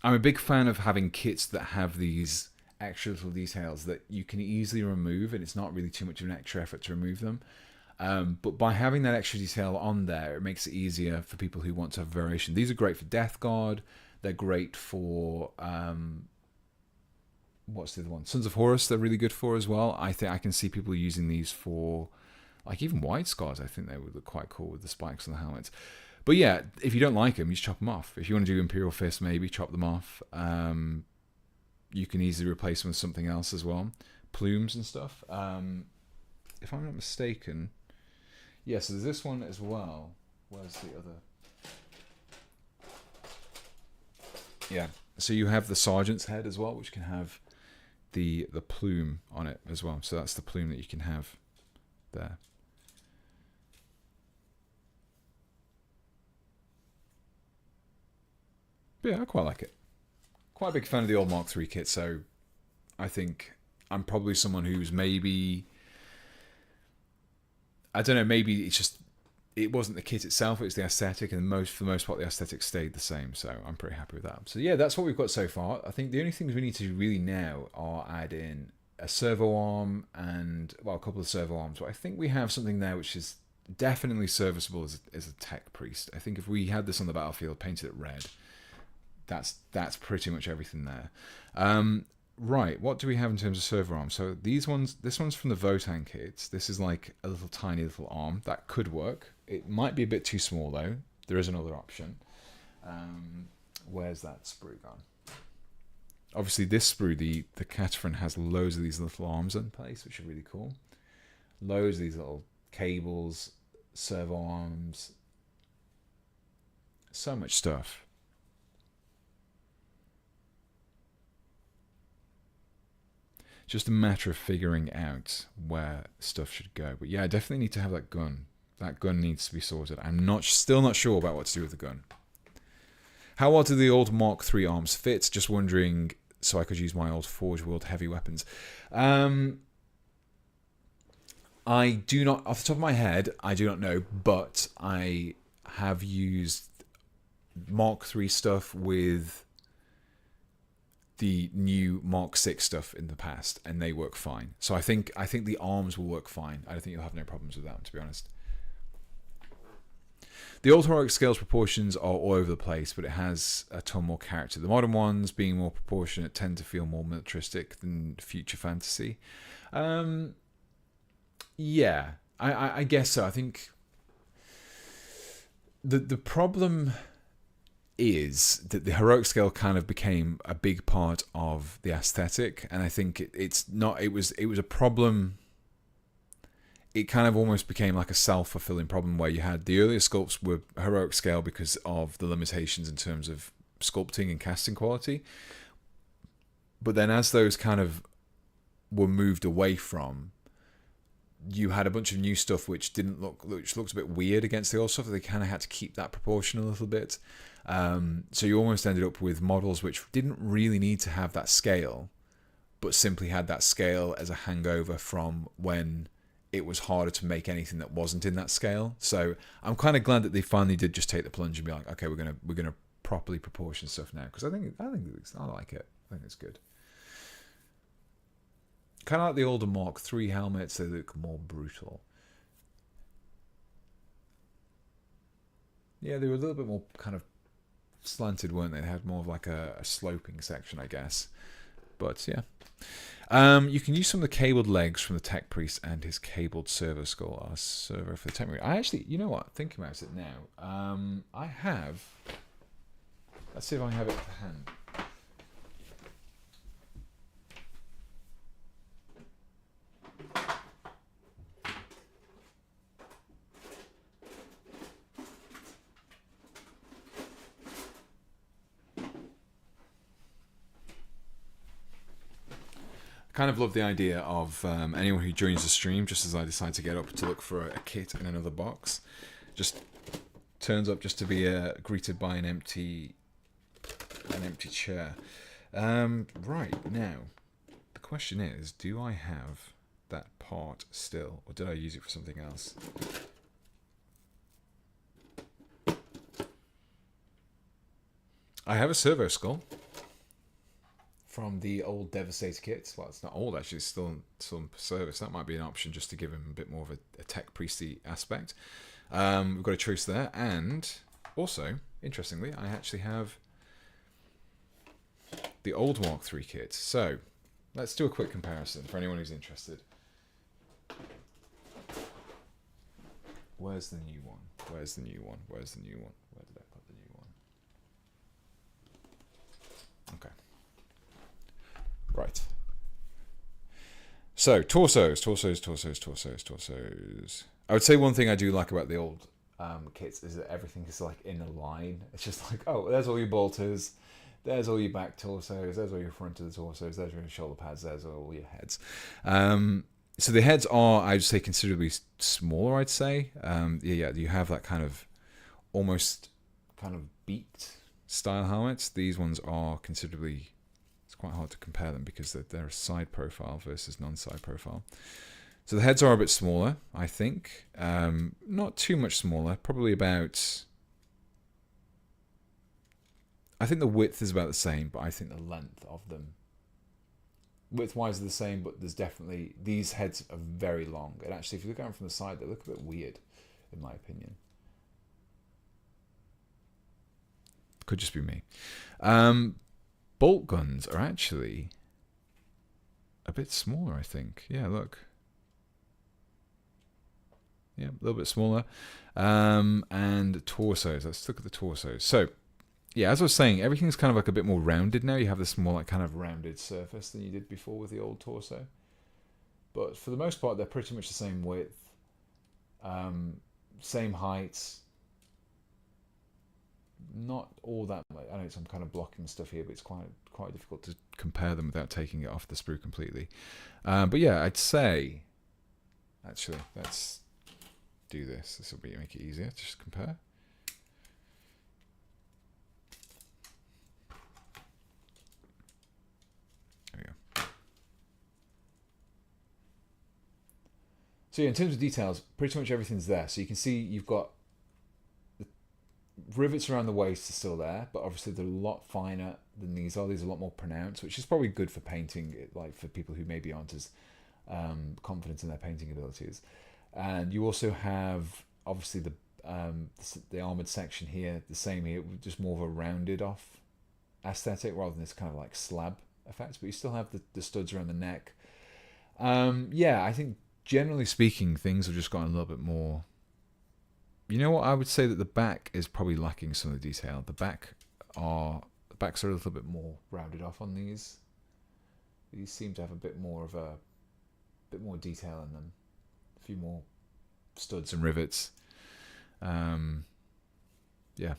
I'm a big fan of having kits that have these extra little details that you can easily remove, and it's not really too much of an extra effort to remove them. But by having that extra detail on there, it makes it easier for people who want to have variation. These are great for Death Guard. They're great for... what's the other one? Sons of Horus, they're really good for as well. I think I can see people using these for... like even White Scars, I think they would look quite cool with the spikes on the helmets. But yeah, if you don't like them, you just chop them off. If you want to do Imperial Fist, maybe chop them off. You can easily replace them with something else as well. Plumes and stuff. If I'm not mistaken... yeah, so there's this one as well. Where's the other? Yeah, so you have the Sergeant's head as well, which can have the plume on it as well. So that's the plume that you can have there. But yeah, I quite like it. Quite a big fan of the old Mark 3 kit, so I think I'm probably someone who's maybe... I don't know, maybe it's just, it wasn't the kit itself, it was the aesthetic, and for the most part the aesthetic stayed the same, so I'm pretty happy with that. So yeah, that's what we've got so far. I think the only things we need to really now are add in a servo arm and, well, a couple of servo arms, but I think we have something there which is definitely serviceable as a tech priest. I think if we had this on the battlefield, painted it red, that's pretty much everything there. Right, what do we have in terms of servo arms? So this one's from the Votank kits. This is like a little tiny little arm. That could work. It might be a bit too small though. There is another option. Where's that sprue gone? Obviously this sprue, the Cataphrine, has loads of these little arms in place, which are really cool. Loads of these little cables, servo arms. So much stuff. Just a matter of figuring out where stuff should go. But yeah, I definitely need to have that gun. That gun needs to be sorted. I'm still not sure about what to do with the gun. How well do the old Mark 3 arms fit? Just wondering, so I could use my old Forge World heavy weapons. I do not, off the top of my head, I do not know, but I have used Mark 3 stuff with the new Mark 6 stuff in the past, and they work fine. So I think the arms will work fine. I don't think you'll have no problems with that, to be honest. The old heroic scales proportions are all over the place, but it has a ton more character. The modern ones, being more proportionate, tend to feel more militaristic than future fantasy. Yeah, I guess so. I think the problem is that the heroic scale kind of became a big part of the aesthetic, and I think it was a problem it kind of almost became like a self-fulfilling problem where you had the earlier sculpts were heroic scale because of the limitations in terms of sculpting and casting quality. But then as those kind of were moved away from, you had a bunch of new stuff which looked a bit weird against the old stuff. They kind of had to keep that proportion a little bit. So you almost ended up with models which didn't really need to have that scale, but simply had that scale as a hangover from when it was harder to make anything that wasn't in that scale. So I'm kind of glad that they finally did just take the plunge and be like, okay, we're gonna properly proportion stuff now, because I like it. I think it's good. Kind of like the older Mark III helmets, they look more brutal. Yeah, they were a little bit more kind of slanted, weren't they? They had more of like a sloping section, I guess. But yeah. You can use some of the cabled legs from the Tech Priest and his cabled servo skull. Our servo for the TECHMARINE. I actually, you know what? Thinking about it now. I have... Let's see if I have it to hand. Kind of love the idea of anyone who joins the stream, just as I decide to get up to look for a kit in another box, just turns up just to be greeted by an empty chair. Right, now, the question is, do I have that part still, or did I use it for something else? I have a servo skull from the old Devastator kits. Well, it's not old actually, it's still in service. That might be an option just to give him a bit more of a tech priesty aspect. We've got a choice there, and also, interestingly, I actually have the old Mark III kit. So, let's do a quick comparison for anyone who's interested. Where's the new one? Where's the new one? Where's the new one? Where did I put the new one? Okay. Right. So, torsos. I would say one thing I do like about the old kits is that everything is like in a line. It's just like, oh, there's all your bolters, there's all your back torsos, there's all your front of the torsos, there's your shoulder pads, there's all your heads. So the heads are, I'd say, considerably smaller, I'd say. Yeah, you have that kind of almost kind of beaked style helmets. These ones are considerably... It's quite hard to compare them because they're a side profile versus non-side profile. So the heads are a bit smaller, I think. Not too much smaller. Probably about... I think the width is about the same, but I think the length of them... Width-wise are the same, but there's definitely... These heads are very long. And actually, if you look at them from the side, they look a bit weird, in my opinion. Could just be me. Bolt guns are actually a bit smaller, I think. Yeah, look. Yeah, a little bit smaller. And torsos. Let's look at the torsos. So, yeah, as I was saying, everything's kind of like a bit more rounded now. You have this more like kind of rounded surface than you did before with the old torso. But for the most part, they're pretty much the same width. Same height. Not all that much. I know I'm kind of blocking stuff here, but it's quite difficult to compare them without taking it off the sprue completely. But yeah, I'd say... Actually, let's do this. This will make it easier to just compare. There we go. So yeah, in terms of details, pretty much everything's there. So you can see you've got rivets around the waist are still there, but obviously they're a lot finer than these are. These are a lot more pronounced, which is probably good for painting, like for people who maybe aren't as confident in their painting abilities. And you also have obviously the armored section here, the same here, just more of a rounded off aesthetic rather than this kind of like slab effect. But you still have the studs around the neck. Yeah, I think generally speaking, things have just gotten a little bit more. You know what? I would say that the back is probably lacking some of the detail. The backs are a little bit more rounded off on these. These seem to have a bit more detail in them A few more studs and rivets. Yeah.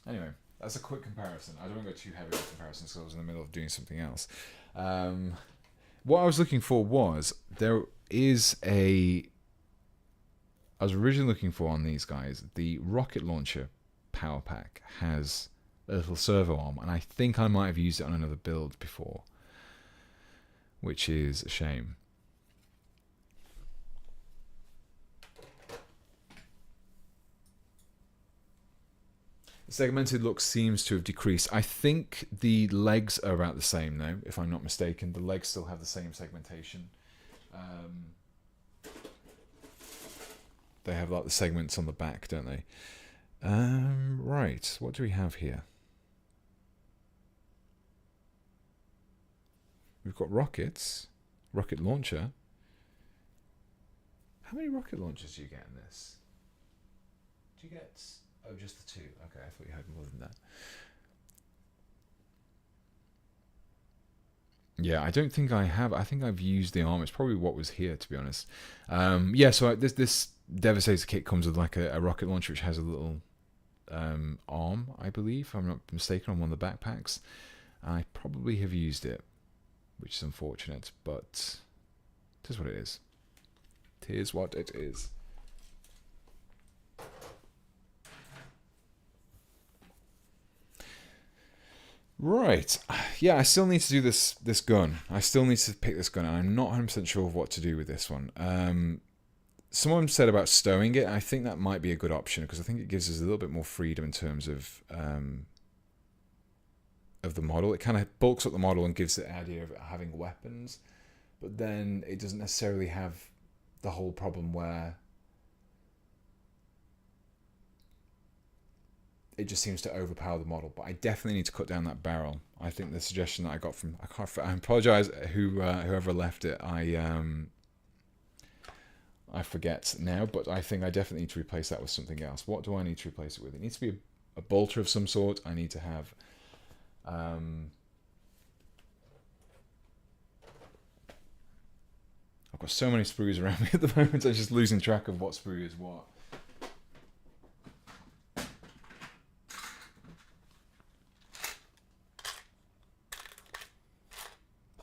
Anyway, that's a quick comparison. I don't want to go too heavy with comparisons because I was in the middle of doing something else. What I was looking for was, there is a... I was originally looking for on these guys, the rocket launcher power pack has a little servo arm, and I think I might have used it on another build before, which is a shame. The segmented look seems to have decreased. I think the legs are about the same now, if I'm not mistaken. The legs still have the same segmentation. They have like the segments on the back, don't they? Right, what do we have here? We've got rockets, rocket launcher. How many rocket launchers do you get in this? Do you get... Oh, just the two. Okay, I thought you had more than that. Yeah, I don't think I have. I think I've used the arm. It's probably what was here, to be honest. Yeah, so this Devastator kit comes with like a rocket launcher, which has a little arm, I believe, if I'm not mistaken, on one of the backpacks. I probably have used it, which is unfortunate, but it is what it is. It is what it is. Right, yeah, I still need to do this gun. I still need to pick this gun, and I'm not 100% sure of what to do with this one. Someone said about stowing it. I think that might be a good option, because I think it gives us a little bit more freedom in terms of the model. It kind of bulks up the model and gives the idea of having weapons, but then it doesn't necessarily have the whole problem where it just seems to overpower the model. But I definitely need to cut down that barrel. I think the suggestion that I got from... I apologize whoever left it. I forget now, but I think I definitely need to replace that with something else. What do I need to replace it with? It needs to be a bolter of some sort. I need to have... I've got so many sprues around me at the moment, I'm just losing track of what sprue is what.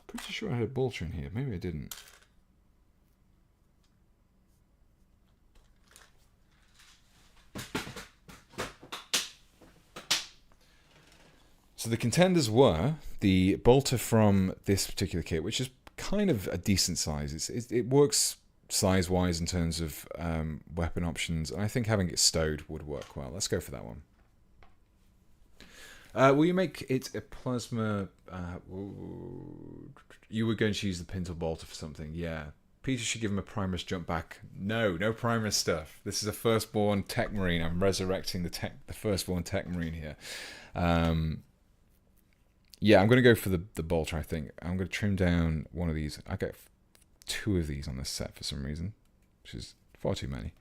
Pretty sure I had a bolter in here. Maybe I didn't. So the contenders were the bolter from this particular kit, which is kind of a decent size. It works size-wise in terms of weapon options, and I think having it stowed would work well. Let's go for that one. Will you make it a plasma... you were going to use the pintle bolter for something, yeah. Peter should give him a Primus jump back. No Primus stuff. This is a firstborn TECHMARINE. I'm resurrecting the firstborn TECHMARINE here. Yeah, I'm going to go for the bolter, I think. I'm going to trim down one of these. I get 2 of these on this set for some reason, which is far too many.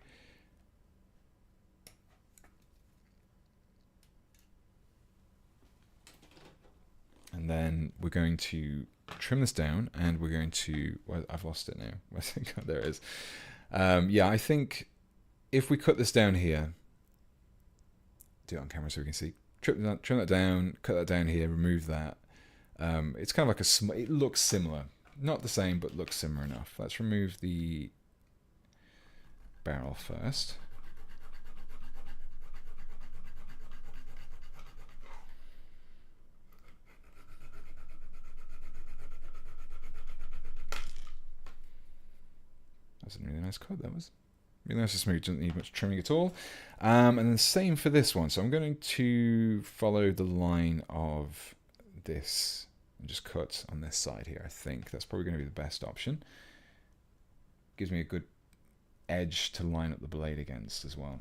And then we're going to trim this down, and we're going to... Well, I've lost it now. Where's it gone? There it is. Yeah, I think if we cut this down here, do it on camera so we can see. Trim that down, cut that down here, remove that. It's kind of like it looks similar. Not the same, but looks similar enough. Let's remove the barrel first. That's a really nice cut, that was. Really nice and smooth, doesn't need much trimming at all. And then the same for this one. So I'm going to follow the line of this and just cut on this side here. I think that's probably going to be the best option. Gives me a good edge to line up the blade against as well.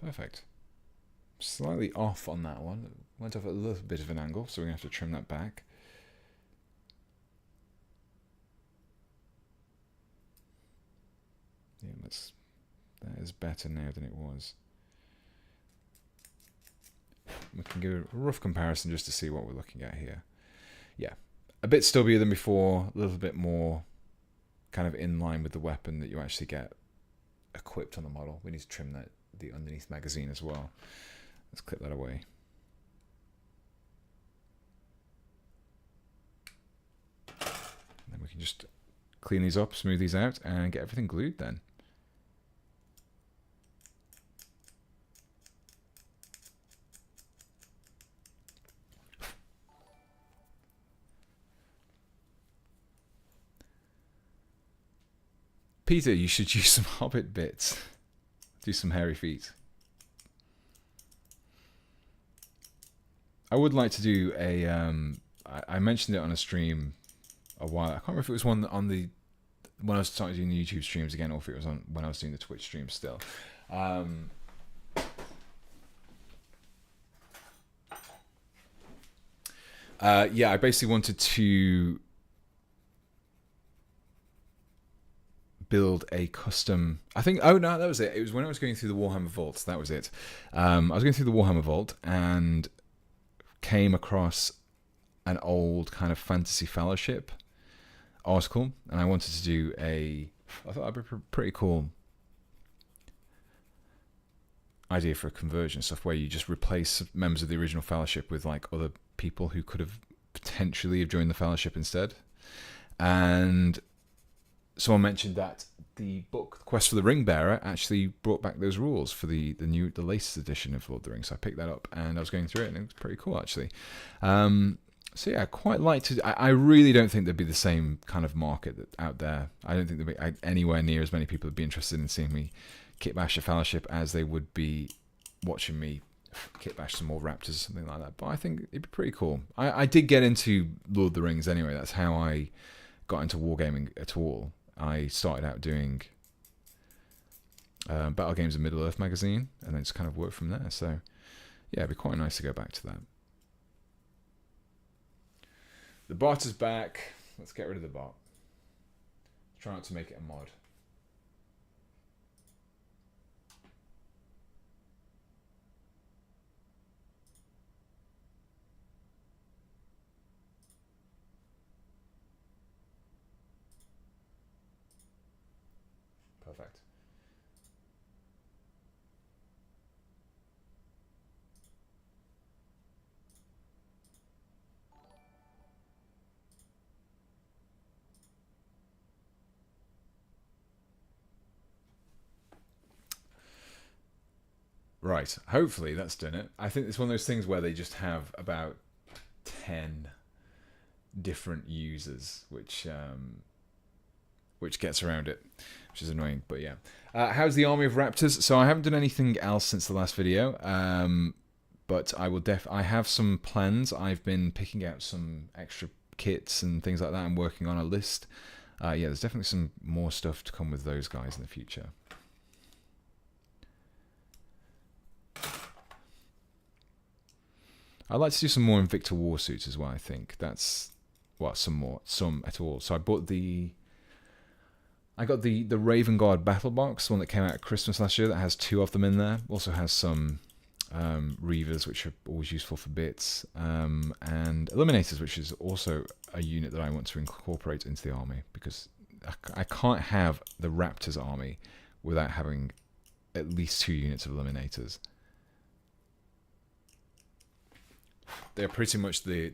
Perfect. Slightly off on that one. Went off at a little bit of an angle, so we're going to have to trim that back. Yeah, let's That is better now than it was. We can give a rough comparison just to see what we're looking at here. Yeah, a bit stubbier than before, a little bit more kind of in line with the weapon that you actually get equipped on the model. We need to trim that, the underneath magazine as well. Let's clip that away. And then we can just clean these up, smooth these out, and get everything glued then. Peter, you should use some Hobbit bits. Do some hairy feet. I would like to do a... I mentioned it on a stream a while. I can't remember if it was one on the... when I was starting doing the YouTube streams again, or if it was on when I was doing the Twitch streams still. Yeah, I basically wanted to build a custom... I think... Oh, no, that was it. It was when I was going through the Warhammer Vault. That was it. I was going through the Warhammer Vault and came across an old kind of Fantasy Fellowship article, and I wanted to do a... I thought that'd be a pretty cool idea for a conversion stuff, where you just replace members of the original Fellowship with like other people who could have potentially have joined the Fellowship instead. And someone mentioned that the book Quest for the Ring Bearer actually brought back those rules for the latest edition of Lord of the Rings. So I picked that up and I was going through it, and it was pretty cool actually. So yeah, I quite like to... I really don't think there'd be the same kind of market out there. I don't think there'd be anywhere near as many people would be interested in seeing me kitbash a Fellowship as they would be watching me kitbash some more Raptors or something like that. But I think it'd be pretty cool. I did get into Lord of the Rings anyway. That's how I got into wargaming at all. I started out doing Battle Games of Middle-earth magazine, and then just kind of worked from there. So yeah, it'd be quite nice to go back to that. The bot is back. Let's get rid of the bot. Try not to make it a mod. Perfect. Right, hopefully that's done it. I think it's one of those things where they just have about 10 different users, which gets around it, which is annoying, but yeah. How's the army of Raptors? So I haven't done anything else since the last video, but I will I have some plans. I've been picking out some extra kits and things like that. I'm working on a list. Yeah, there's definitely some more stuff to come with those guys in the future. I'd like to do some more Invicta war suits as well. I think that's, well, some at all. So I got the Raven Guard battle box, one that came out at Christmas last year, that has 2 of them in there. Also has some Reavers, which are always useful for bits, and Eliminators, which is also a unit that I want to incorporate into the army, because I can't have the Raptors army without having at least 2 units of Eliminators. They're pretty much the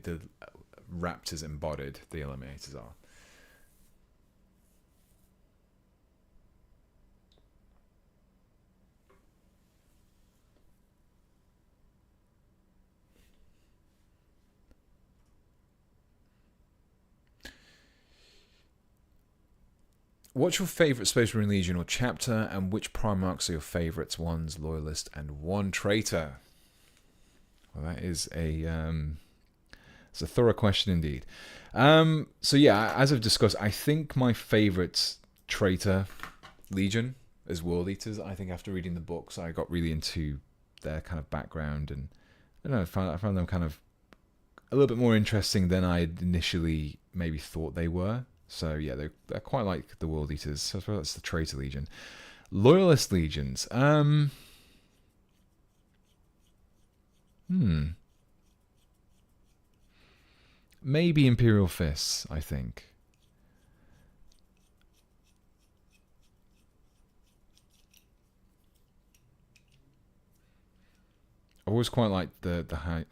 Raptors embodied, the Eliminators are. What's your favourite Space Marine Legion or chapter, and which Primarchs are your favourites? One's Loyalist and one Traitor. Well, that is it's a thorough question indeed. So yeah, as I've discussed, I think my favourite Traitor Legion is World Eaters. I think after reading the books, I got really into their kind of background, and I don't know, I found them kind of a little bit more interesting than I initially maybe thought they were. So yeah, they're quite like the World Eaters. So I suppose that's the Traitor Legion. Loyalist legions. Maybe Imperial Fists, I think. I've always quite liked the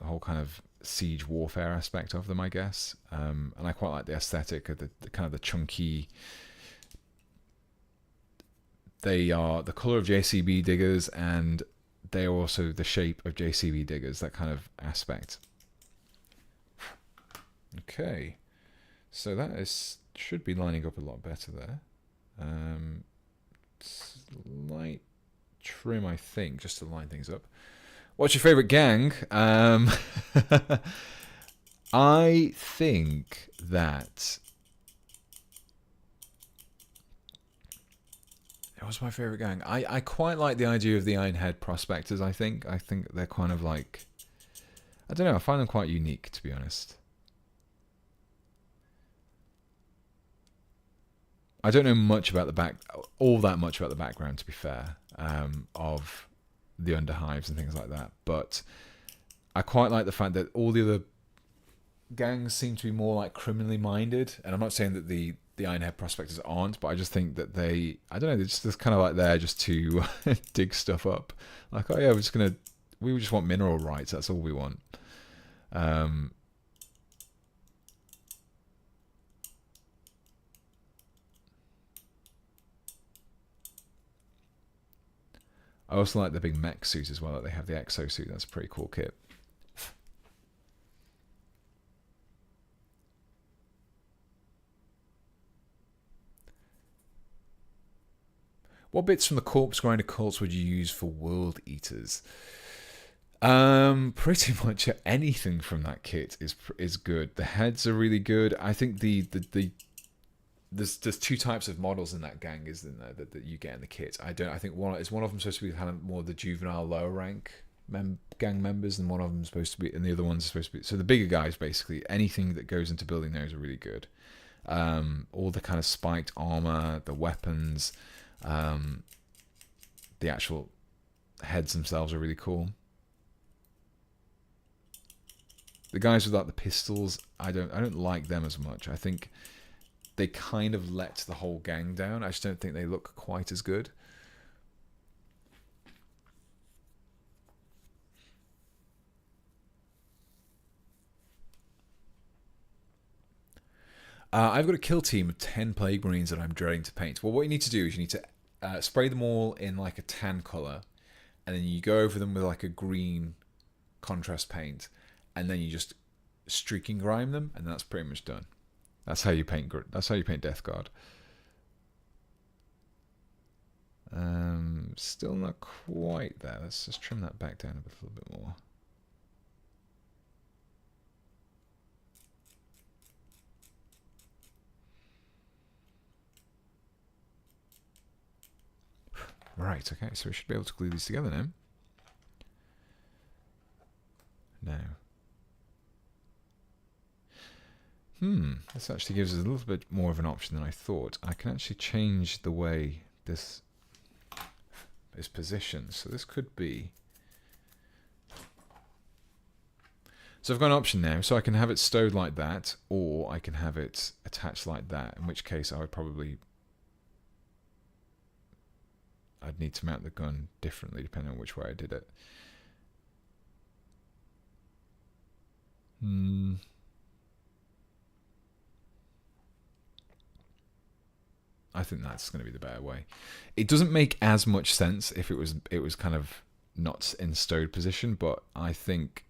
whole kind of siege warfare aspect of them, I guess. And I quite like the aesthetic of the kind of the chunky. They are the color of JCB diggers, and they are also the shape of JCB diggers. That kind of aspect. Okay, so that should be lining up a lot better there. Slight trim, I think, just to line things up. What's your favorite gang? I think that it was my favorite gang. I quite like the idea of the Ironhead Prospectors. I think they're kind of like, I don't know. I find them quite unique, to be honest. I don't know much about all that much about the background, to be fair, of the Underhives and things like that. But I quite like the fact that all the other gangs seem to be more like criminally minded. And I'm not saying that the Ironhead Prospectors aren't, but I just think that I don't know, they're just kind of like there just to dig stuff up. Like, oh yeah, we just want mineral rights. That's all we want. I also like the big mech suit as well. That they have the exosuit. That's a pretty cool kit. What bits from the Corpse Grinder cults would you use for World Eaters? Pretty much anything from that kit is good. The heads are really good. I think there's two types of models in that gang, isn't there, that you get in the kit. I think one of them supposed to be kind of more the juvenile lower rank gang members, and one of them supposed to be, and the other one's supposed to be, so the bigger guys. Basically anything that goes into building those are really good. All the kind of spiked armor, the weapons, the actual heads themselves are really cool. The guys without the pistols, I don't like them as much. I think they kind of let the whole gang down. I just don't think they look quite as good. I've got a kill team of 10 Plague Marines that I'm dreading to paint. Well, what you need to do is you need to spray them all in like a tan colour, and then you go over them with like a green contrast paint, and then you just streaking grime them, and that's pretty much done. That's how you paint. That's how you paint Death Guard. Still not quite there. Let's just trim that back down a little bit more. Right. Okay. So we should be able to glue these together now. This actually gives us a little bit more of an option than I thought. I can actually change the way this is positioned. So this could be... So I've got an option now. So I can have it stowed like that, or I can have it attached like that, in which case I would probably... I'd need to mount the gun differently depending on which way I did it. I think that's going to be the better way. It doesn't make as much sense if it was kind of not in stowed position, but I think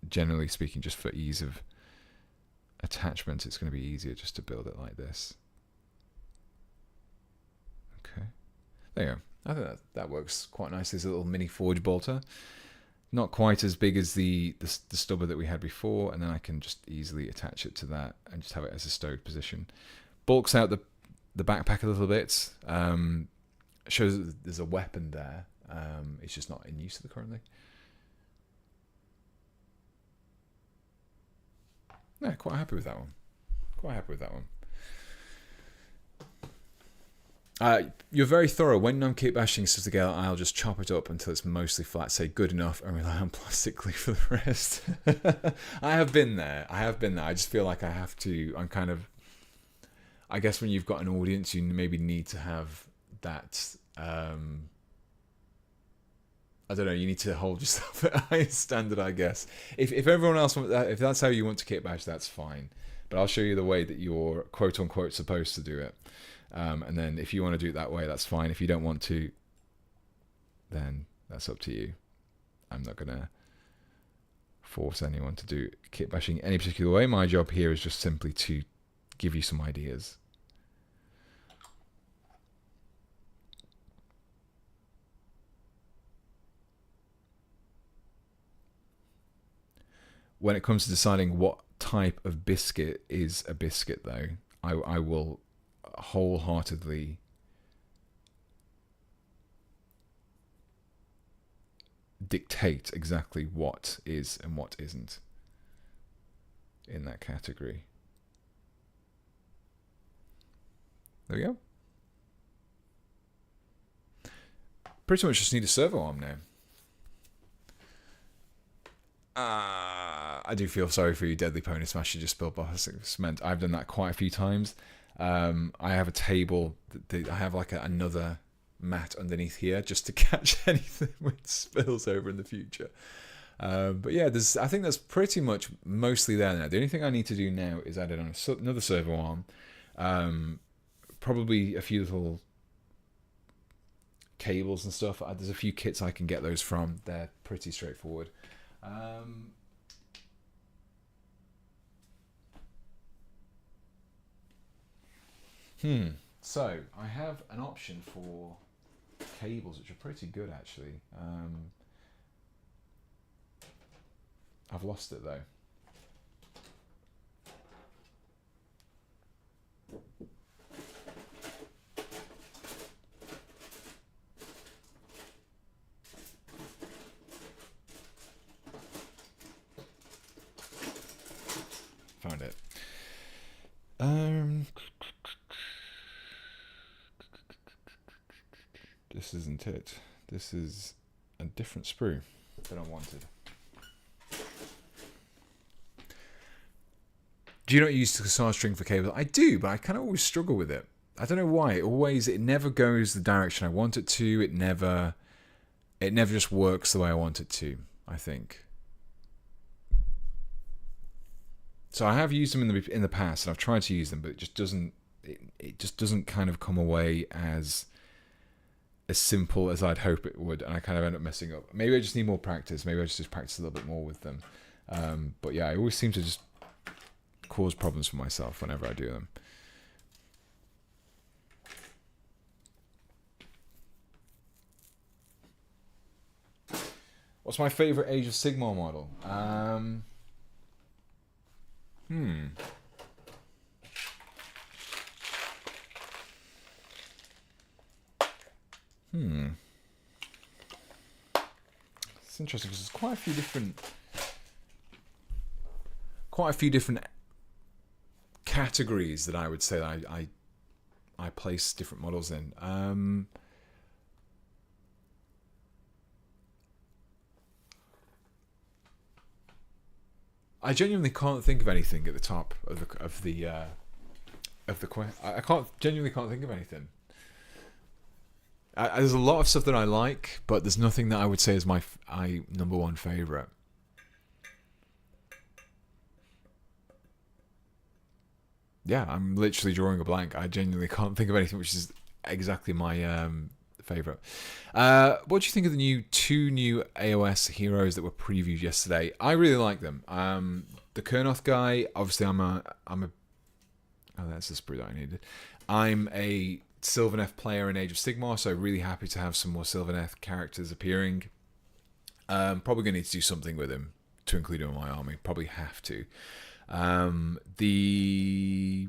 generally speaking, just for ease of attachment, it's going to be easier just to build it like this. Okay, there you go. I think that works quite nicely. There's a little mini forge bolter, not quite as big as the stubber that we had before, and then I can just easily attach it to that and just have it as a stowed position. Bulks out the backpack a little bit. Shows that there's a weapon there. It's just not in use currently. Yeah, quite happy with that one. You're very thorough. When I'm kitbashing stuff together, I'll just chop it up until it's mostly flat, say good enough, and rely on plastic glue for the rest. I have been there. I just feel like I have to. I'm kind of. I guess when you've got an audience, you maybe need to have that. I don't know. You need to hold yourself at a higher standard, I guess. If everyone else wants that, if that's how you want to kitbash, that's fine. But I'll show you the way that you're quote unquote supposed to do it. And then if you want to do it that way, that's fine. If you don't want to, then that's up to you. I'm not going to force anyone to do kitbashing any particular way. My job here is just simply to give you some ideas. When it comes to deciding what type of biscuit is a biscuit, though, I will wholeheartedly dictate exactly what is and what isn't in that category. There we go. Pretty much just need a servo arm now. I do feel sorry for you, Deadly Pony Smasher. Just spilled plastic cement. I've done that quite a few times. I have a table. I have like another mat underneath here just to catch anything which spills over in the future. But yeah, I think that's pretty much mostly there now. The only thing I need to do now is add it on another servo arm. Probably a few little cables and stuff. There's a few kits I can get those from. They're pretty straightforward. So I have an option for cables which are pretty good actually. I've lost it though. Found it. This isn't it. This is a different sprue that I wanted. Do you not use the guitar string for cables? I do, but I kind of always struggle with it. I don't know why. It never goes the direction I want it to. It never just works the way I want it to, I think. So I have used them in the past, and I've tried to use them, but it just doesn't kind of come away as simple as I'd hope it would, and I kind of end up messing up. Maybe I just need more practice. Maybe I just practice a little bit more with them. But yeah, I always seem to just cause problems for myself whenever I do them. What's my favorite Age of Sigmar model? It's interesting because there's quite a few different categories that I would say that I place different models in. I genuinely can't think of anything at the top of the quest. I genuinely can't think of anything. There's a lot of stuff that I like, but there's nothing that I would say is my number one favorite. Yeah, I'm literally drawing a blank. I genuinely can't think of anything which is exactly my favorite. What do you think of the two new AOS heroes that were previewed yesterday? I really like them. The Kurnoth guy, obviously oh, that's the sprue that I needed. I'm a Sylvaneth player in Age of Sigmar, so really happy to have some more Sylvaneth characters appearing. Probably going to need to do something with him to include him in my army. Probably have to. The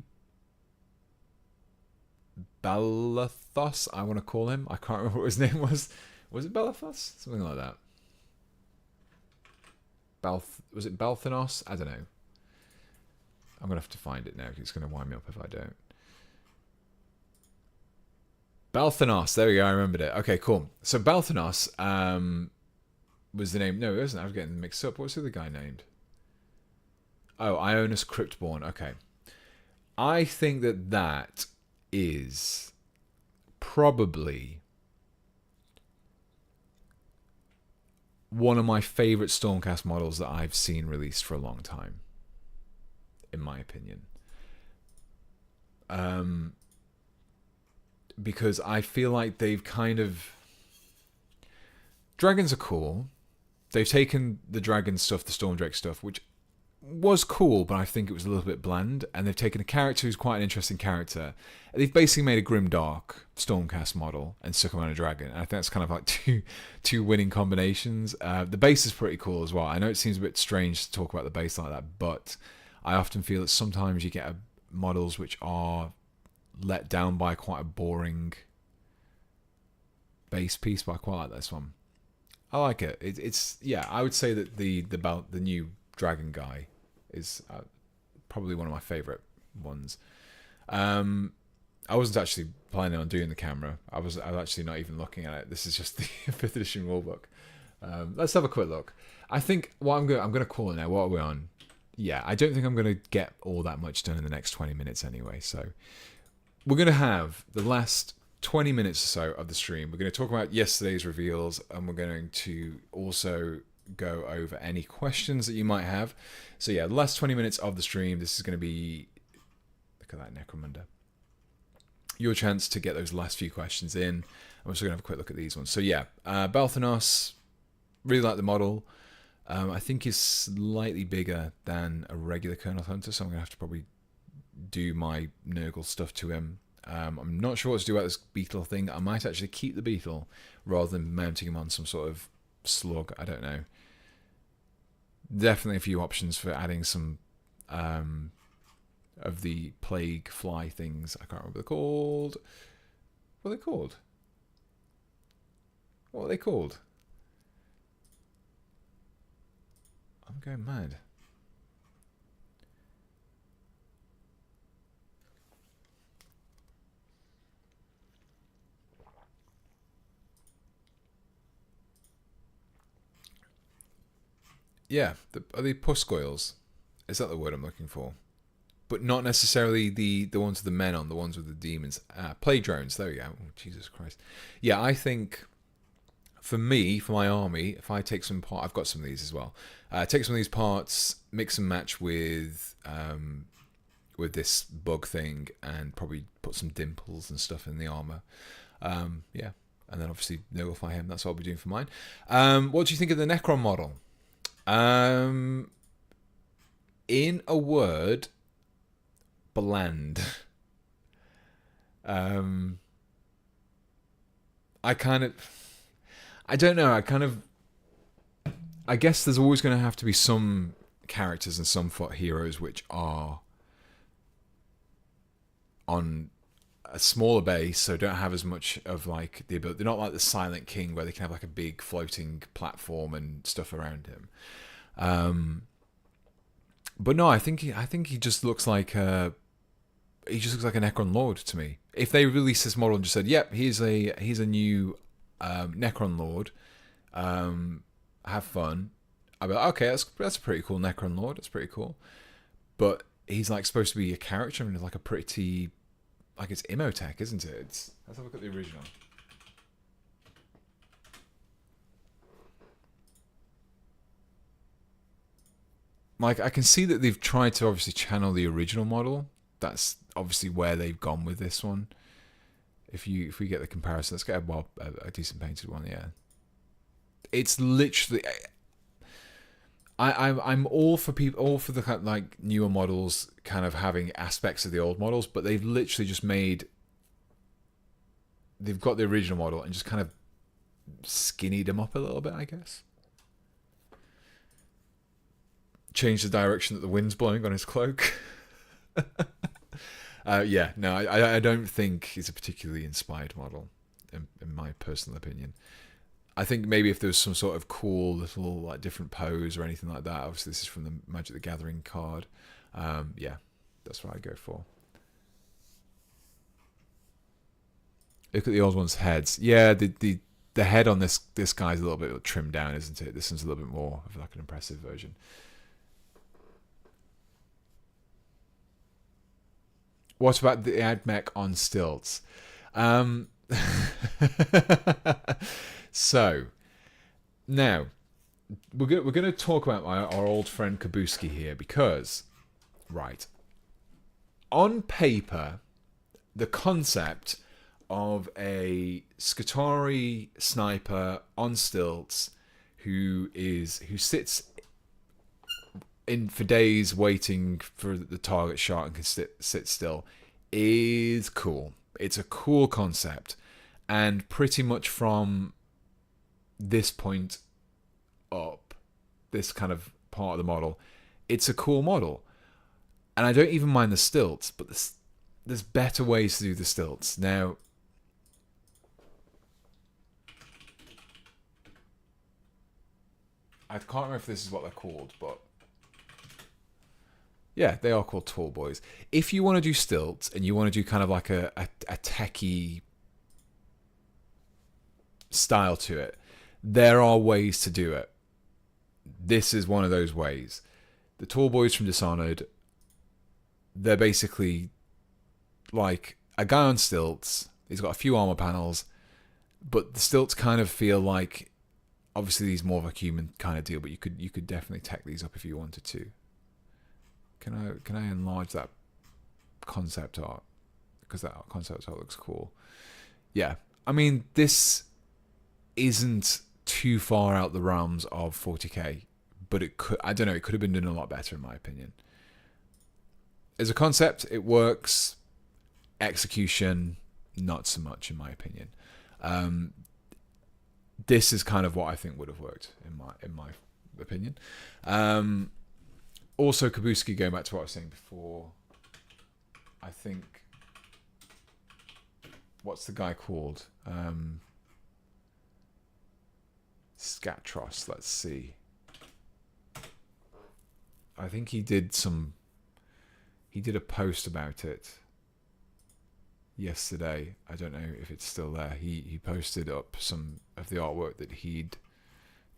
Balathos, I want to call him. I can't remember what his name was. Was it Balathos? Something like that. Was it Balthanos? I don't know. I'm going to have to find it now because it's going to wind me up if I don't. Balthanos. There we go. I remembered it. Okay, cool. So Balthanos was the name. No, it wasn't. I was getting mixed up. What's the other guy named? Oh, Ionis Cryptborn. Okay. I think that that is probably one of my favorite Stormcast models that I've seen released for a long time, in my opinion. Because I feel like they've kind of... Dragons are cool. They've taken the dragon stuff, the Stormdrake stuff, which was cool, but I think it was a little bit bland. And they've taken a character who's quite an interesting character. They've basically made a grimdark Stormcast model and stuck him on a dragon. And I think that's kind of like two winning combinations. The base is pretty cool as well. I know it seems a bit strange to talk about the base like that, but I often feel that sometimes you get models which are let down by quite a boring base piece, but I quite like this one. I like it. It's yeah. I would say that the new dragon guy is probably one of my favorite ones. I wasn't actually planning on doing the camera. I was actually not even looking at it. This is just the 5th edition rulebook. Let's have a quick look. I think what I'm going to call it now. What are we on? Yeah, I don't think I'm going to get all that much done in the next 20 minutes anyway. So we're going to have the last 20 minutes or so of the stream. We're going to talk about yesterday's reveals, and we're going to also go over any questions that you might have. So yeah, the last 20 minutes of the stream, this is going to be... Look at that Necromunda. Your chance to get those last few questions in. I'm also going to have a quick look at these ones. So yeah, Balthanos, really like the model. I think he's slightly bigger than a regular Colonel Hunter, so I'm going to have to probably do my Nurgle stuff to him. I'm not sure what to do about this beetle thing. I might actually keep the beetle rather than mounting him on some sort of slug. I don't know. Definitely a few options for adding some of the plague fly things. I can't remember what they're called. What are they called? What are they called? I'm going mad. Yeah, are they puscoils? Is that the word I'm looking for? But not necessarily the ones with the men on, the ones with the demons. Plague drones, there we go. Oh, Jesus Christ. Yeah, I think for me, for my army, if I take some part, I've got some of these as well. Take some of these parts, mix and match with this bug thing, and probably put some dimples and stuff in the armor. Yeah, and then obviously notify him. That's what I'll be doing for mine. What do you think of the Necron model? In a word, bland. I don't know. I guess there's always going to have to be some characters and some foot heroes which are on a smaller base, so don't have as much of like the ability. They're not like the Silent King where they can have like a big floating platform and stuff around him. But no, I think he just looks like a Necron Lord to me. If they released this model and just said, "Yep, he's a new Necron Lord, have fun," I'd be like, "Okay, that's a pretty cool Necron Lord. That's pretty cool." But he's like supposed to be a character and like a pretty, like it's Imhotech, isn't it? Let's have a look at the original. Like, I can see that they've tried to obviously channel the original model. That's obviously where they've gone with this one. If we get the comparison, let's get a decent painted one. Yeah, it's literally. I'm all for the kind of like newer models, kind of having aspects of the old models, but they've literally just made. They've got the original model and just kind of skinnied them up a little bit, I guess. Change the direction that the wind's blowing on his cloak. Yeah, no, I don't think he's a particularly inspired model, in my personal opinion. I think maybe if there was some sort of cool little like different pose or anything like that. Obviously, this is from the Magic the Gathering card. Yeah, that's what I go for. Look at the old one's heads. Yeah, the head on this guy's a little bit trimmed down, isn't it? This one's a little bit more of like an impressive version. What about the AdMech on stilts? So now we're gonna talk about our old friend Kabuski here, because right, on paper, the concept of a Skitarii sniper on stilts who sits in for days waiting for the target shot and can sit still is cool. It's a cool concept, and pretty much from this point up, this kind of part of the model, it's a cool model. And I don't even mind the stilts, but there's better ways to do the stilts. Now, I can't remember if this is what they're called, but yeah, they are called tall boys. If you want to do stilts and you want to do kind of like a techie style to it, there are ways to do it. This is one of those ways. The tall boys from Dishonored, they're basically like a guy on stilts. He's got a few armor panels, but the stilts kind of feel like, obviously he's more of a human kind of deal, but you could definitely tech these up if you wanted to. Can I enlarge that concept art? Because that concept art looks cool. Yeah, I mean, this isn't too far out the realms of 40k, but it could, I don't know, it could have been done a lot better in my opinion. As a concept, it works. Execution, not so much in my opinion. This is kind of what I think would have worked in my opinion. Also, Kabuski, going back to what I was saying before, I think, what's the guy called? Scatros, let's see. I think he did a post about it yesterday. I don't know if it's still there. He posted up some of the artwork that he'd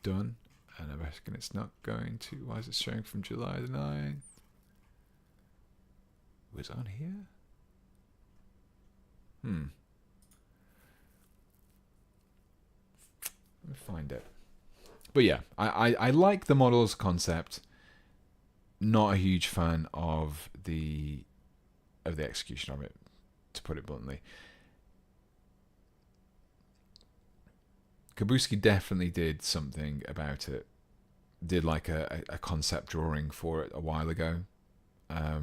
done, and I reckon it's not going to. Why is it showing from July the 9th? Was it on here? Let me find it. But yeah, I like the model's concept. Not a huge fan of the execution of it, to put it bluntly. Kabuski definitely did something about it. Did like a concept drawing for it a while ago. I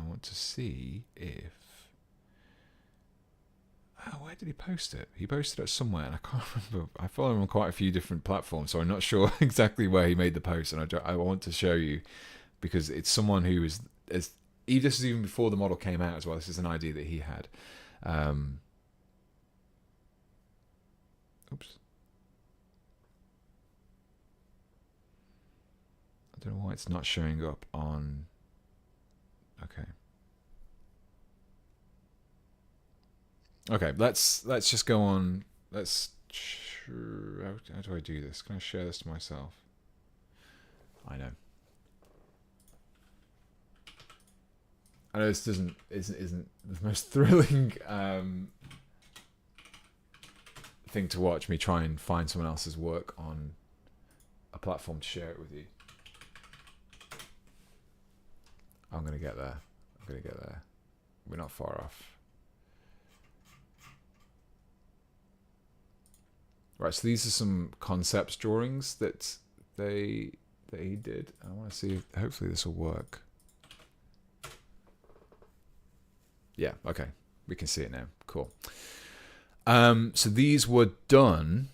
want to see if... where did he post it? He posted it somewhere, and I can't remember. I follow him on quite a few different platforms, so I'm not sure exactly where he made the post, and I want to show you, because it's someone who is... this is even before the model came out as well. This is an idea that he had. Oops. I don't know why it's not showing up on... Okay. Okay, let's just go on. Let's... How do I do this? Can I share this to myself? I know. I know this isn't the most thrilling thing to watch, me try and find someone else's work on a platform to share it with you. I'm gonna get there. We're not far off. Right, so these are some concepts drawings that he did. I want to see if hopefully this will work. Yeah, okay. We can see it now. Cool. So these were done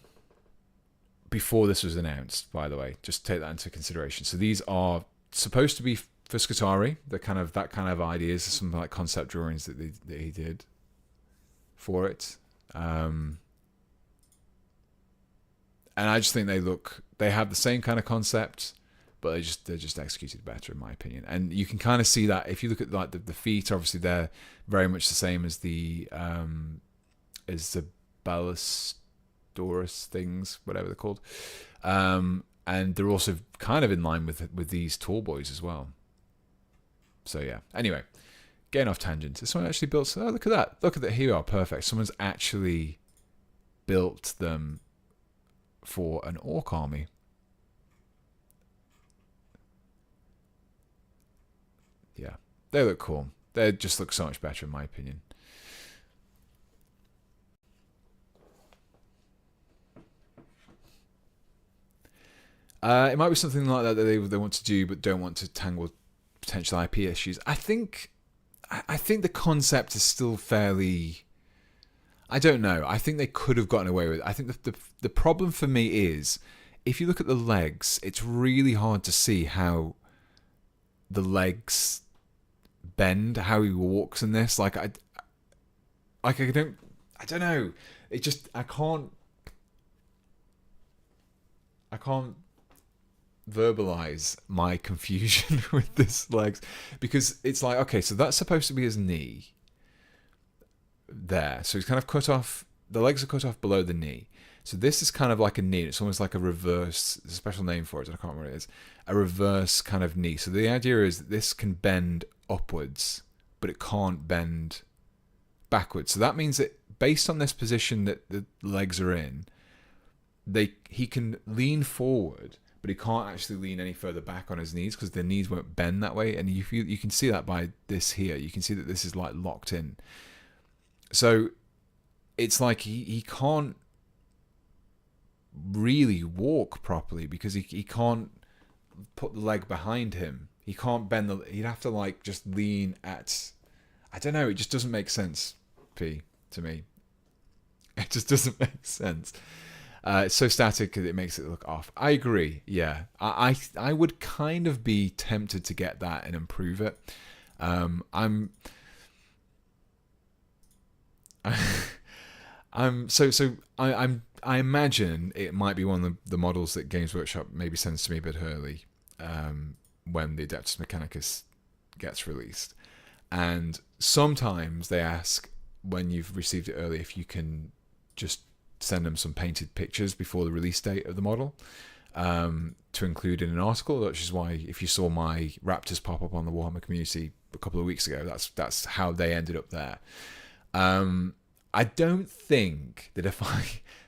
before this was announced, by the way. Just take that into consideration. So these are supposed to be for Skitarii. That kind of ideas, some like concept drawings that he did for it. And I just think they have the same kind of concept, but they're just executed better in my opinion. And you can kind of see that if you look at like the feet. Obviously, they're very much the same as the Ballastorus things, whatever they're called. And they're also kind of in line with these tall boys as well. So yeah. Anyway, getting off tangent. Someone actually built. Oh, look at that! Look at that. Here we are. Perfect. Someone's actually built them for an orc army. Yeah, they look cool. They just look so much better in my opinion. It might be something like that they want to do, but don't want to tangle with potential IP issues. I think the concept is still fairly. I don't know. I think they could have gotten away with it. I think the problem for me is if you look at the legs, it's really hard to see how the legs bend, how he walks in this. I don't know. It just I can't verbalize my confusion with this legs, because it's like, okay, so that's supposed to be his knee there, so he's kind of cut off, the legs are cut off below the knee, so this is kind of like a knee. It's almost like a reverse, there's a special name for it, I can't remember what it is, a reverse kind of knee. So the idea is that this can bend upwards but it can't bend backwards. So that means that based on this position that the legs are in, he can lean forward, but he can't actually lean any further back on his knees because the knees won't bend that way. And you can see that by this here. You can see that this is like locked in. So it's like he can't really walk properly because he can't put the leg behind him. He can't bend he'd have to like just lean at, I don't know, it just doesn't make sense, to me. It just doesn't make sense. It's so static that it makes it look off. I agree. Yeah, I would kind of be tempted to get that and improve it. I imagine it might be one of the models that Games Workshop maybe sends to me a bit early when the Adeptus Mechanicus gets released, and sometimes they ask when you've received it early if you can just send them some painted pictures before the release date of the model to include in an article, which is why if you saw my Raptors pop up on the Warhammer community a couple of weeks ago, that's how they ended up there. I don't think that if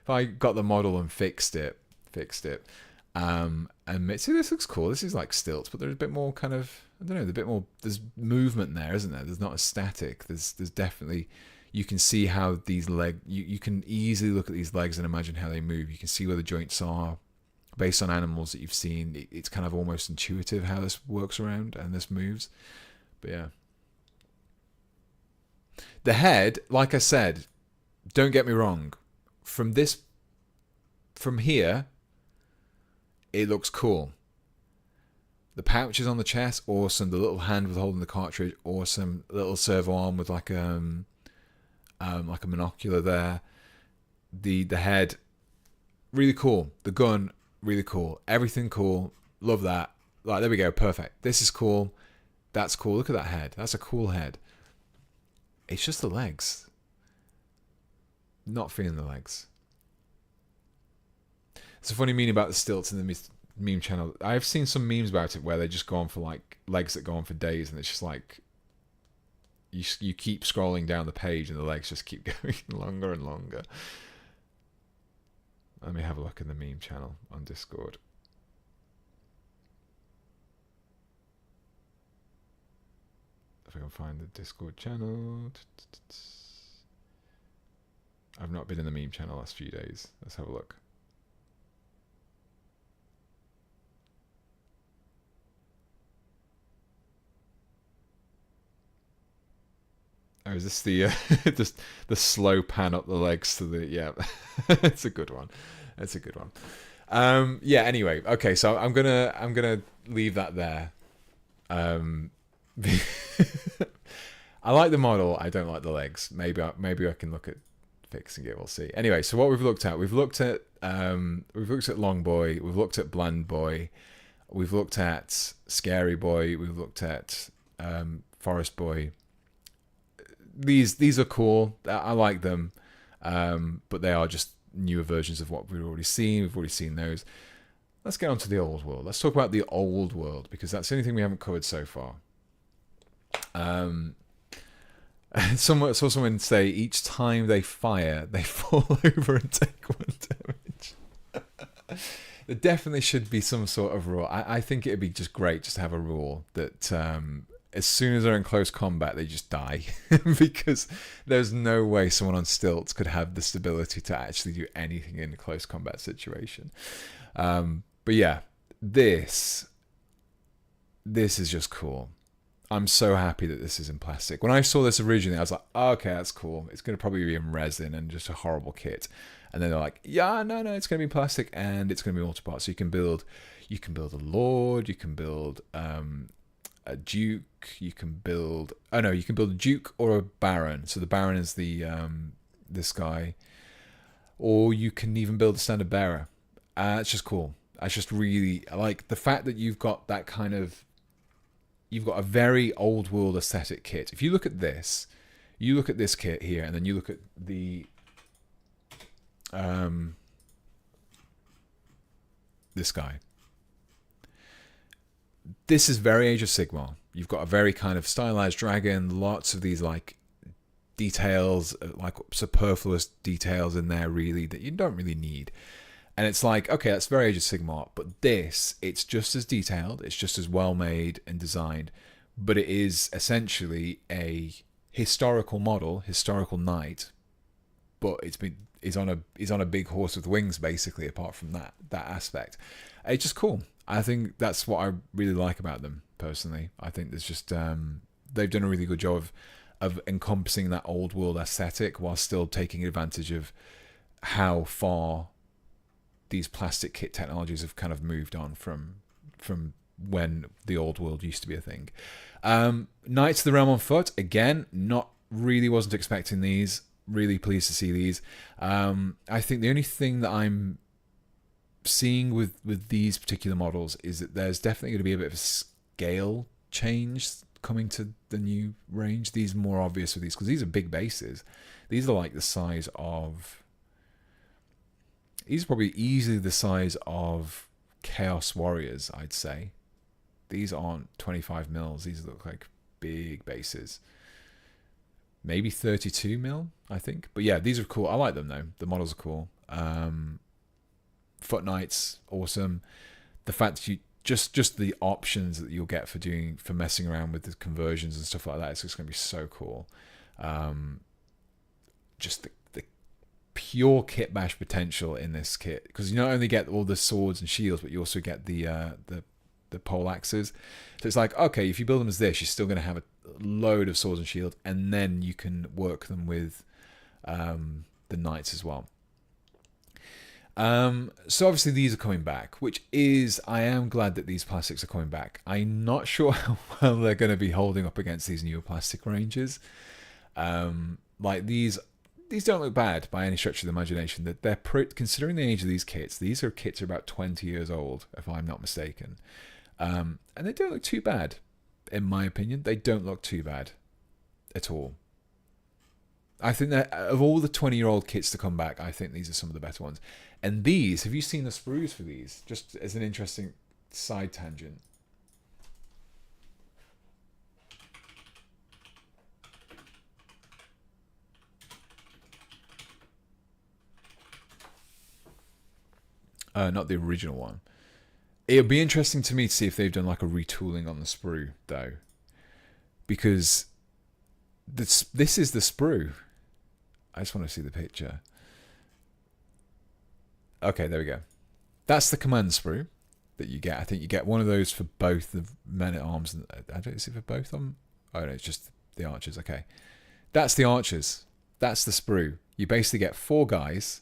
I got the model and fixed it, and see, this looks cool. This is like stilts, but there's a bit more kind of, I don't know, there's movement there, isn't there? There's not as static. There's definitely, you can see how these you can easily look at these legs and imagine how they move. You can see where the joints are based on animals that you've seen. It's kind of almost intuitive how this works around and this moves. But yeah. The head, like I said, don't get me wrong. From here, it looks cool. The pouches on the chest, awesome. The little hand with holding the cartridge, awesome. Little servo arm with like a monocular there. The head, really cool. The gun, really cool. Everything cool. Love that. Like, there we go. Perfect. This is cool. That's cool. Look at that head. That's a cool head. It's just the legs. Not feeling the legs. It's a funny meme about the stilts in the meme channel. I've seen some memes about it where they just go on for like legs that go on for days, and it's just like you keep scrolling down the page and the legs just keep going longer and longer. Let me have a look in the meme channel on Discord. If I can find the Discord channel. I've not been in the meme channel the last few days. Let's have a look. Oh, is this the just the slow pan up the legs to the, yeah. It's a good one. It's a good one. Yeah, anyway, okay, so I'm gonna leave that there. I like the model, I don't like the legs. Maybe I can look at fixing it, we'll see. Anyway, so what we've looked at Long Boy, we've looked at Bland Boy. We've looked at Scary Boy. We've looked at Forest Boy. These are cool. I like them, but they are just newer versions of what we've already seen. We've already seen those. Let's get on to the old world. Let's talk about the old world, because that's the only thing we haven't covered so far. Saw someone say each time they fire, they fall over and take 1 damage. There definitely should be some sort of rule. I think it'd be just great just to have a rule that as soon as they're in close combat, they just die. Because there's no way someone on stilts could have the stability to actually do anything in a close combat situation. But yeah, this is just cool. I'm so happy that this is in plastic. When I saw this originally, I was like, oh, okay, that's cool. It's going to probably be in resin and just a horrible kit. And then they're like, yeah, no, it's going to be plastic and it's going to be auto parts. So you can build a lord, you can build a duke, you can build a duke or a baron. So the baron is this guy, or you can even build a standard bearer. It's just cool. I just really like the fact that you've got that kind of, you've got a very old world aesthetic kit. If you look at this, kit here, and then you look at the this guy. This is very Age of Sigmar. You've got a very kind of stylized dragon, lots of these like details, like superfluous details in there really that you don't really need. And it's like, okay, that's very Age of Sigmar, but this, it's just as detailed, it's just as well made and designed, but it is essentially a historical model, historical knight, but is on a big horse with wings, basically, apart from that aspect. It's just cool. I think that's what I really like about them, personally. I think there's just they've done a really good job of encompassing that old world aesthetic while still taking advantage of how far these plastic kit technologies have kind of moved on from when the old world used to be a thing. Knights of the Realm on foot, again, wasn't expecting these. Really pleased to see these. I think the only thing that I'm seeing with these particular models is that there's definitely going to be a bit of a scale change coming to the new range. These are more obvious with these because these are big bases. These are like the size of... These are probably easily the size of Chaos Warriors, I'd say. These aren't 25 mils. These look like big bases. Maybe 32 mil, I think. But yeah, these are cool. I like them, though. The models are cool. Foot Knights, awesome. The fact that you... Just the options that you'll get for messing around with the conversions and stuff like that, it's just going to be so cool. Just the pure kit bash potential in this kit, because you not only get all the swords and shields, but you also get the pole axes. So it's like, okay, if you build them as this, you're still going to have a load of swords and shields, and then you can work them with the knights as well. So obviously these are coming back, I am glad that these plastics are coming back. I'm not sure how well they're going to be holding up against these newer plastic ranges. Like these don't look bad by any stretch of the imagination. That they're considering the age of these kits are about 20 years old, if I'm not mistaken. And they don't look too bad, in my opinion. They don't look too bad at all. I think that of all the 20-year-old kits to come back, I think these are some of the better ones. And these, have you seen the sprues for these? Just as an interesting side tangent. Not the original one. It'll be interesting to me to see if they've done like a retooling on the sprue, though. Because this is the sprue. I just want to see the picture. Okay, there we go. That's the command sprue that you get. I think you get one of those for both the men-at-arms. I don't see for both of them. Oh, no, it's just the archers. Okay. That's the archers. That's the sprue. You basically get 4 guys,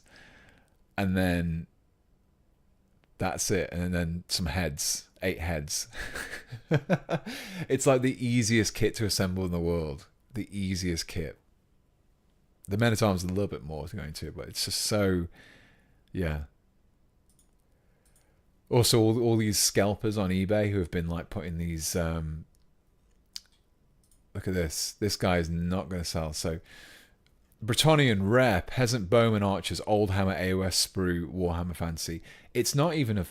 and then that's it. And then some heads. 8 heads. It's like the easiest kit to assemble in the world. The easiest kit. The men-at-arms are a little bit more to go into, but it's just so... Yeah. Also, all these scalpers on eBay who have been like putting these. Look at this. This guy is not going to sell. So, Bretonnian rare peasant bowman archers old hammer AOS sprue Warhammer fancy. It's not even a.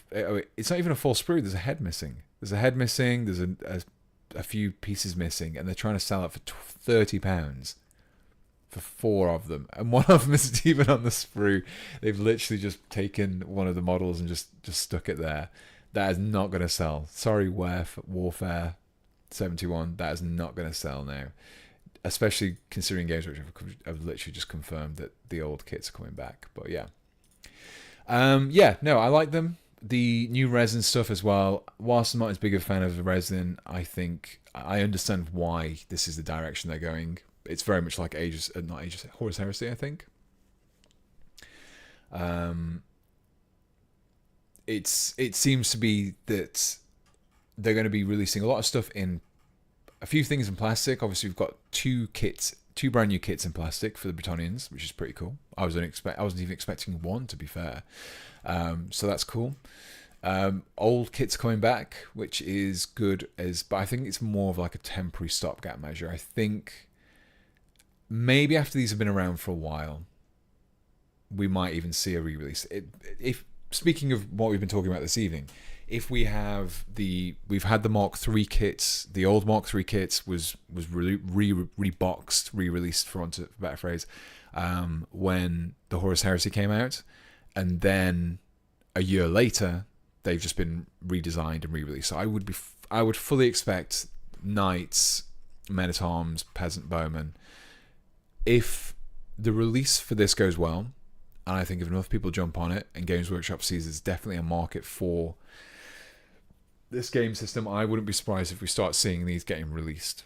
It's not even a full sprue. There's a head missing. There's a head missing. There's a few pieces missing, and they're trying to sell it for £30 for 4 of them, and one of them isn't even on the sprue. They've literally just taken one of the models and just stuck it there. That is not going to sell. Sorry, Warfare 71. That is not going to sell now, especially considering games which have literally just confirmed that the old kits are coming back. But yeah, no, I like them. The new resin stuff as well. Whilst I'm not as big a fan of the resin, I think I understand why this is the direction they're going. It's very much like Horus Heresy, I think. It seems to be that they're going to be releasing a lot of stuff in a few things in plastic. Obviously, we've got 2 brand new kits in plastic for the Bretonnians, which is pretty cool. I wasn't even expecting 1, to be fair. So that's cool. Old kits coming back, which is good, but I think it's more of like a temporary stopgap measure. I think maybe after these have been around for a while, we might even see a re-release. If speaking of what we've been talking about this evening, if we've had the Mark III kits, the old Mark III kits was reboxed, re-released, for want of a better phrase, when the Horus Heresy came out, and then a year later they've just been redesigned and re-released. So I would fully expect knights, men-at-arms, peasant bowmen, if the release for this goes well, and I think if enough people jump on it and Games Workshop sees there's definitely a market for this game system, I wouldn't be surprised if we start seeing these getting released.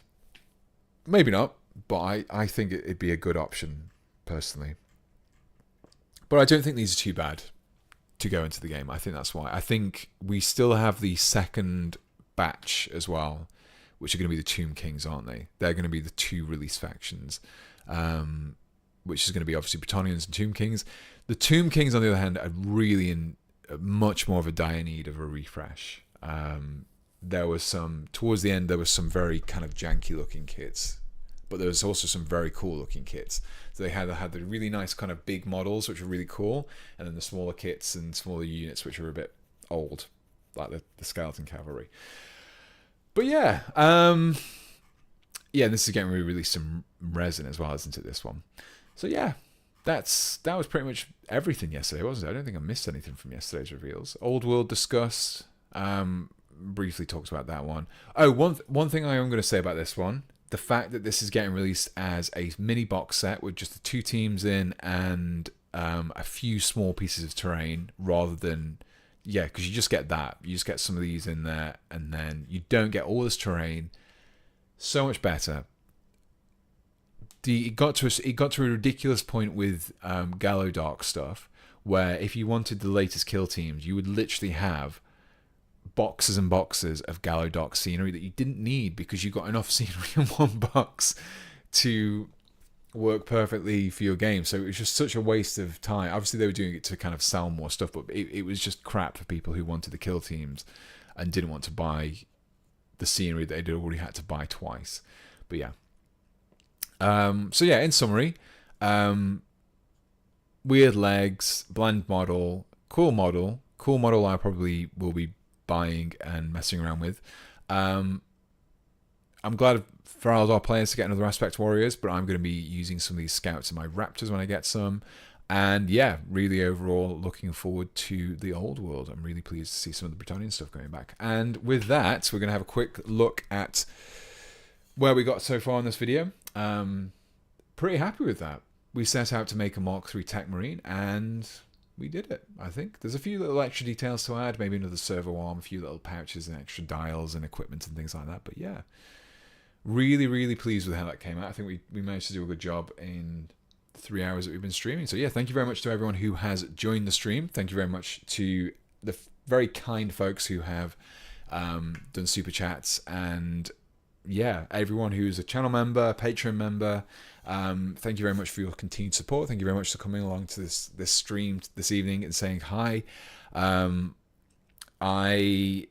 Maybe not, but I think it'd be a good option, personally. But I don't think these are too bad to go into the game. I think that's why. I think we still have the second batch as well, which are going to be the Tomb Kings, aren't they? They're going to be the 2 release factions, which is going to be obviously Bretonnians and Tomb Kings. The Tomb Kings, on the other hand, are really in much more of a dire need of a refresh. There was towards the end, there was some very kind of janky looking kits, but there was also some very cool looking kits. So they had the really nice kind of big models, which were really cool, and then the smaller kits and smaller units, which were a bit old, like the Skeleton Cavalry. But yeah, this is getting re-released some resin as well, isn't it, this one? So yeah, that was pretty much everything yesterday, wasn't it? I don't think I missed anything from yesterday's reveals. Old World discussed, briefly talked about that one. Oh, one thing I am going to say about this one, the fact that this is getting released as a mini box set with just the 2 teams in and a few small pieces of terrain, rather than, because you just get that. You just get some of these in there, and then you don't get all this terrain. So much better. It got to a ridiculous point with Gallo Dark stuff, where if you wanted the latest kill teams, you would literally have boxes and boxes of Gallo Dark scenery that you didn't need, because you got enough scenery in one box to work perfectly for your game. So it was just such a waste of time. Obviously they were doing it to kind of sell more stuff, but it was just crap for people who wanted the kill teams and didn't want to buy the scenery that they'd already had to buy twice. But yeah. So yeah, in summary, weird legs, bland model, cool model I probably will be buying and messing around with. I'm glad for our players to get another Aspect Warriors, but I'm going to be using some of these scouts in my Raptors when I get some. And yeah, really overall looking forward to the Old World. I'm really pleased to see some of the Bretonnian stuff going back. And with that, we're going to have a quick look at where we got so far in this video. Pretty happy with that. We set out to make a Mark III TECHMARINE, and we did it, I think. There's a few little extra details to add, maybe another servo arm, a few little pouches and extra dials and equipment and things like that. But yeah, really, really pleased with how that came out. I think we managed to do a good job in the 3 hours that we've been streaming. So yeah, thank you very much to everyone who has joined the stream. Thank you very much to the very kind folks who have done super chats, and yeah, everyone who's a channel member, Patreon member. Thank you very much for your continued support. Thank you very much for coming along to this stream this evening and saying hi. I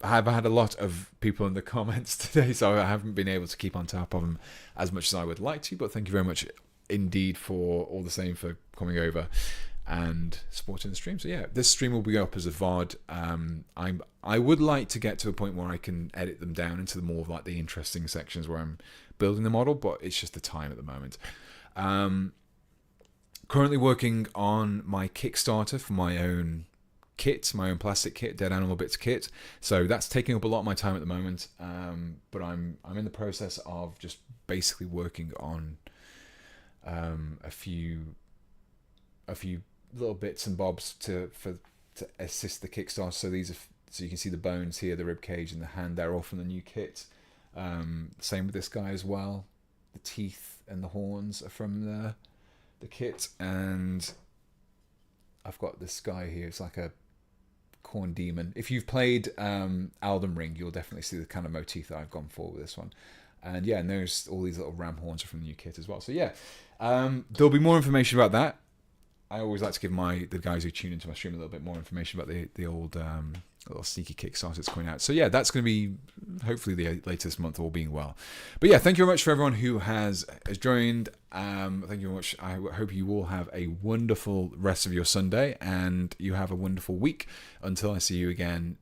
have had a lot of people in the comments today, so I haven't been able to keep on top of them as much as I would like to, but thank you very much indeed for all the same for coming over and supporting the stream. So yeah, this stream will be up as a VOD. I would like to get to a point where I can edit them down into the more of like the interesting sections where I'm building the model, but it's just the time at the moment. Currently working on my Kickstarter for my own kit, my own plastic kit, Dead Animal Bits kit. So that's taking up a lot of my time at the moment. But I'm in the process of just basically working on a few little bits and bobs to assist the Kickstarter. So these are, so you can see the bones here, the rib cage and the hand. They're all from the new kit. Same with this guy as well. The teeth and the horns are from the kit, and I've got this guy here. It's like a corn demon. If you've played Elden Ring, you'll definitely see the kind of motif that I've gone for with this one. And yeah, and there's all these little ram horns are from the new kit as well. So yeah, there'll be more information about that. I always like to give the guys who tune into my stream a little bit more information about the old little sneaky Kickstarter that's coming out. So yeah, that's going to be hopefully the latest month, all being well. But yeah, thank you very much for everyone who has joined. Thank you very much. I hope you all have a wonderful rest of your Sunday, and you have a wonderful week until I see you again.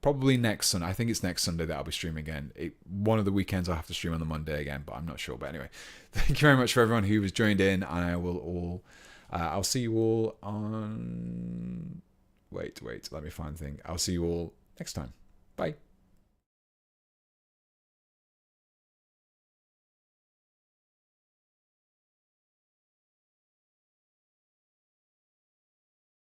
Probably next Sunday. I think it's next Sunday that I'll be streaming again. One of the weekends I'll have to stream on the Monday again, but I'm not sure. But anyway, thank you very much for everyone who has joined in. I'll see you all on... Wait, let me find the thing. I'll see you all next time. Bye.